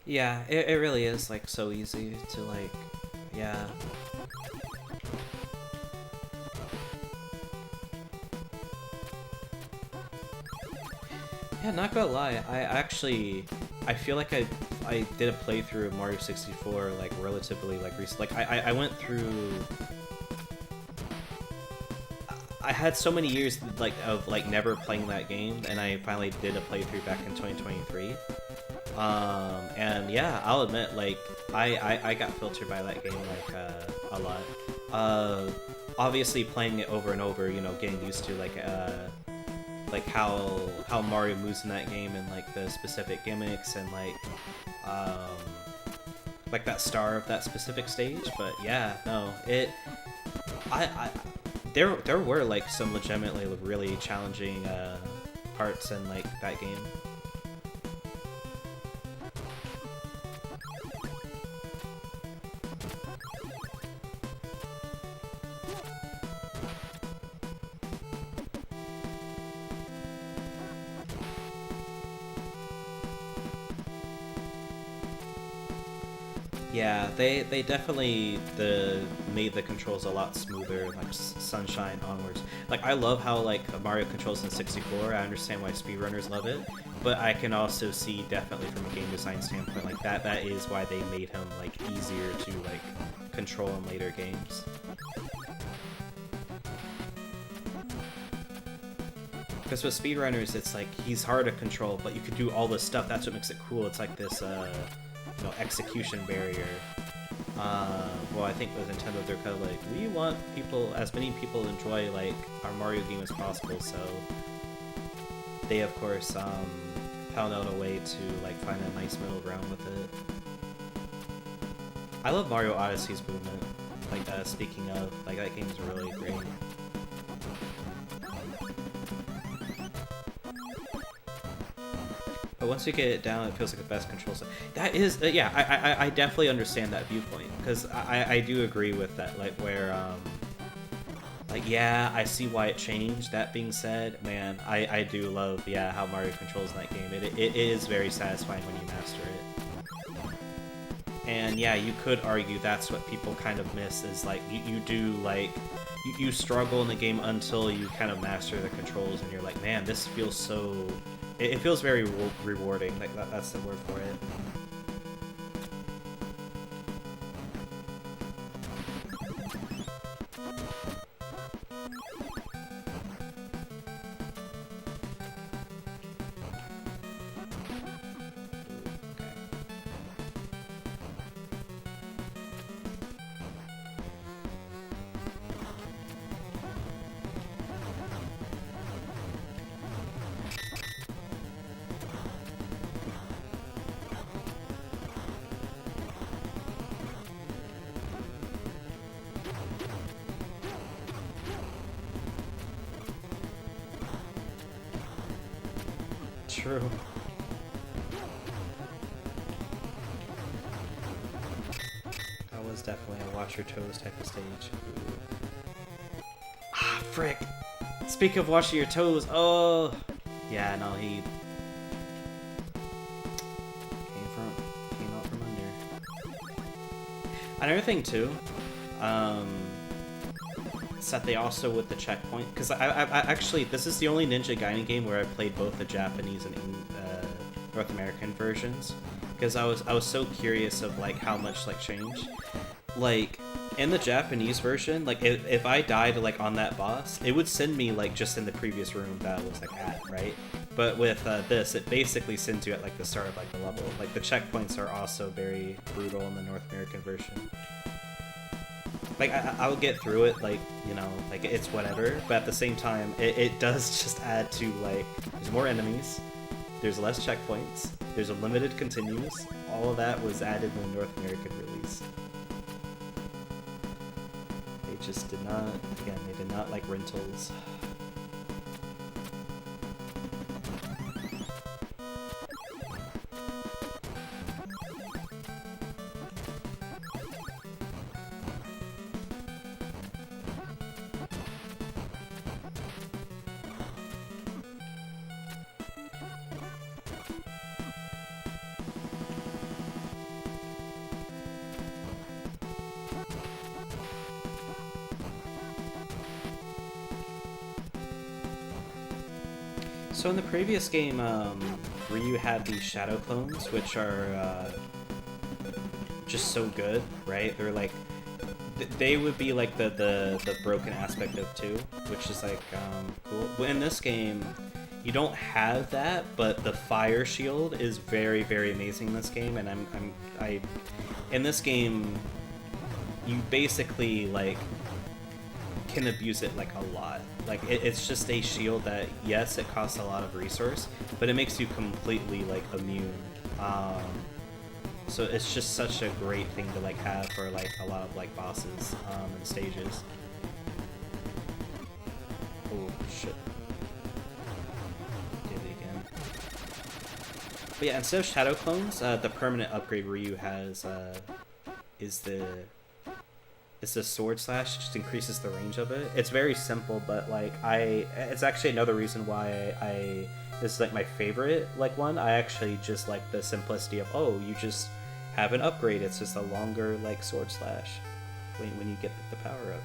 Yeah, it really is, like, so easy to, like, yeah. Yeah, not gonna lie, I feel like I did a playthrough of Mario 64, like, relatively, like, recent. Like, I went through... I had so many years like of like never playing that game, and I finally did a playthrough back in 2023. And yeah, I'll admit, like I got filtered by that game like a lot. Obviously playing it over and over, you know, getting used to like how Mario moves in that game and like the specific gimmicks and like that star of that specific stage. But yeah, no, I there were like some legitimately really challenging parts in like that game. Yeah, they definitely made the controls a lot smoother, like Sunshine onwards. Like I love how like Mario controls in 64. I understand why speedrunners love it, but I can also see definitely from a game design standpoint like that is why they made him like easier to like control in later games. Because with speedrunners, it's like he's hard to control, but you can do all this stuff. That's what makes it cool. It's like this you know, execution barrier. Well, I think with Nintendo, they're kind of like, we want people, as many people enjoy like our Mario game as possible, so they of course found out a way to like find a nice middle ground with it. I love Mario Odyssey's movement. Like speaking of, like that game's really great. But once you get it down, it feels like the best control set. That is, yeah, I definitely understand that viewpoint, because I do agree with that, like, where, like, yeah, I see why it changed. That being said, man, I do love, yeah, how Mario controls in that game. It is very satisfying when you master it. And, yeah, you could argue that's what people kind of miss, is, like, you do, like, you struggle in the game until you kind of master the controls, and you're like, man, this feels so... It feels very rewarding. Like that's the word for it. True. That was definitely a watch your toes type of stage. Ooh. Ah, frick! Speak of washing your toes, oh! Yeah, no, he came out from under. Another thing too, is that they also with the checkpoint, because I actually, this is the only Ninja Gaiden game where I played both the Japanese and North American versions, because I was so curious of like how much like changed. Like in the Japanese version, like if I died like on that boss, it would send me like just in the previous room that I was like at, right? But with this, it basically sends you at like the start of like the level. Like the checkpoints are also very brutal in the North American version. Like, I'll get through it, like, you know, like, it's whatever, but at the same time, it does just add to, like, there's more enemies, there's less checkpoints, there's a limited continues, all of that was added in the North American release. They just did not, again, they did not like rentals. So in the previous game, Ryu had these shadow clones, which are just so good, right? They're like they would be like the broken aspect of 2, which is like cool. In this game, you don't have that, but the fire shield is very, very amazing in this game, and I in this game you basically like can abuse it like a lot. Like it's just a shield that, yes, it costs a lot of resource, but it makes you completely like immune. So it's just such a great thing to like have for like a lot of like bosses and stages. Oh shit. Did it again. But yeah, instead of shadow clones, the permanent upgrade Ryu has is the sword slash. It just increases the range of it. It's very simple, but like it's actually another reason why this is like my favorite like one. I actually just like the simplicity of, oh, you just have an upgrade. It's just a longer like sword slash when you get the power up.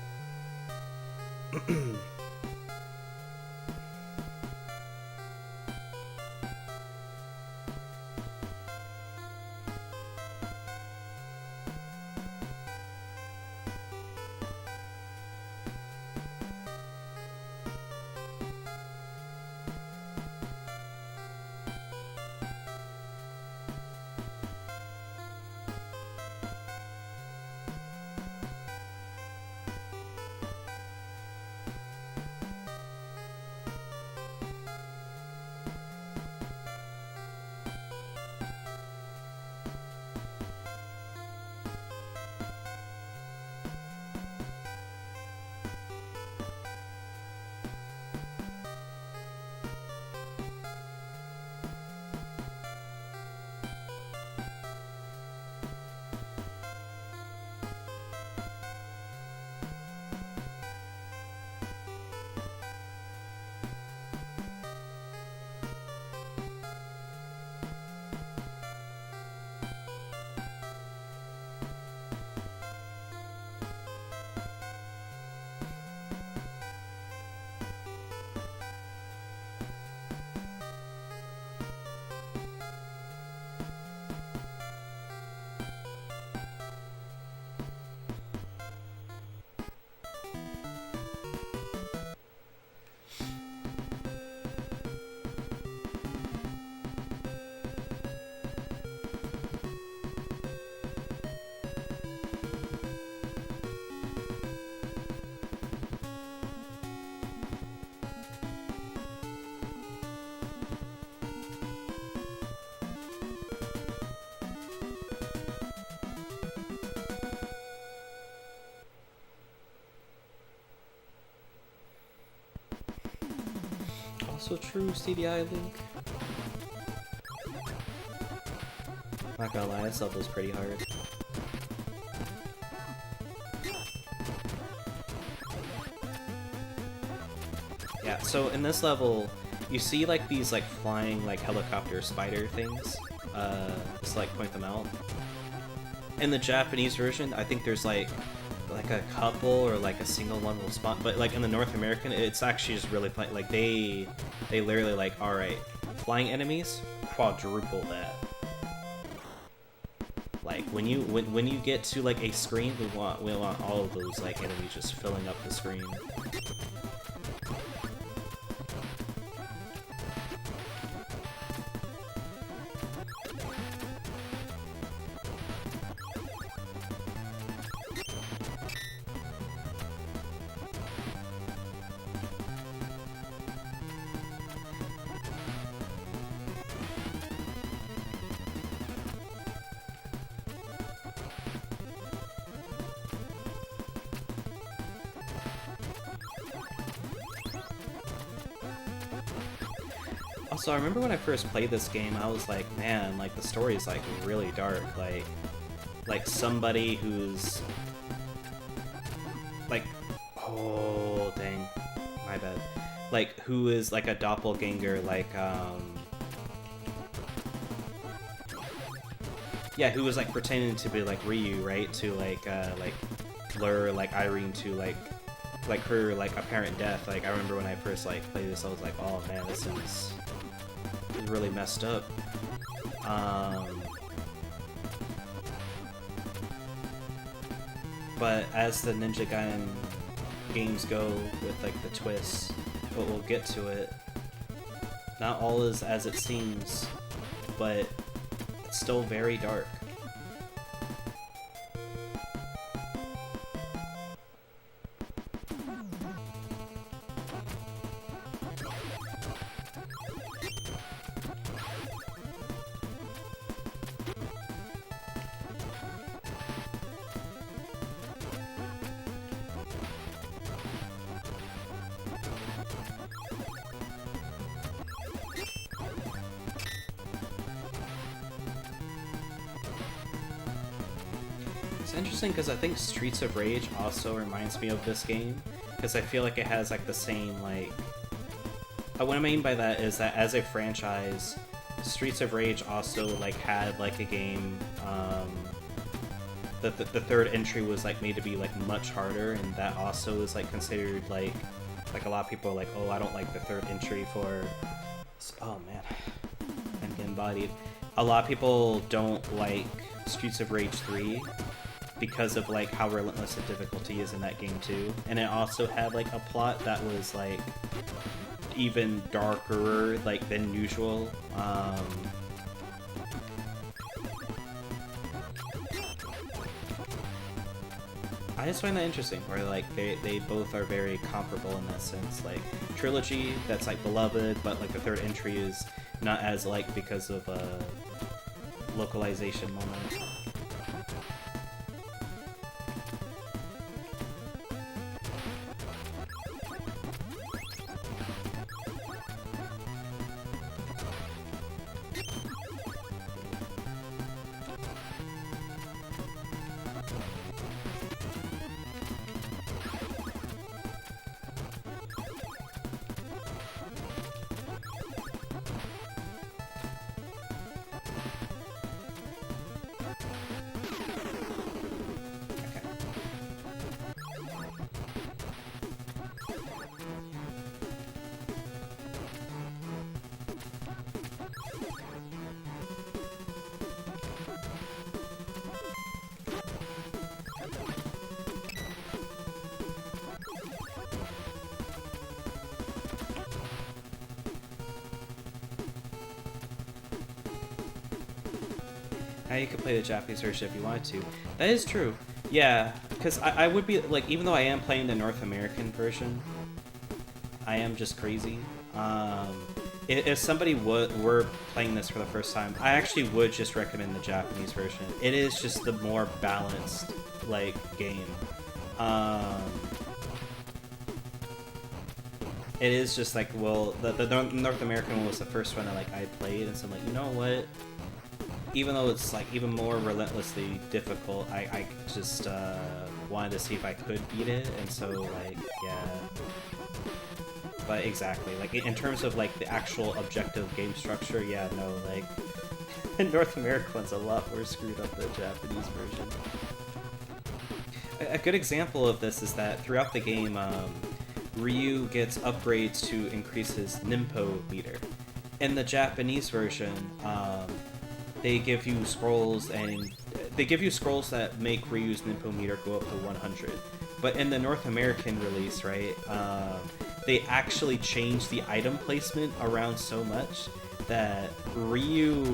Also true, CDI Link. Not gonna lie, this level's pretty hard. Yeah, so in this level, you see like these like flying like helicopter spider things. Just like point them out. In the Japanese version, I think there's like a couple or like a single one will spawn, but like in the North American, it's actually just really like they literally like, all right, flying enemies, quadruple that. Like when you get to like a screen, we want all of those like enemies just filling up the screen. Also, I remember when I first played this game, I was like, man, like the story is like really dark. Like somebody who's like, oh dang, my bad. Like who is like a doppelganger, like yeah, who was like pretending to be like Ryu, right? To like lure like Irene to like her like apparent death. Like I remember when I first like played this, I was like, oh man, this is really messed up. But as the Ninja Gaiden games go with like the twists, but we'll get to it, not all is as it seems, but it's still very dark. It's interesting because I think Streets of Rage also reminds me of this game, because I feel like it has like the same like. What I mean by that is that as a franchise, Streets of Rage also like had like a game. The third entry was like made to be like much harder, and that also is like considered like a lot of people are like, oh, I don't like the third entry for. Oh man, I'm getting bodied. A lot of people don't like Streets of Rage 3 because of like how relentless the difficulty is in that game too, and it also had like a plot that was like even darker like than usual. I just find that interesting, where like they both are very comparable in that sense. Like trilogy that's like beloved, but like the third entry is not as like because of a localization moment. Now you can play the Japanese version if you wanted to. That is true. Yeah, because I would be, like, even though I am playing the North American version, I am just crazy. If somebody were playing this for the first time, I actually would just recommend the Japanese version. It is just the more balanced, like, game. It is just like, well, the North American one was the first one I played, and so I'm like, you know what? Even though it's like even more relentlessly difficult, I just wanted to see if I could beat it, and so like, yeah. But exactly, like in terms of like the actual objective game structure, yeah, no, like the North American one's a lot more screwed up than the Japanese version. A good example of this is that throughout the game, Ryu gets upgrades to increase his Ninpo meter. In the Japanese version, they give you scrolls that make Ryu's Ninpo meter go up to 100. But in the North American release, right, they actually changed the item placement around so much that Ryu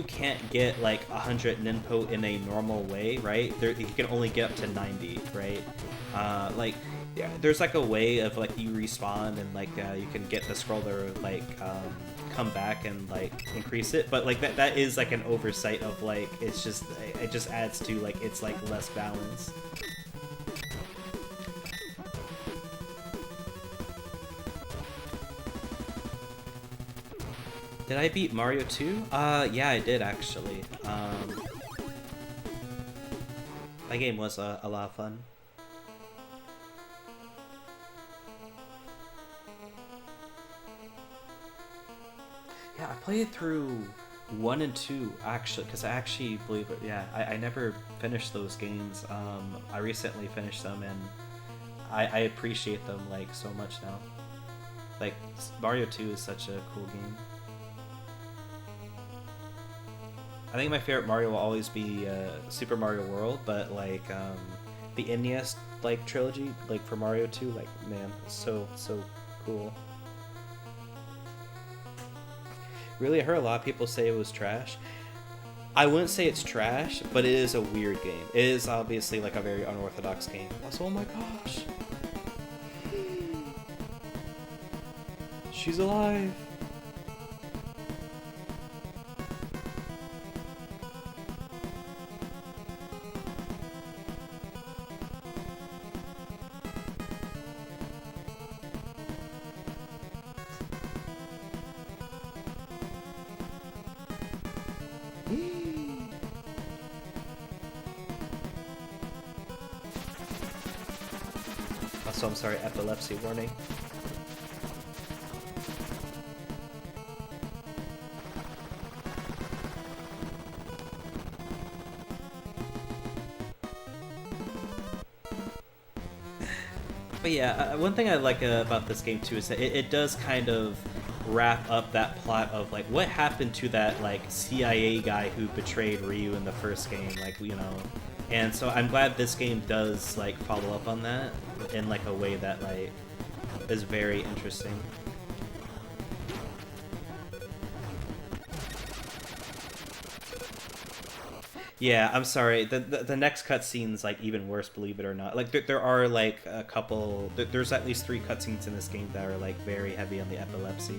can't get like 100 Ninpo in a normal way, right? He can only get up to 90, right? Like, yeah, there's like a way of like you respawn and like you can get the scroll to like come back and like increase it, but like that is like an oversight of like it just adds to like it's like less balance. Did I beat Mario 2? Yeah, I did actually. That game was a lot of fun. Yeah, I played through 1 and 2 actually, because I actually believe it. Yeah, I never finished those games. I recently finished them, and I appreciate them like so much now. Like Mario 2 is such a cool game. I think my favorite Mario will always be Super Mario World, but like the NES like trilogy, like for Mario 2, like man, it's so cool. Really, I heard a lot of people say it was trash. I wouldn't say it's trash, but it is a weird game. It is obviously like a very unorthodox game. Also, oh my gosh, she's alive. Also, I'm sorry, epilepsy warning. But yeah, one thing I like about this game too is that it does kind of wrap up that plot of like what happened to that like CIA guy who betrayed Ryu in the first game, like, you know. And so I'm glad this game does like follow up on that in like a way that like is very interesting. Yeah, I'm sorry. The next cutscene's like even worse, believe it or not. Like there are like a couple. There's at least 3 cutscenes in this game that are like very heavy on the epilepsy.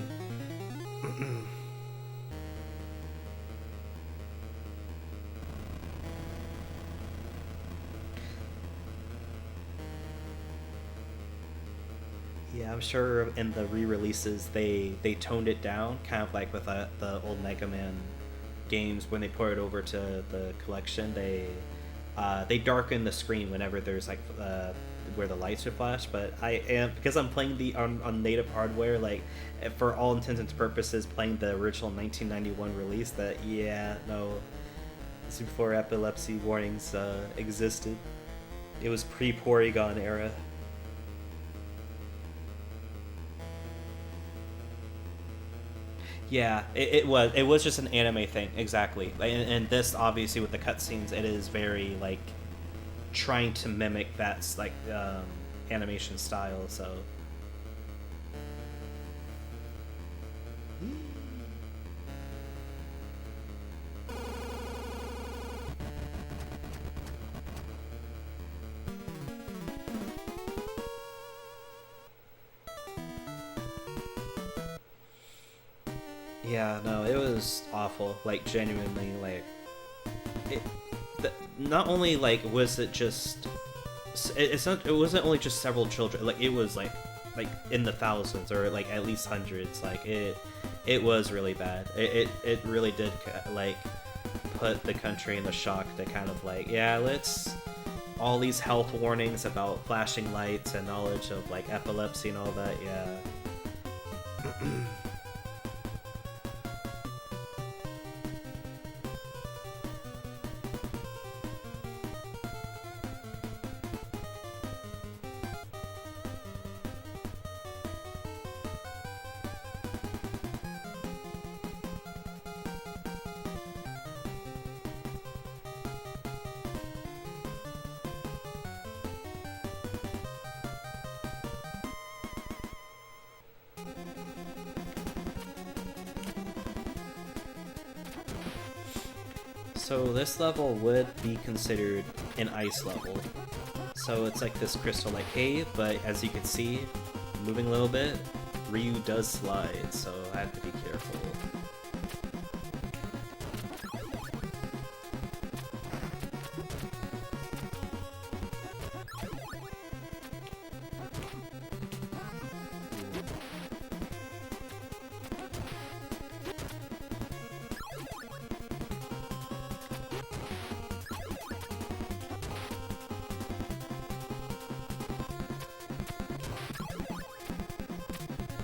Yeah, I'm sure in the re-releases they toned it down, kind of like with the old Mega Man games when they port it over to the collection. They darken the screen whenever there's like where the lights would flash. But I am, because I'm playing the on native hardware, like for all intents and purposes, playing the original 1991 release. That yeah, no, this is before epilepsy warnings existed. It was pre-Porygon era. Yeah, it was. It was just an anime thing, exactly. And this, obviously, with the cutscenes, it is very like trying to mimic that like animation style. So yeah, no, it was awful. Like genuinely, like it. Not only like was it just, it's not. It wasn't only just several children. Like it was like in the thousands or like at least hundreds. Like it was really bad. It really did like put the country in the shock to kind of like, yeah, let's all these health warnings about flashing lights and knowledge of like epilepsy and all that. Yeah. So this level would be considered an ice level. So it's like this crystal like cave, but as you can see, moving a little bit, Ryu does slide, so I have to be careful.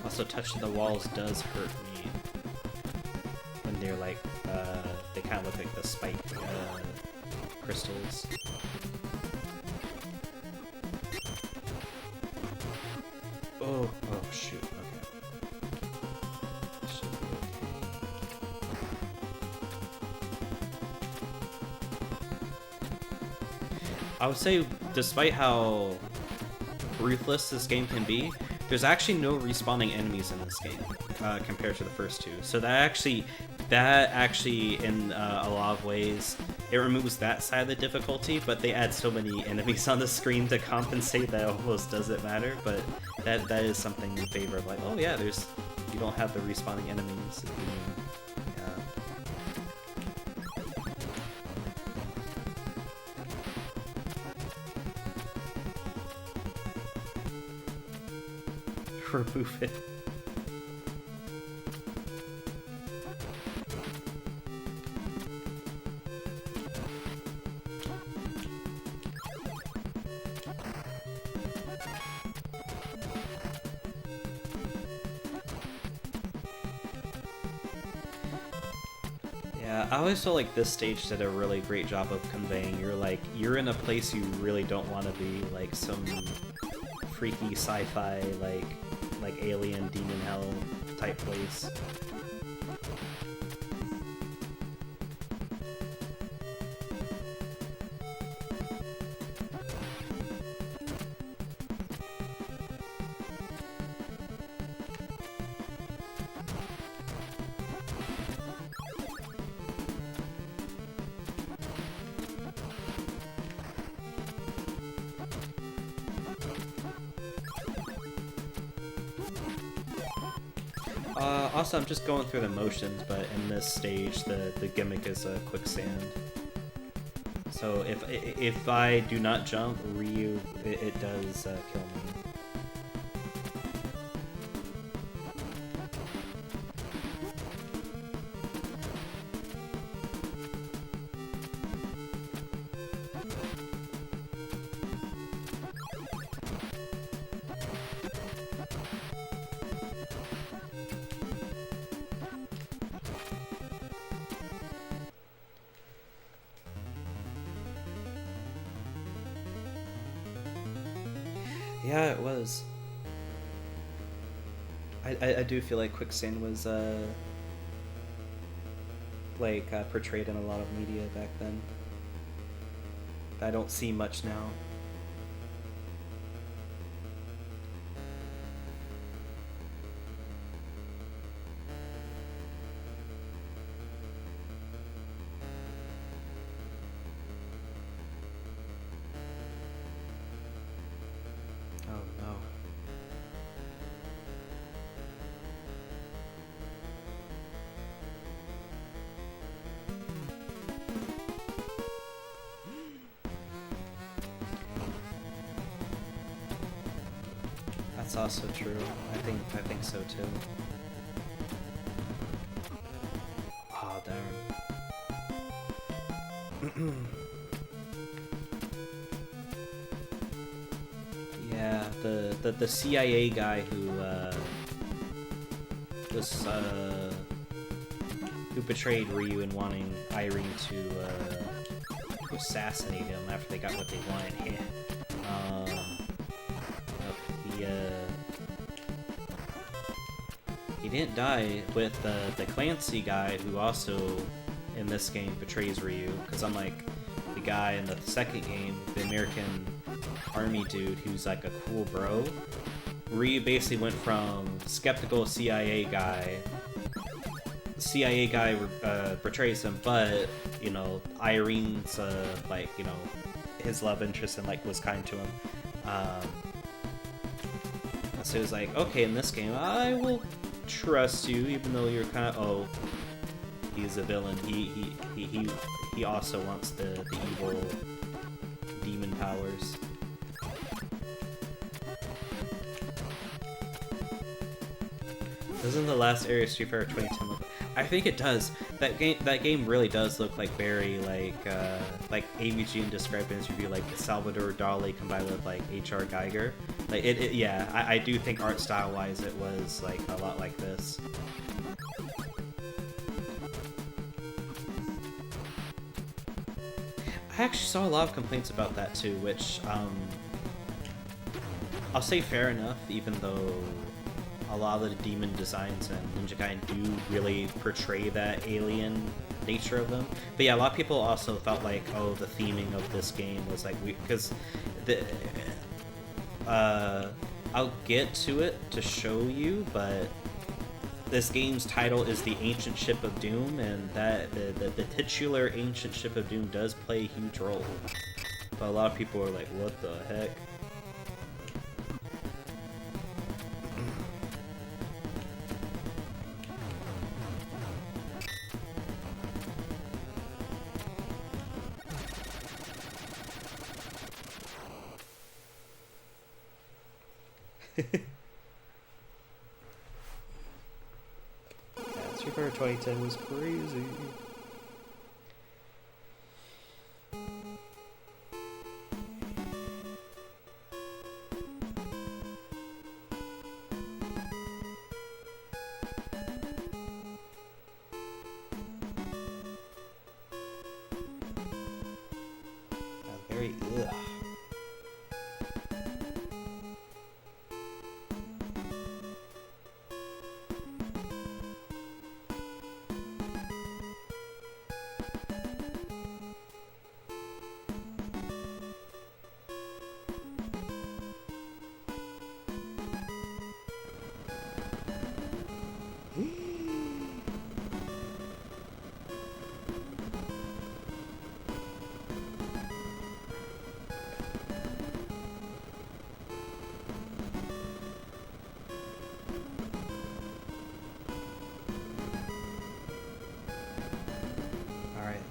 Also, touching the walls does hurt me when they're like, they kind of look like the spike crystals. Oh shoot, okay. Should be okay. I would say, despite how ruthless this game can be, there's actually no respawning enemies in this game compared to the first two. So that actually, in a lot of ways, it removes that side of the difficulty. But they add so many enemies on the screen to compensate that it almost doesn't matter. But that is something in favor of, like, oh yeah, you don't have the respawning enemies. Remove it. Yeah, I always feel like this stage did a really great job of conveying you're in a place you really don't want to be, like some freaky sci-fi like alien demon hell type place. Also, I'm just going through the motions, but in this stage, the gimmick is quicksand. So if I do not jump, Ryu, it does kill me. Yeah, it was. I do feel like quicksand was portrayed in a lot of media back then. I don't see much now. That's also true. I think so too. Oh darn. Yeah, the CIA guy who betrayed Ryu and wanting Irene to assassinate him after they got what they wanted. He didn't die with the Clancy guy, who also in this game betrays Ryu, because unlike the guy in the second game, the American army dude who's like a cool bro, Ryu basically went from skeptical CIA guy. The CIA guy betrays him, but you know, Irene's his love interest and was kind to him. So he was like, okay, in this game, I will trust you, even though you're kind of he's a villain. He also wants the evil demon powers. Doesn't the last area of Street Fighter 2010 look? I think it does. That game really does look like very like AVG described in his review, like Salvador Dali combined with like H.R. Geiger. Like yeah. I do think art style wise it was like a lot like this. I actually saw a lot of complaints about that too, which I'll say fair enough, even though a lot of the demon designs in Ninja Gaiden do really portray that alien nature of them. But yeah, a lot of people also felt like, oh, the theming of this game was like weird because the I'll get to it to show you, but this game's title is the Ancient Ship of Doom, and that the titular Ancient Ship of Doom does play a huge role. But a lot of people are like, what the heck? Super 2010 was crazy. Very ugh.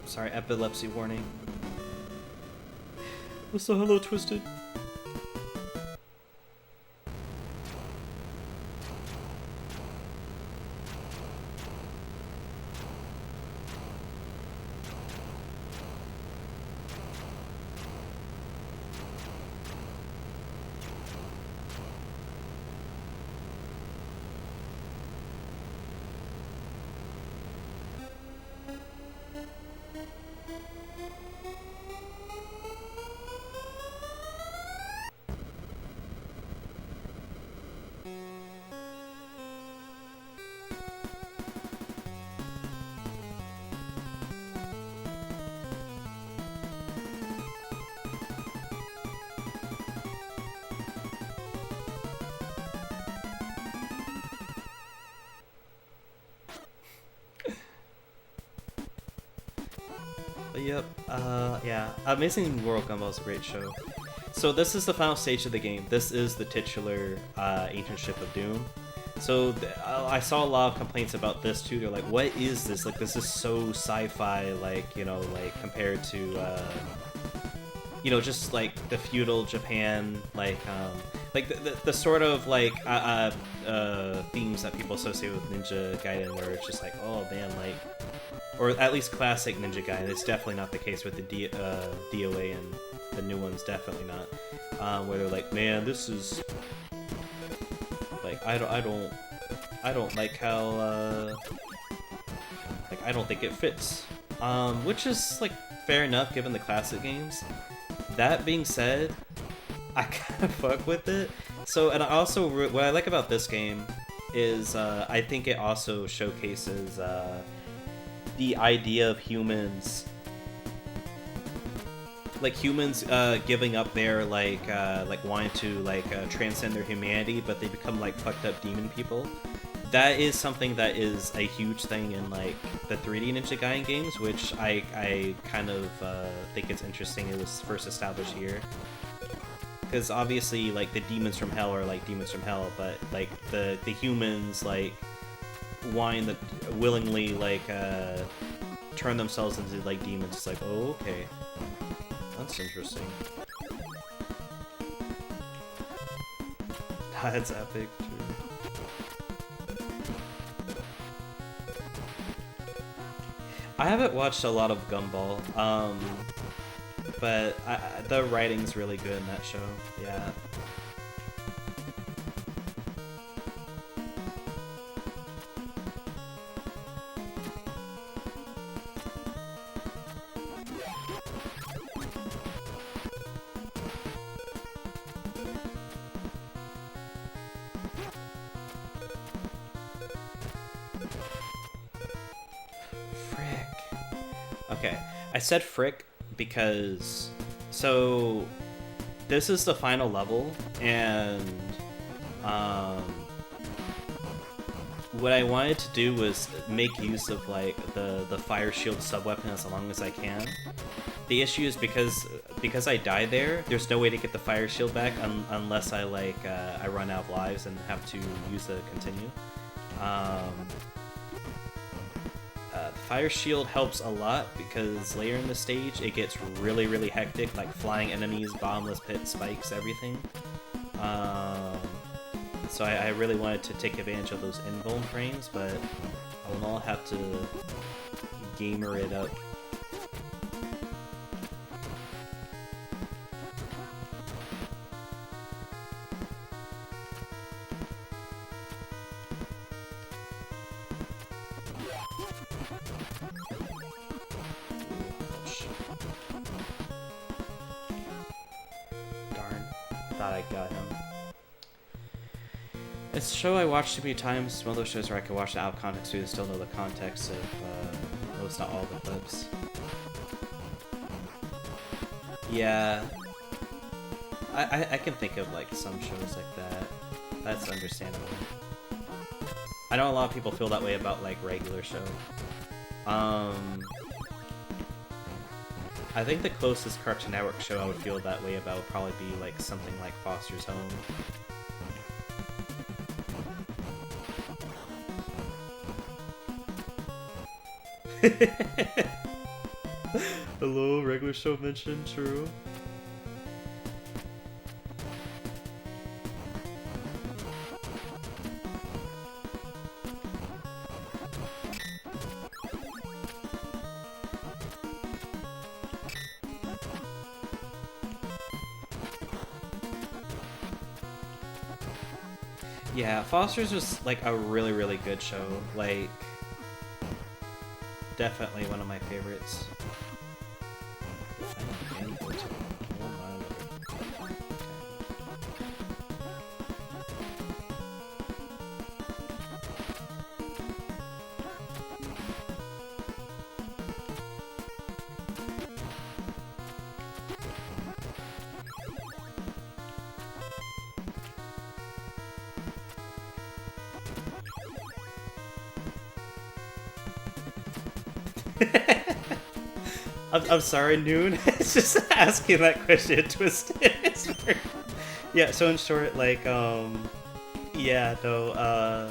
Sorry, epilepsy warning. What's the hello, Twisted? Yep. Yeah. Amazing World Gumball is a great show. So this is the final stage of the game. This is the titular Ancient Ship of Doom. So I saw a lot of complaints about this too. They're like, "What is this? Like, this is so sci-fi. Like, you know, like compared to, you know, just like the feudal Japan, like the sort of like themes that people associate with Ninja Gaiden, where it's just like, oh man, like." Or at least classic Ninja Gaiden. It's definitely not the case with the DOA and the new ones. Definitely not. Where they're like, man, this is like I don't like how like I don't think it fits. Which is like fair enough given the classic games. That being said, I kind of fuck with it. So, and I also what I like about this game is I think it also showcases. The idea of humans, like humans giving up their like wanting to like transcend their humanity, but they become like fucked up demon people. That is something that is a huge thing in like the 3D Ninja Gaiden games, which I kind of think it's interesting. It was first established here because obviously like the demons from hell are like demons from hell, but like the humans like wanting to willingly like turn themselves into like demons. It's like, oh, okay, that's interesting. That's epic too. I haven't watched a lot of Gumball, but the writing's really good in that show. Yeah. Frick. Okay, I said frick because so this is the final level, and um, what I wanted to do was make use of like the fire shield sub weapon as long as I can. The issue is because I die there, there's no way to get the fire shield back unless I I run out of lives and have to use the continue. Fire shield helps a lot because later in the stage it gets really hectic, like flying enemies, bottomless pit, spikes, everything. So I really wanted to take advantage of those invuln frames, but I will not have to gamer it up. Thought I got him. It's a show I watched too many times. It's one of those shows where I can watch it out of context so you still know the context of most, not all the clips. Yeah. I can think of like some shows like that. That's understandable. I know a lot of people feel that way about like regular show. I think the closest Cartoon Network show I would feel that way about would probably be like something like Foster's Home. Hello, regular show mentioned, true. Yeah, Foster's was like a really good show. Like, definitely one of my favorites. I'm sorry, Noon. It's just asking that question twisted. Yeah, so in short, like, yeah, no,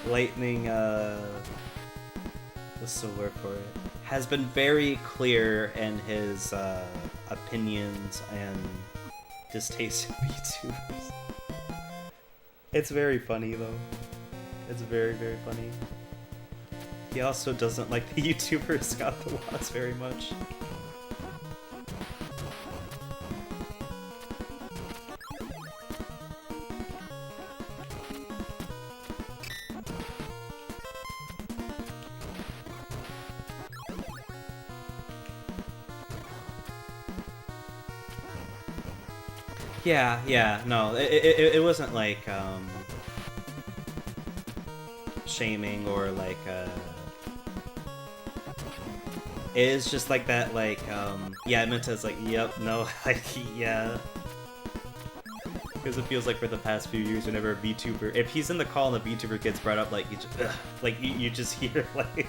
Lightning, what's the word for it? Has been very clear in his, opinions and distaste of VTubers. It's very funny, though. It's very funny. He also doesn't like the YouTuber Scott the Woz very much. Yeah, no, it wasn't like, shaming or like, it is just like that, like, yeah, I meant to, like, yep, no, like, yeah. Because it feels like for the past few years, whenever a VTuber, if he's in the call and a VTuber gets brought up, like, you just, like, you just hear, like...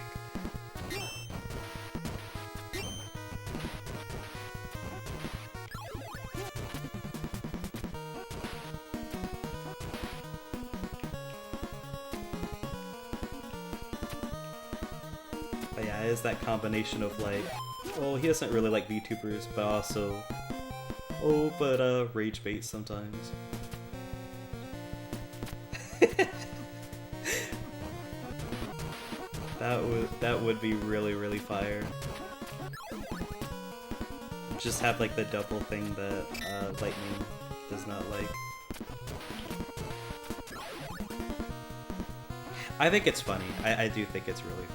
But yeah, it is that combination of, like, well, he doesn't really like VTubers, but also, oh, but, rage bait sometimes. That would be really fire. Just have, like, the double thing that, Lightning does not like. I think it's funny. I do think it's really funny.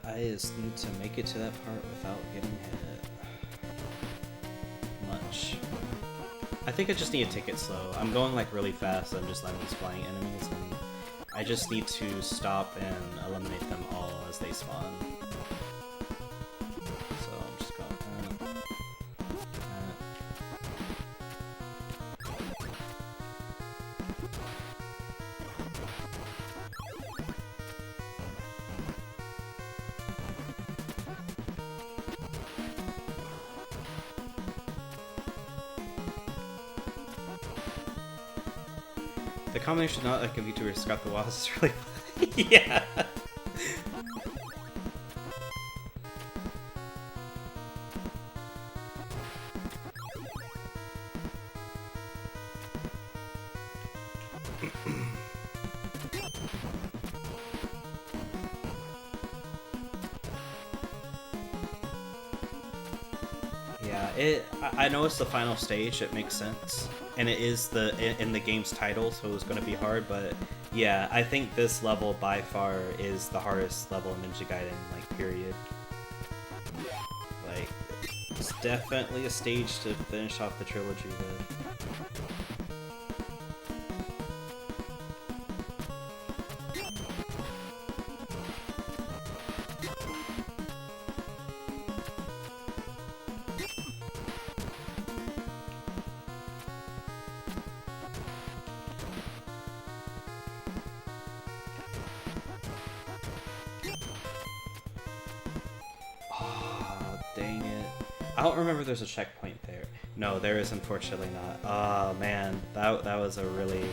I just need to make it to that part without getting hit much. I think I just need to take it slow. I'm going like really fast. I'm just letting these flying enemies, and I just need to stop and eliminate them all as they spawn. So I'm just going. The combination not like a VTuber Scott the Wasp is really yeah. Yeah, I know it's the final stage, it makes sense. And it is in the game's title, so it was going to be hard, but yeah, I think this level by far is the hardest level in Ninja Gaiden, like, period. Like, it's definitely a stage to finish off the trilogy with. Dang it. I don't remember there's a checkpoint there. No, there is unfortunately not. Oh man, that was a really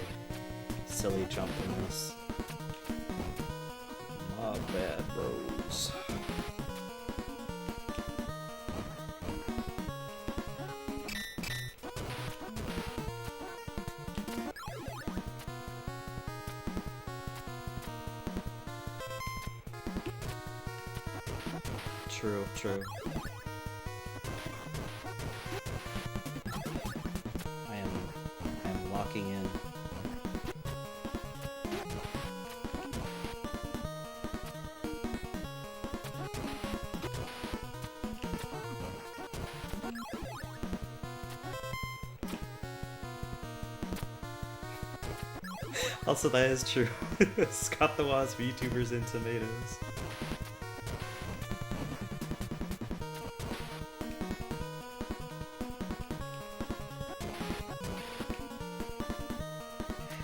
silly jump in this. My bad, bros. True, true. I am locking in. Also, that is true. Scott the Wasp, VTubers and tomatoes.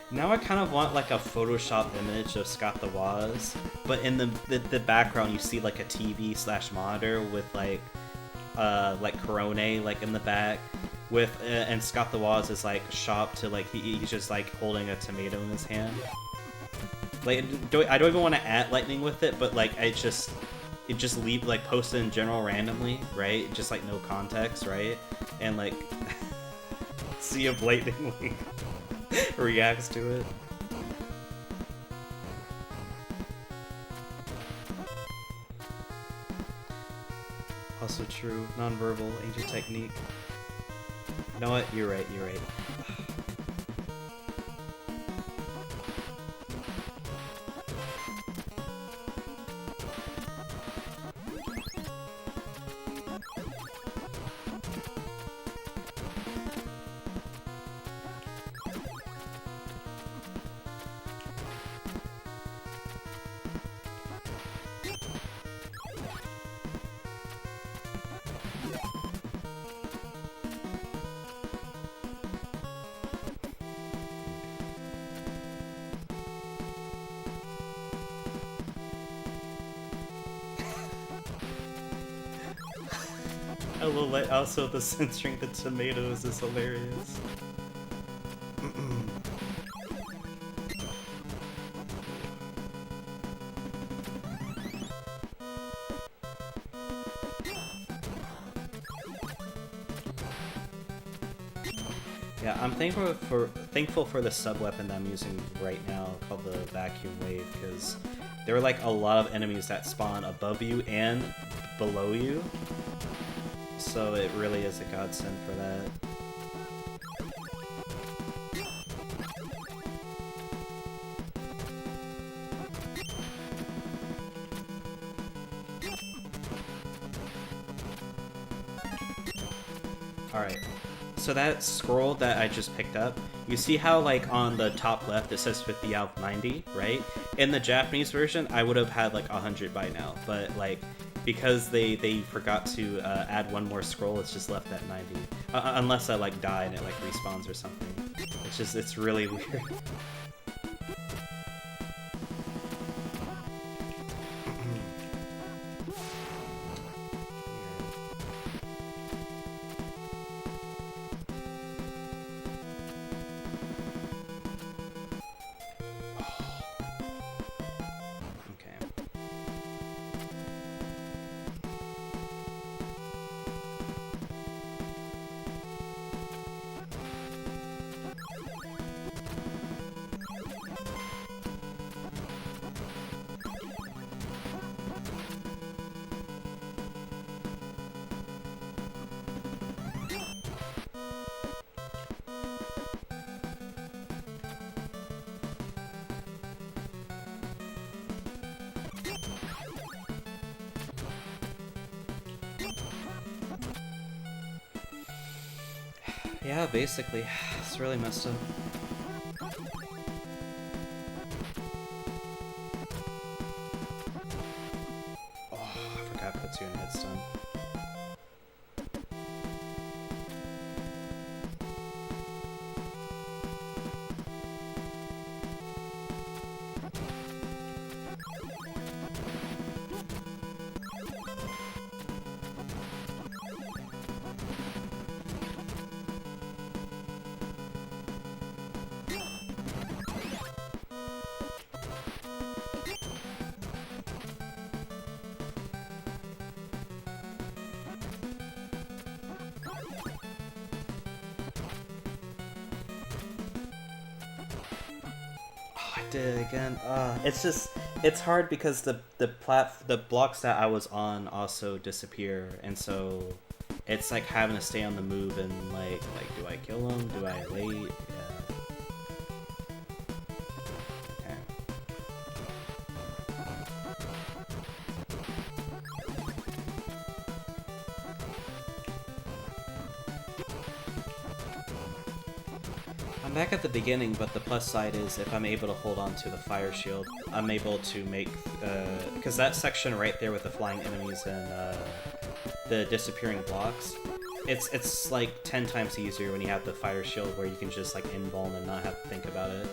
Now I kind of want like a Photoshop image of Scott the Wasp, but in the background you see like a TV/monitor with like Corone like in the back, with and Scott the Wasp is like shopped to like he's just like holding a tomato in his hand. Like I don't even want to add lightning with it, but like it just leave like post it in general randomly, right? Just like no context, right? And like see if lightning reacts to it. Also true, nonverbal, ancient technique. You know what? You're right, you're right. Also, the censoring the tomatoes is hilarious. Yeah, I'm thankful for the sub weapon that I'm using right now called the vacuum wave, because there are like a lot of enemies that spawn above you and below you. So it really is a godsend for that. Alright. So that scroll that I just picked up, you see how like on the top left it says 50 out of 90, right? In the Japanese version, I would have had like 100 by now, but like because they forgot to add one more scroll, it's just left at 90. Unless I like die and it like respawns or something. It's really weird. Yeah, basically. It's really messed up. Oh, I forgot platoon headstone. Did it again. It's hard because the blocks that I was on also disappear, and so it's like having to stay on the move and like do I kill him? Do I wait? Yeah. Okay. I'm back at the beginning, but the plus side is if I'm able to hold on to the fire shield, I'm able to make, because that section right there with the flying enemies and the disappearing blocks, it's like 10 times easier when you have the fire shield where you can just like invuln and not have to think about it.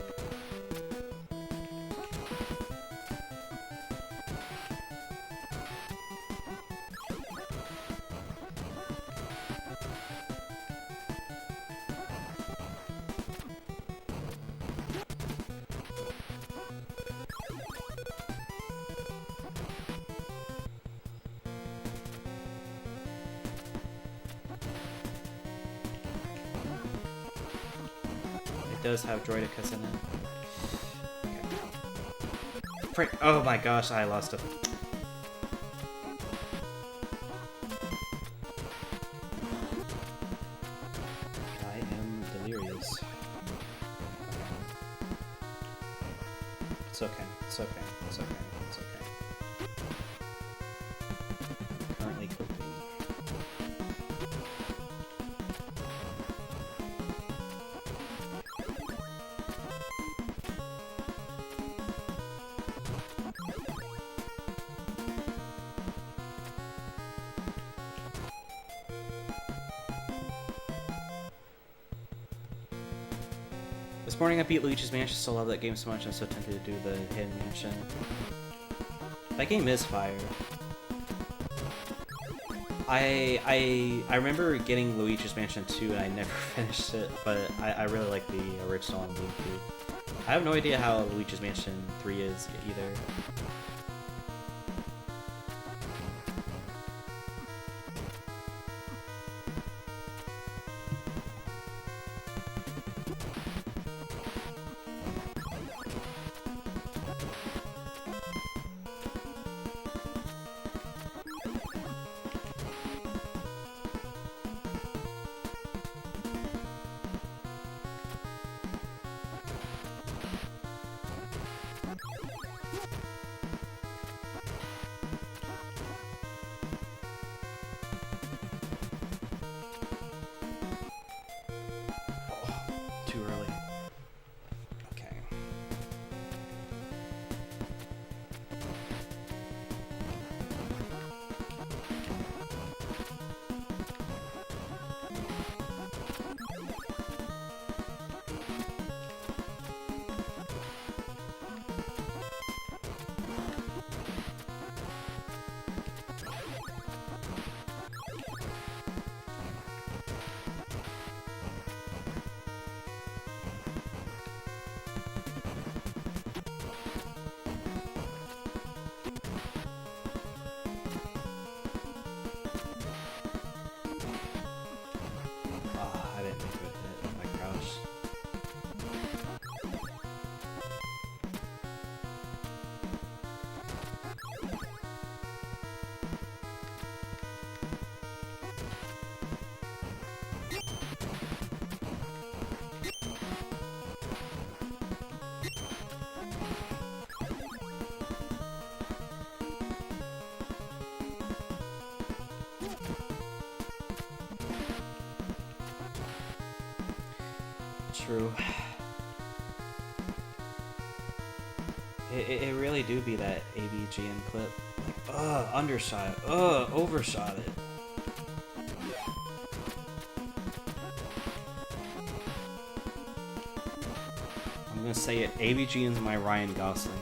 Does have Droidicus in it. Okay. Frick! Oh my gosh, I lost it. I am delirious. It's okay. It's okay. It's okay. It's okay. Currently cooking. This morning I beat Luigi's Mansion, still love that game so much I'm so tempted to do the Hidden Mansion. That game is fire. I remember getting Luigi's Mansion 2 and I never finished it, but I really like the original on GameCube. I have no idea how Luigi's Mansion 3 is either. True. It really do be that AVGN clip. Like, undershot it. Overshot it. I'm gonna say it. AVGN's my Ryan Gosling.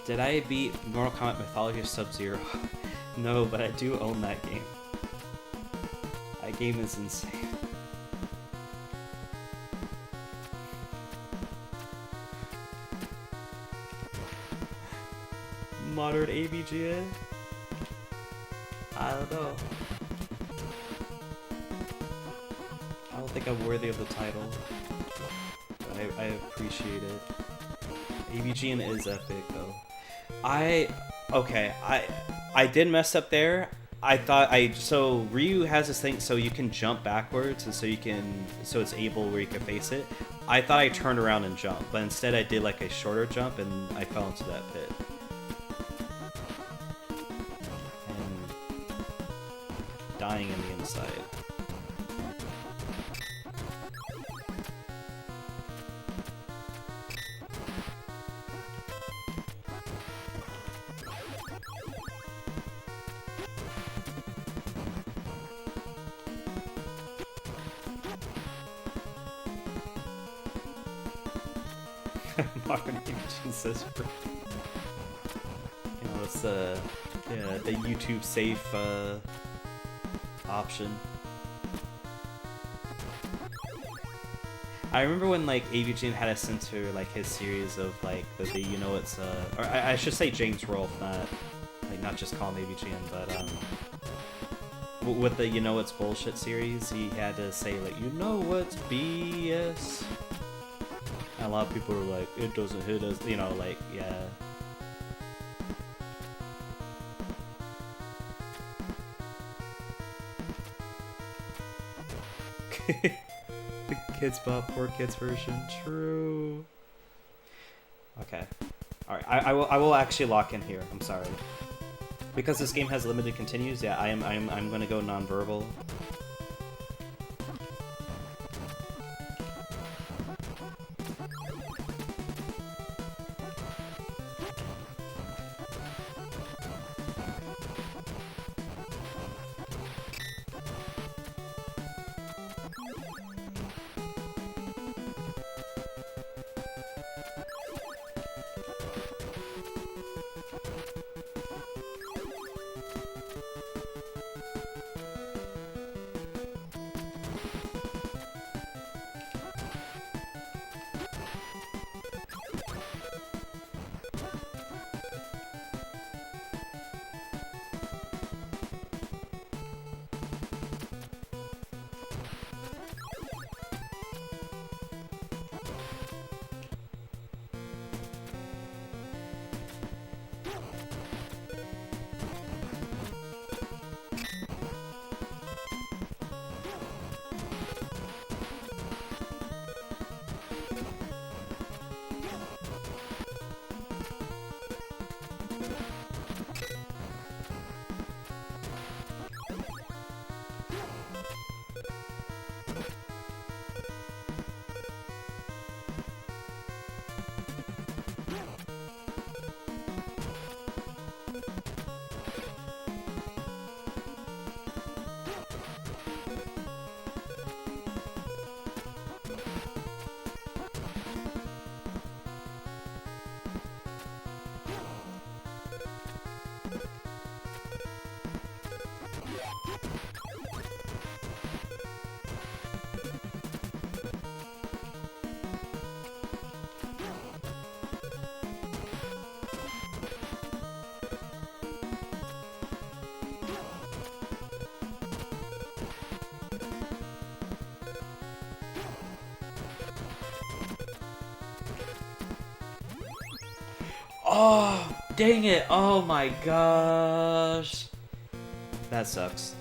Did I beat Mortal Kombat Mythology Sub-Zero? No, but I do own that game. That game is insane. Modern AVGN? I don't know. I don't think I'm worthy of the title. But I appreciate it. AVGN is epic though. I did mess up there. So Ryu has this thing so you can jump backwards and so it's able where you can face it. I thought I turned around and jumped, but instead I did like a shorter jump and I fell into that pit. And dying in the inside. Modern imaging says it's the YouTube safe option. I remember when like AVGN had to censor like his series of like the or I should say James Rolfe, not just call him AVGN, but with the it's bullshit series, he had to say like what's BS. A lot of people are like, it doesn't hit us, like, yeah. The Kids Bop, poor kids version, true. Okay, all right. I will actually lock in here. I'm sorry, because this game has limited continues. Yeah, I'm gonna go non-verbal. Oh, dang it. Oh my gosh. That sucks.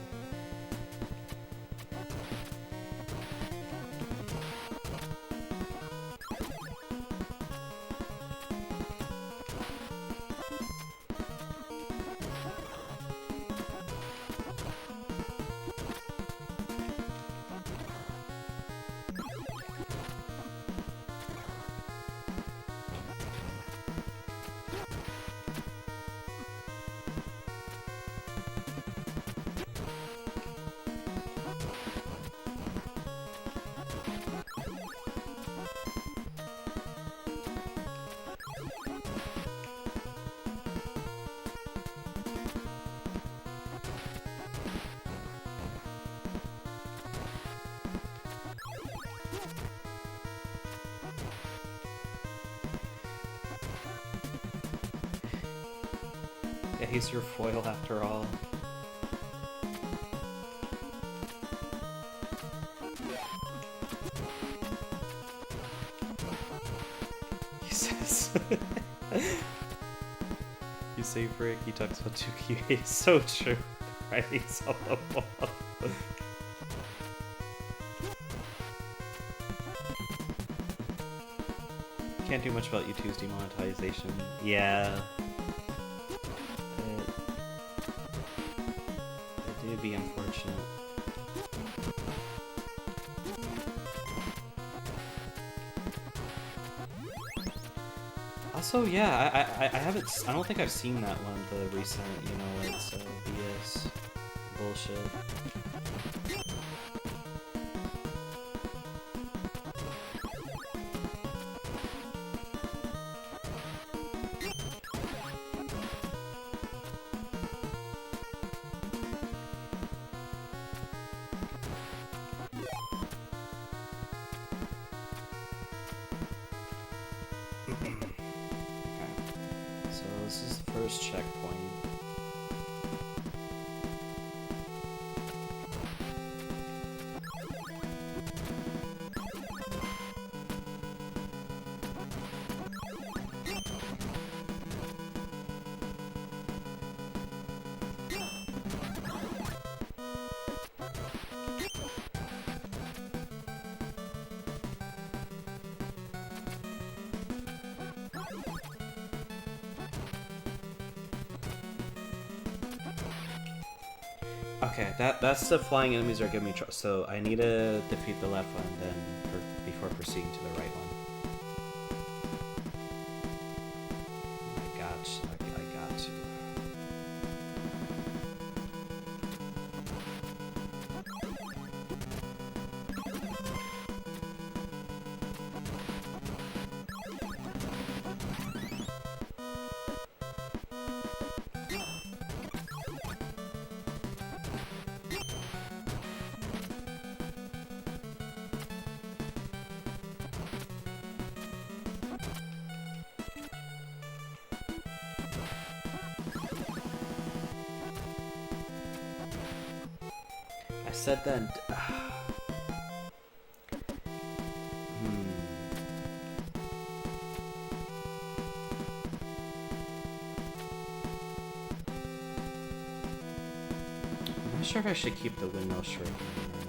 he's your foil after all. He says... You say Frick, he talks about 2Q. It's so true. Writing's on the wall. Can't do much about YouTube's demonetization. Yeah. It do be unfortunate. Also, yeah, I haven't. I don't think I've seen that one. The recent, you know, it's BS bullshit. This is the first checkpoint. Okay, that's the flying enemies are giving me trouble. So I need to defeat the left one then before proceeding to the right one. I got to. Said that. I'm not sure if I should keep the windmill shirt or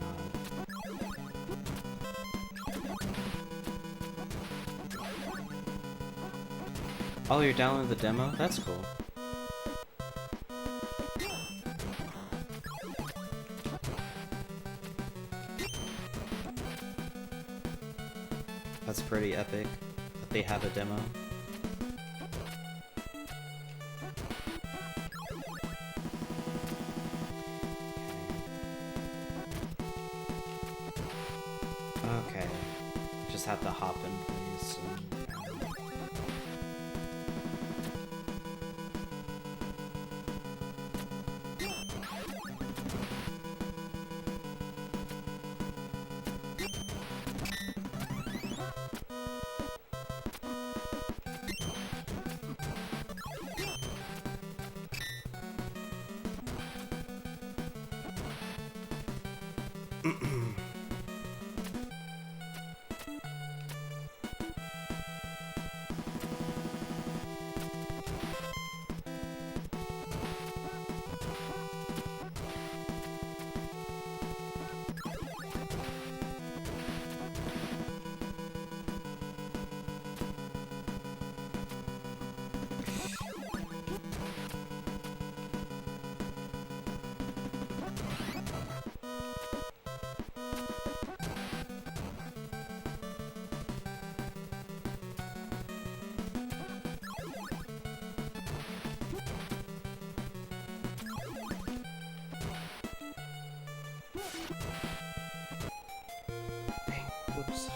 not. Oh, you're downloading the demo? That's cool. That's pretty epic that they have a demo. Okay. Just have to hop in place. Whoops.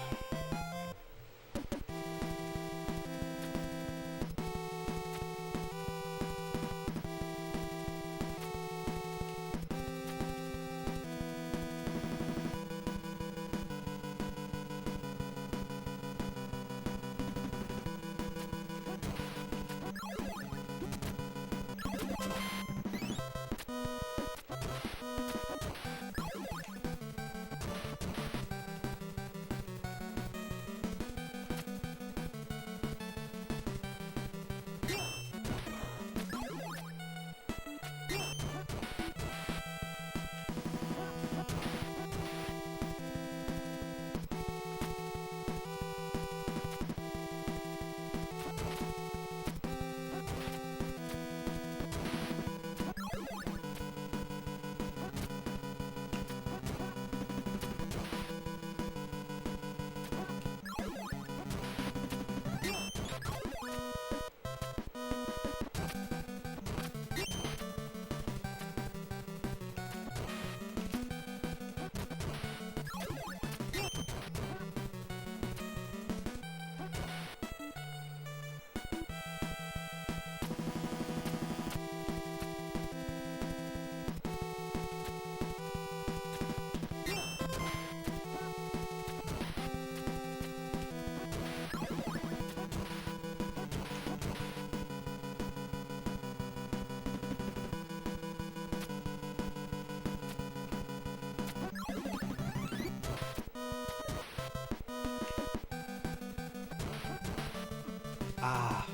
Ah,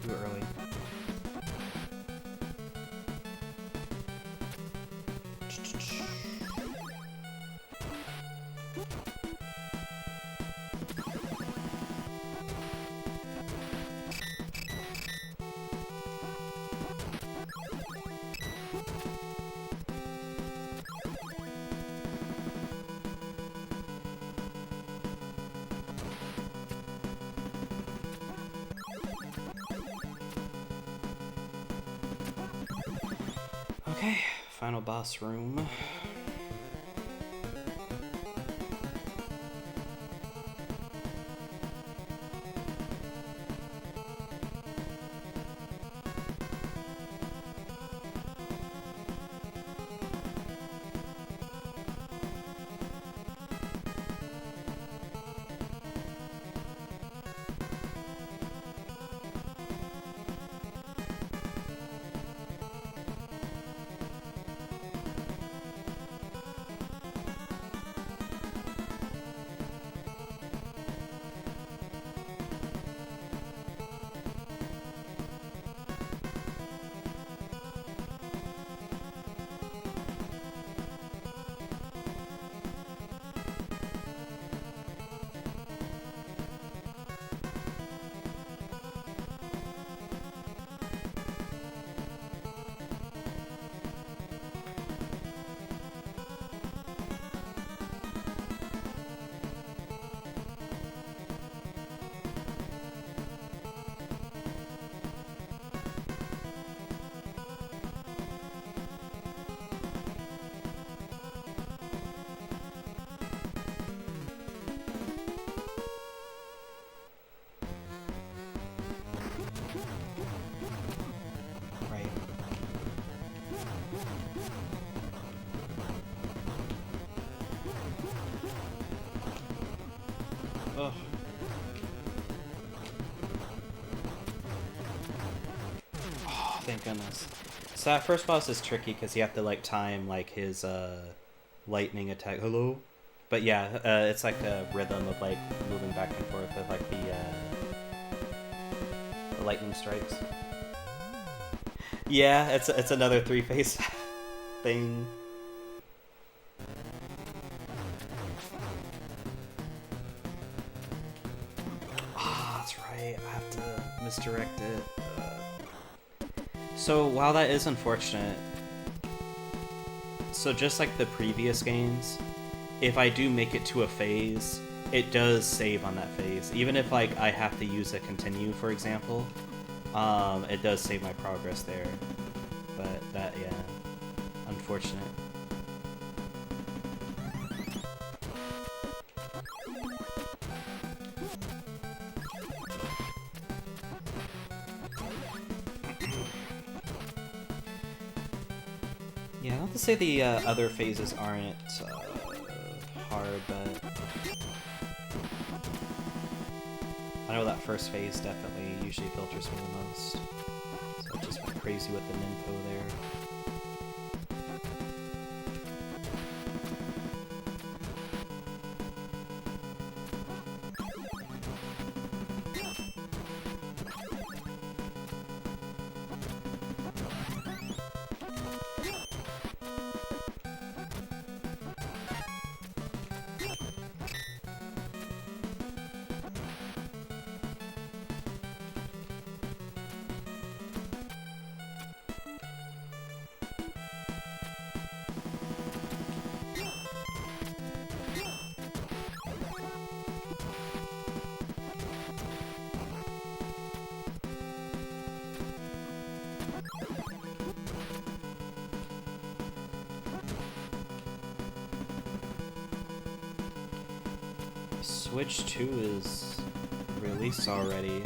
too early. Okay, final boss room. Right. Ugh. Oh, thank goodness. So that first boss is tricky because you have to like time like his lightning attack. Hello? But yeah, it's like a rhythm of like moving back and forth with like the lightning strikes. Yeah, it's another three-phase thing. Ah, that's right. I have to misdirect it. So while that is unfortunate, so just like the previous games, if I do make it to a phase, it does save on that phase. Even if like I have to use a continue, for example, it does save my progress there. But that, yeah, unfortunate. Yeah, not to say the other phases aren't hard, but I know that first phase definitely usually filters me the most. So I just went crazy with the ninpo there. Switch 2 is released already.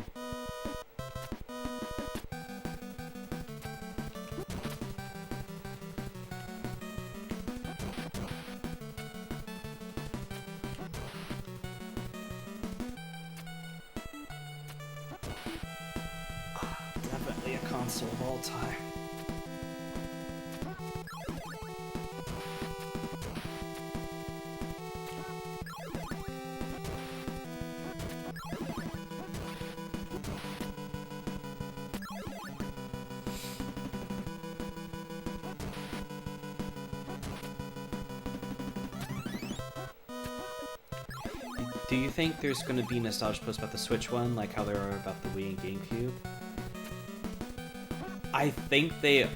Definitely a console of all time. Do you think there's going to be nostalgia posts about the Switch one, like how there are about the Wii and GameCube? I think they,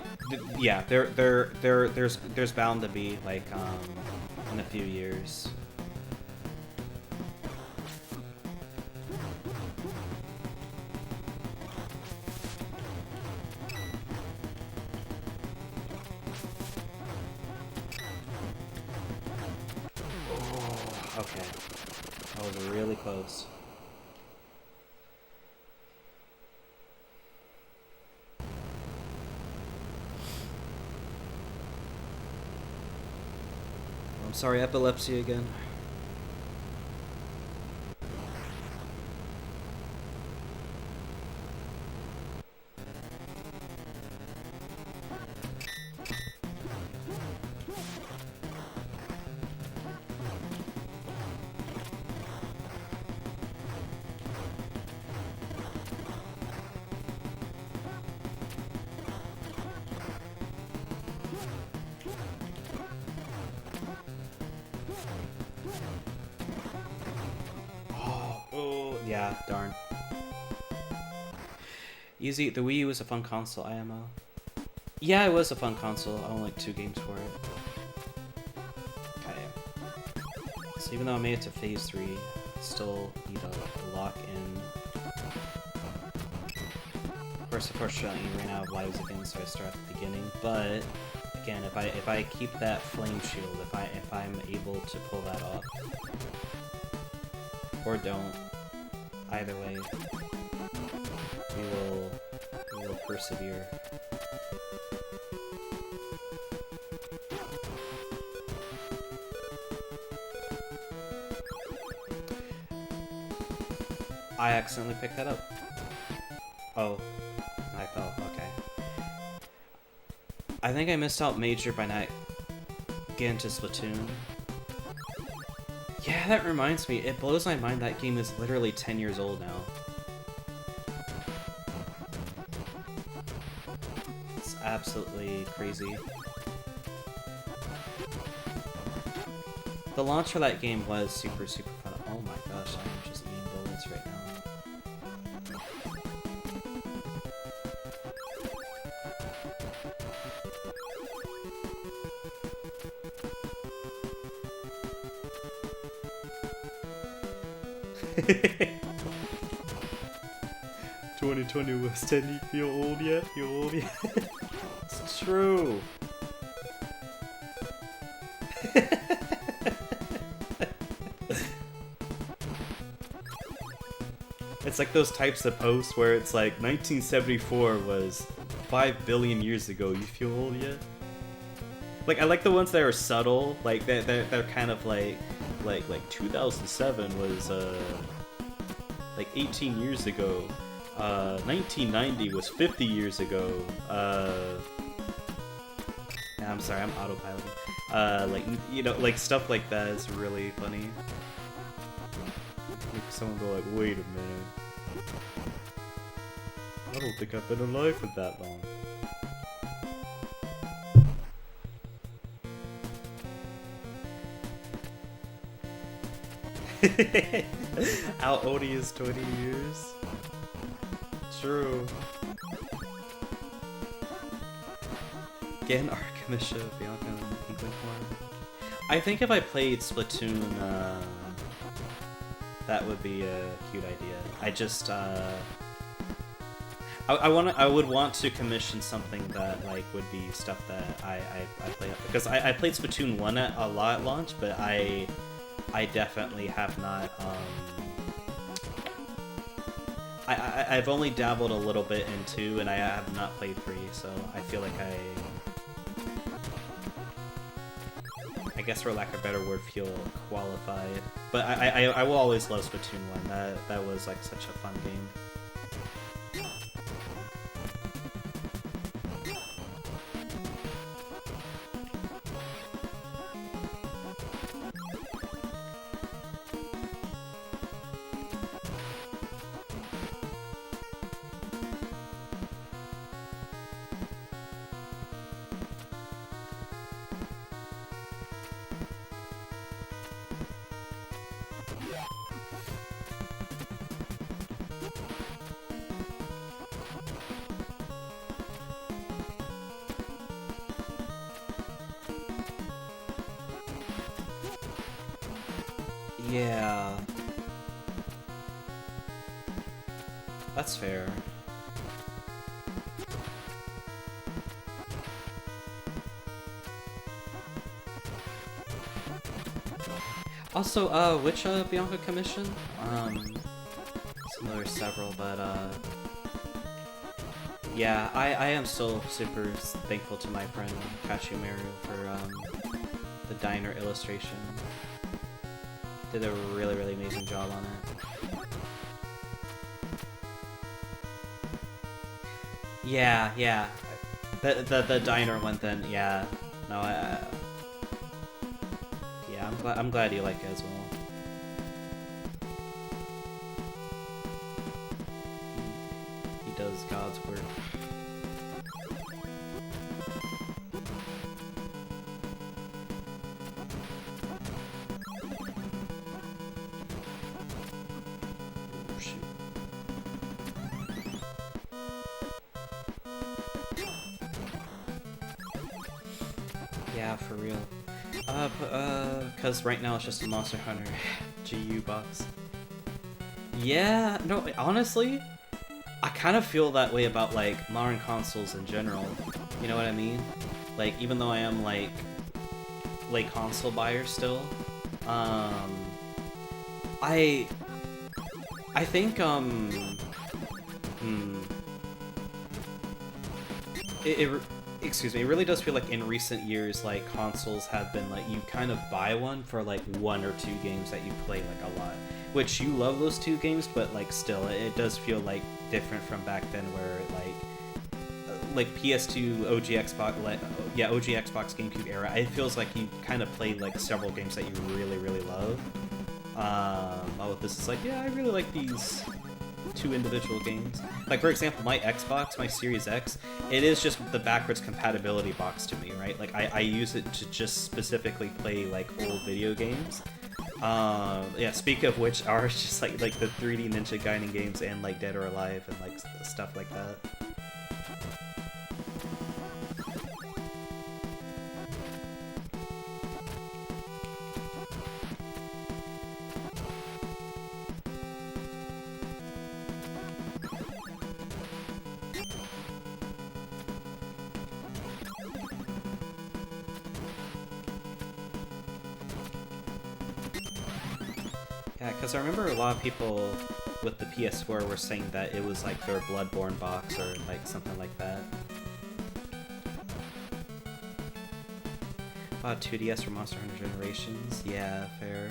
yeah, there's bound to be, like, in a few years. Oh, okay. That was really close. I'm sorry, epilepsy again. Yeah, darn. Easy. The Wii U was a fun console, IMO. Yeah, it was a fun console. I only like 2 games for it. Okay. So even though I made it to phase 3, I still need to lock in. Of course, unfortunately, you ran out of lives again, so I start at the beginning. But again, if I keep that flame shield, if I'm able to pull that off, or don't. Either way, we will persevere. I accidentally picked that up. Oh, I fell. Okay. I think I missed out major by not getting to Splatoon. Yeah, that reminds me. It blows my mind that game is literally 10 years old now. It's absolutely crazy. The launch for that game was super, super fun. Oh my gosh, I'm just eating bullets right now. "2020 was 10, you feel old yet? You old yet?" It's true. It's like those types of posts where it's like 1974 was 5 billion years ago. You feel old yet? Like, I like the ones that are subtle. Like they're kind of like 2007 was like 18 years ago. 1990 was 50 years ago. I'm sorry, I'm autopiloting. Like, you know, like stuff like that is really funny. Make someone go like, wait a minute. I don't think I've been alive for that long. How old he is, 20 years? True. Get an Archimishia, Bianca, and Inkling form. I think if I played Splatoon, that would be a cute idea. I just, I would want to commission something that like would be stuff that I play up, because I played Splatoon 1 a lot at launch, but I definitely have not. I've only dabbled a little bit in 2, and I have not played 3, so I feel like I guess for lack of a better word, feel qualified. But I will always love Splatoon 1. That was like such a fun game. Yeah. That's fair. Also, which Bianca commission? There were several, but yeah, I am still super thankful to my friend Kashimaru for the diner illustration. Did a really amazing job on it. Yeah. The diner one then, yeah. No, yeah, I'm glad you like it as well. He does God's work. Oh, shoot. Yeah, for real. Cause right now it's just a Monster Hunter GU box. Yeah, no, honestly, I kind of feel that way about, like, modern consoles in general. You know what I mean? Like, even though I am, like, late console buyer still, I think, excuse me, it really does feel like in recent years, like, consoles have been, like, you kind of buy one for, like, 1 or 2 games that you play, like, a lot. Which, you love those 2 games, but, like, still, it does feel, like, different from back then where, like PS2, OG Xbox, like, yeah, OG Xbox, GameCube era, it feels like you kind of played, like, several games that you really love. Oh, this is like, yeah, I really like these 2 individual games. Like, for example, my Xbox, my Series X, it is just the backwards compatibility box to me, right? Like, I use it to just specifically play, like, old video games. Yeah, speak of which, ours just, like the 3D Ninja Gaiden games and, like, Dead or Alive and, like, stuff like that. Yeah, because I remember a lot of people with the PS4 were saying that it was like their Bloodborne box or like something like that. 2DS for Monster Hunter Generations? Yeah, fair.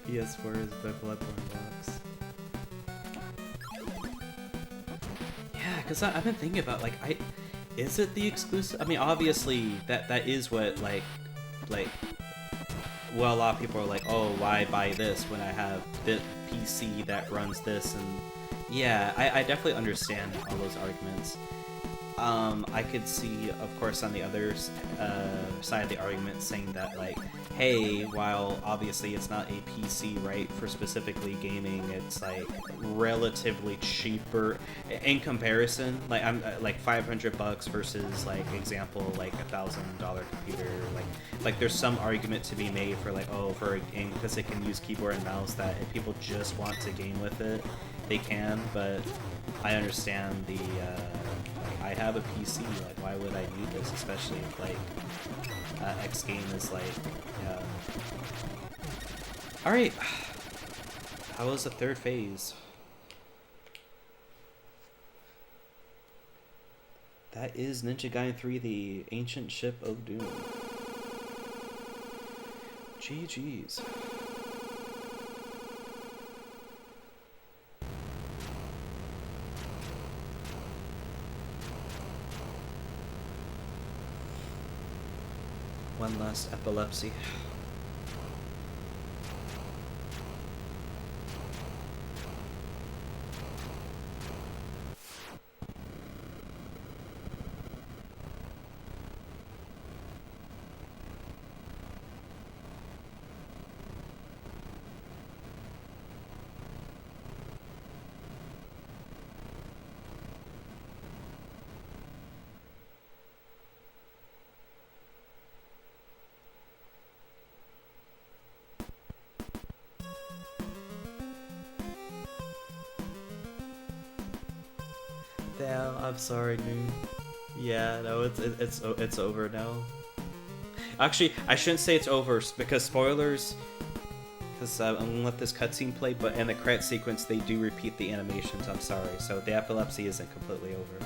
PS4 is the Bloodborne box. Yeah, because I've been thinking about, like, is it the exclusive? I mean, obviously, that is what, like, well, a lot of people are like, oh, why buy this when I have the PC that runs this? And yeah, I definitely understand all those arguments. I could see, of course, on the other side of the argument saying that, like, hey, while obviously it's not a PC, right, for specifically gaming, it's, like, relatively cheaper in comparison. Like, I'm like $500 versus, like, example, like $1,000 computer. Like there's some argument to be made for, like, oh, for a game because it can use keyboard and mouse, that if people just want to game with it, they can. But I understand the I have a PC, like, why would I need this, especially if, like, X game is, like, Alright, how was the 3rd phase? That is Ninja Gaiden 3, the Ancient Ship of Doom. GG's. One last epilepsy. Damn, I'm sorry, Noon. Yeah, no, it's over now. Actually, I shouldn't say it's over because spoilers. Because I'm gonna let this cutscene play, but in the credit sequence they do repeat the animations. I'm sorry, so the epilepsy isn't completely over.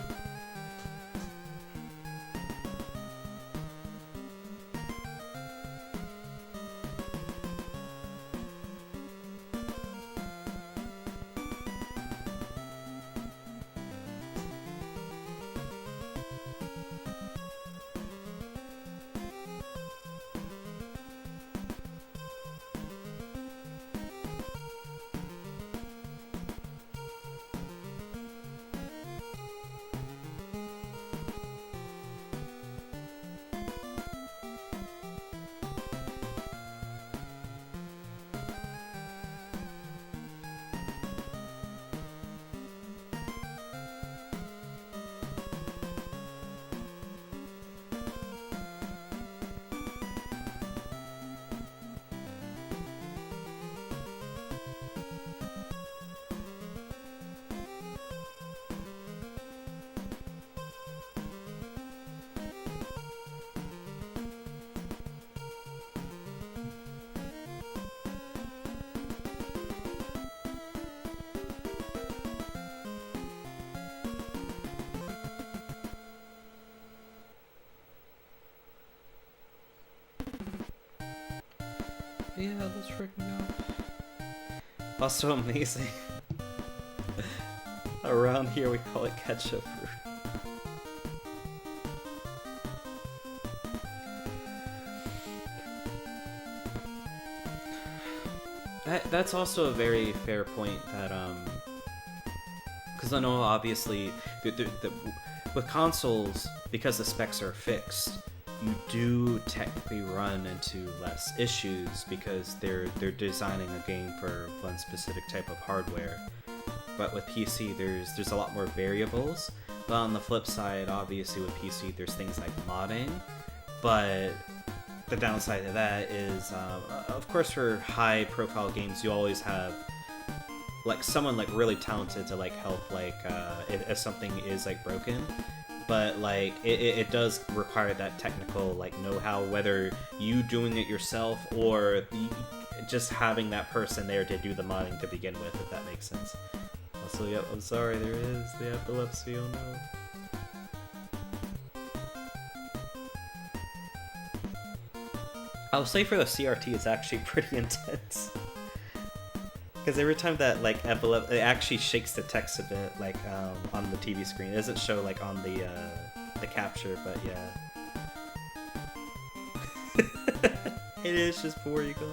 Yeah, let's freaking go. Also amazing. Around here we call it ketchup. That's also a very fair point that because I know obviously with consoles, because the specs are fixed, you do technically run into less issues because they're designing a game for one specific type of hardware. But with PC, there's a lot more variables. But on the flip side, obviously with PC, there's things like modding. But the downside of that is, of course, for high-profile games, you always have like someone like really talented to like help like if something is like broken. But like it does require that technical like know-how, whether you doing it yourself or just having that person there to do the modding to begin with, if that makes sense. Also, yep, I'm sorry, there is the epilepsy, oh no. I'll say for the CRT, it's actually pretty intense. Because every time that like epilepsy, it actually shakes the text a bit, like on the TV screen. It doesn't show like on the capture, but yeah. It is just before you go.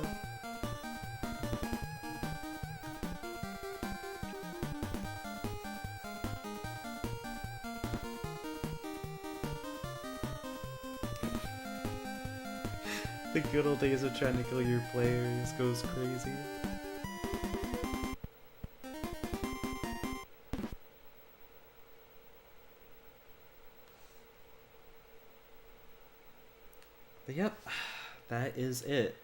The good old days of trying to kill your players goes crazy. But yep, that is it.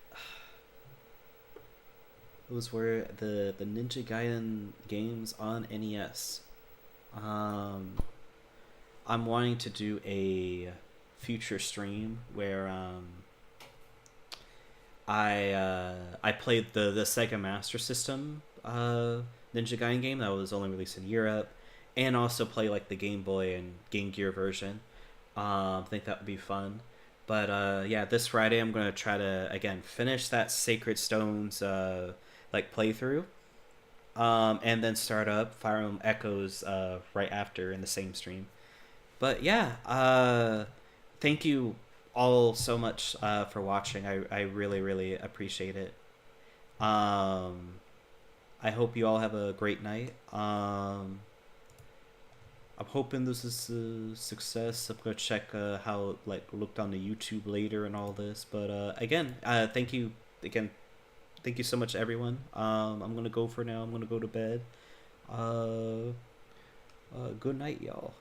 Those were the Ninja Gaiden games on NES. I'm wanting to do a future stream where I played the Sega Master System Ninja Gaiden game that was only released in Europe, and also play like the Game Boy and Game Gear version. I think that would be fun. But yeah, this Friday I'm gonna try to again finish that Sacred Stones like playthrough, and then start up Fire Emblem Echoes right after in the same stream. But yeah, thank you all so much for watching. I really really appreciate it. I hope you all have a great night. I'm hoping this is a success. I'm gonna check how it like looked on the YouTube later and all this. But again, thank you again. Thank you so much, everyone. I'm gonna go for now. I'm gonna go to bed. Good night, y'all.